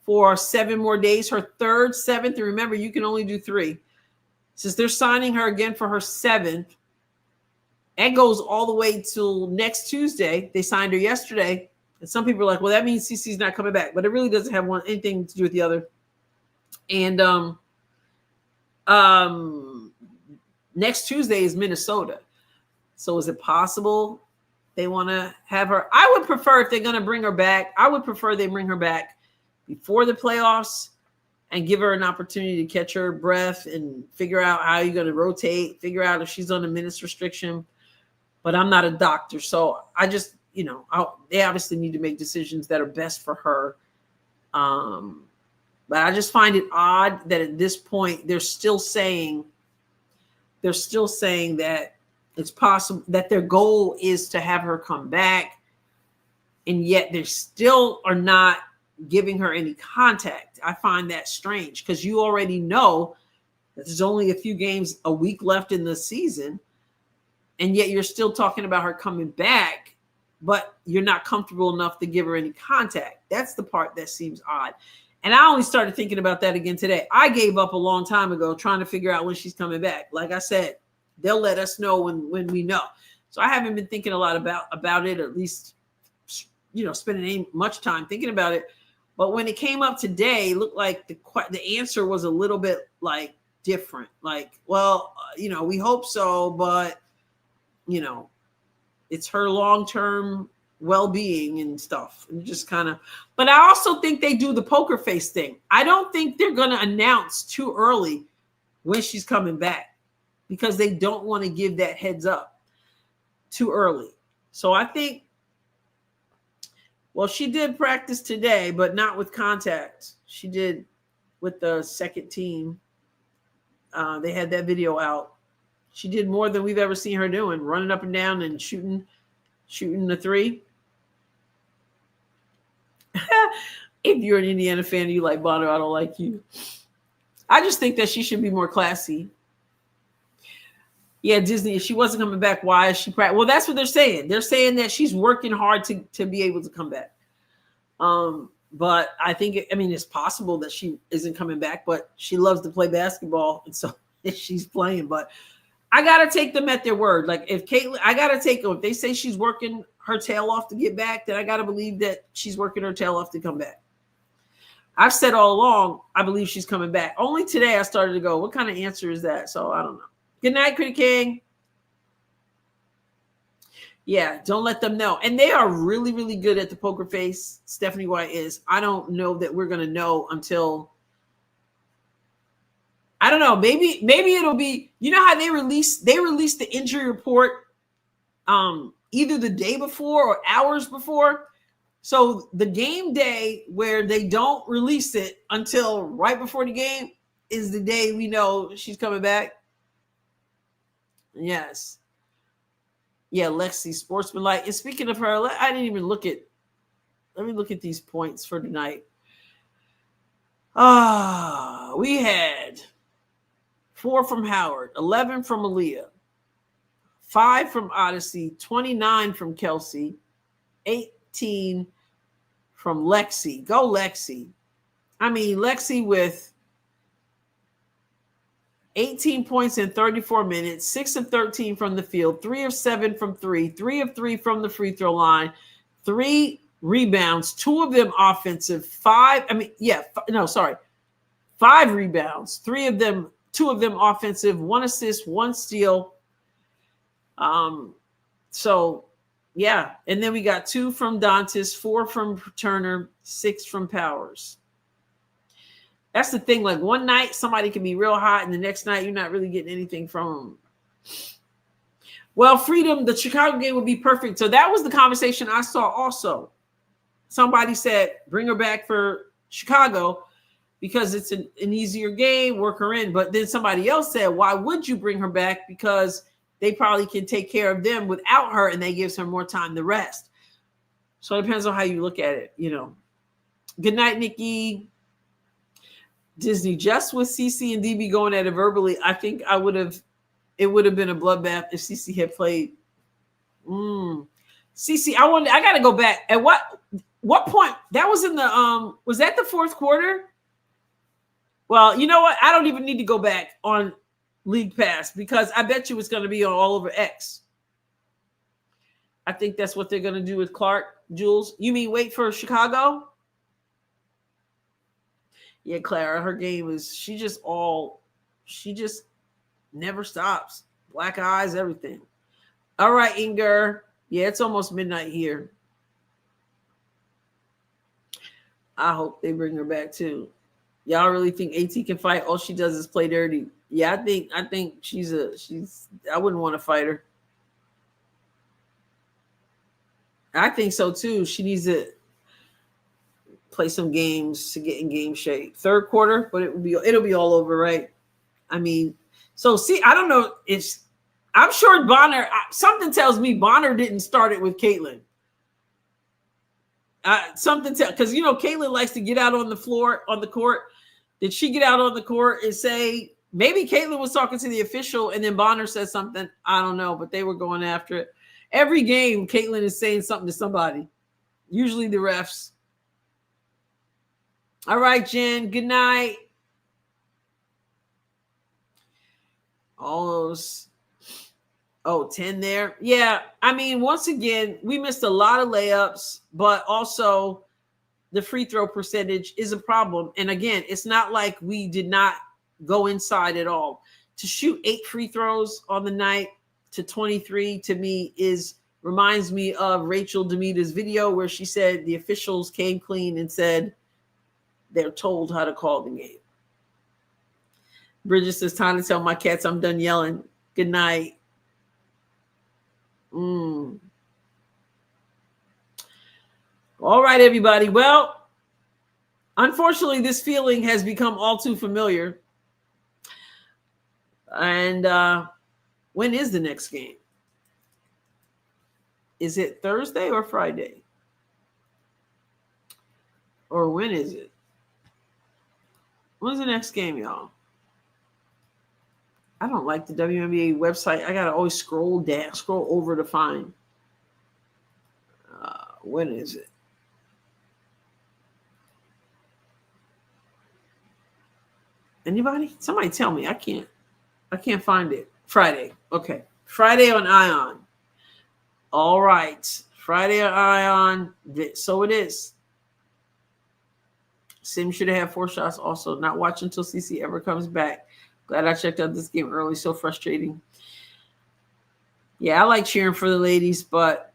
for 7 more days, her third, 7th. And remember, you can only do 3. Since they're signing her again for her 7th, and goes all the way till next Tuesday. They signed her yesterday. And some people are like, well, that means CC's not coming back. But it really doesn't have anything to do with the other. And next Tuesday is Minnesota. So is it possible they want to have her? I would prefer, if they're going to bring her back, I would prefer they bring her back before the playoffs and give her an opportunity to catch her breath and figure out how you're going to rotate, figure out if she's on a minutes restriction. But I'm not a doctor, so I just, they obviously need to make decisions that are best for her. But I just find it odd that at this point they're still saying that it's possible that their goal is to have her come back, and yet they still are not giving her any contact. I find that strange because you already know that there's only a few games, a week left in the season. And yet you're still talking about her coming back, but you're not comfortable enough to give her any contact. That's the part that seems odd. And I only started thinking about that again today. I gave up a long time ago trying to figure out when she's coming back. Like I said, they'll let us know when we know. So I haven't been thinking a lot about it, or at least, spending much time thinking about it. But when it came up today, it looked like the answer was a little bit like different. Like, well, we hope so, but it's her long-term well-being and stuff. And just kind of, but I also think they do the poker face thing. I don't think they're going to announce too early when she's coming back because they don't want to give that heads up too early. So I think, well, she did practice today, but not with contact. She did with the second team. They had that video out. She did more than we've ever seen her doing, running up and down and shooting the 3. If you're an Indiana fan and you like Bonner, I don't like you. I just think that she should be more classy. Yeah, Disney, if she wasn't coming back, why is she practicing? Well, that's what they're saying. They're saying that she's working hard to be able to come back. But I think, it's possible that she isn't coming back, but she loves to play basketball, and so she's playing. But I got to take them at their word. Like if they say she's working her tail off to get back, then I got to believe that she's working her tail off to come back. I've said all along, I believe she's coming back. Only today I started to go, what kind of answer is that? So I don't know. Good night, Critic King. Yeah, don't let them know. And they are really, really good at the poker face. Stephanie White is. I don't know that we're going to know until, I don't know. Maybe it'll be, how they released the injury report either the day before or hours before. So the game day where they don't release it until right before the game is the day we know she's coming back. Yes. Yeah, Lexi, sportsmanlike. And speaking of her, I didn't even look at, let me look at these points for tonight. We had 4 from Howard, 11 from Aaliyah, 5 from Odyssey, 29 from Kelsey, 18 from Lexi. Go Lexi. Lexi with 18 points in 34 minutes, 6 of 13 from the field, 3 of 7 from 3, 3 of 3 from the free throw line, 3 rebounds, 2 of them offensive, 5 rebounds, 2 of them offensive, 1 assist, 1 steal. So yeah, and then we got 2 from Dantas, 4 from Turner, 6 from Powers. That's the thing. Like one night somebody can be real hot, and the next night you're not really getting anything from them. Well, Freedom, the Chicago game would be perfect. So that was the conversation I saw also. Somebody said, bring her back for Chicago because it's an easier game, work her in. But then somebody else said, why would you bring her back? Because they probably can take care of them without her, and they gives her more time to rest. So it depends on how you look at it, Good night, Nikki. Disney, just with CC and DB going at it verbally, I think it would have been a bloodbath if CC had played. CC, I got to go back. At what point? That was in the was that the fourth quarter? Well, you know what? I don't even need to go back on League Pass because I bet you it's going to be on all over X. I think that's what they're going to do with Clark, Jules. You mean wait for Chicago? Yeah, Clara, her game is she just never stops. Black eyes, everything. All right, Inger. Yeah, it's almost midnight here. I hope they bring her back too. Y'all really think AT can fight? All she does is play dirty. Yeah, I think she's I wouldn't want to fight her. I think so too. She needs to play some games to get in game shape. Third quarter, but it'll be all over, right? I mean, so see, I don't know. I'm sure Bonner. Something tells me Bonner didn't start it with Caitlin. Because Caitlin likes to get out on the floor on the court. Did she get out on the court and say maybe Caitlin was talking to the official and then Bonner said something? I don't know, but they were going after it. Every game, Caitlin is saying something to somebody, usually the refs. All right, Jen. Good night. All those. 10 there. Yeah. I mean, once again, we missed a lot of layups, but also the free throw percentage is a problem. And again, it's not like we did not go inside at all. To shoot 8 free throws on the night to 23 to me reminds me of Rachel Demita's video where she said the officials came clean and said they're told how to call the game. Bridget says, time to tell my cats I'm done yelling. Good night. All right, everybody. Well, unfortunately, this feeling has become all too familiar. And when is the next game? Is it Thursday or Friday? Or when is it? When's the next game, y'all? I don't like the WNBA website. I got to always scroll over to find. When is it? Anybody? Somebody tell me. I can't find it. Friday. Okay. Friday on Ion. All right. Friday on Ion. So it is. Sim should have 4 shots also. Not watch until CC ever comes back. Glad I checked out this game early. So frustrating. Yeah, I like cheering for the ladies, but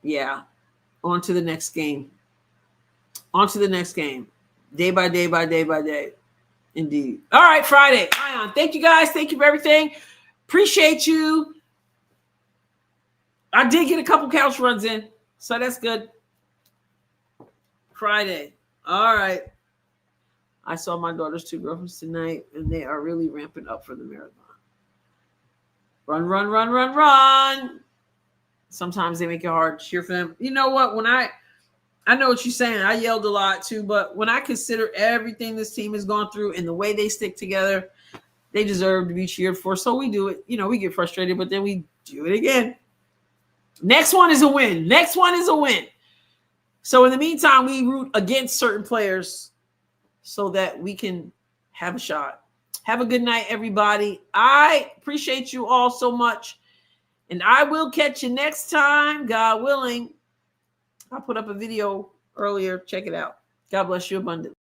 yeah. On to the next game. Day by day by day by day. Indeed. All right, Friday. Ion. Thank you guys. Thank you for everything. Appreciate you. I did get a couple couch runs in, so that's good. Friday. All right. I saw my daughter's 2 girlfriends tonight, and they are really ramping up for the marathon. Run, run, run, run, run. Sometimes they make it hard to cheer for them. You know what? When I know what you're saying. I yelled a lot too, but when I consider everything this team has gone through and the way they stick together, they deserve to be cheered for. So we do it. We get frustrated, but then we do it again. Next one is a win. So in the meantime, we root against certain players so that we can have a shot. Have a good night, everybody. I appreciate you all so much. And I will catch you next time, God willing. I put up a video earlier. Check it out. God bless you abundantly.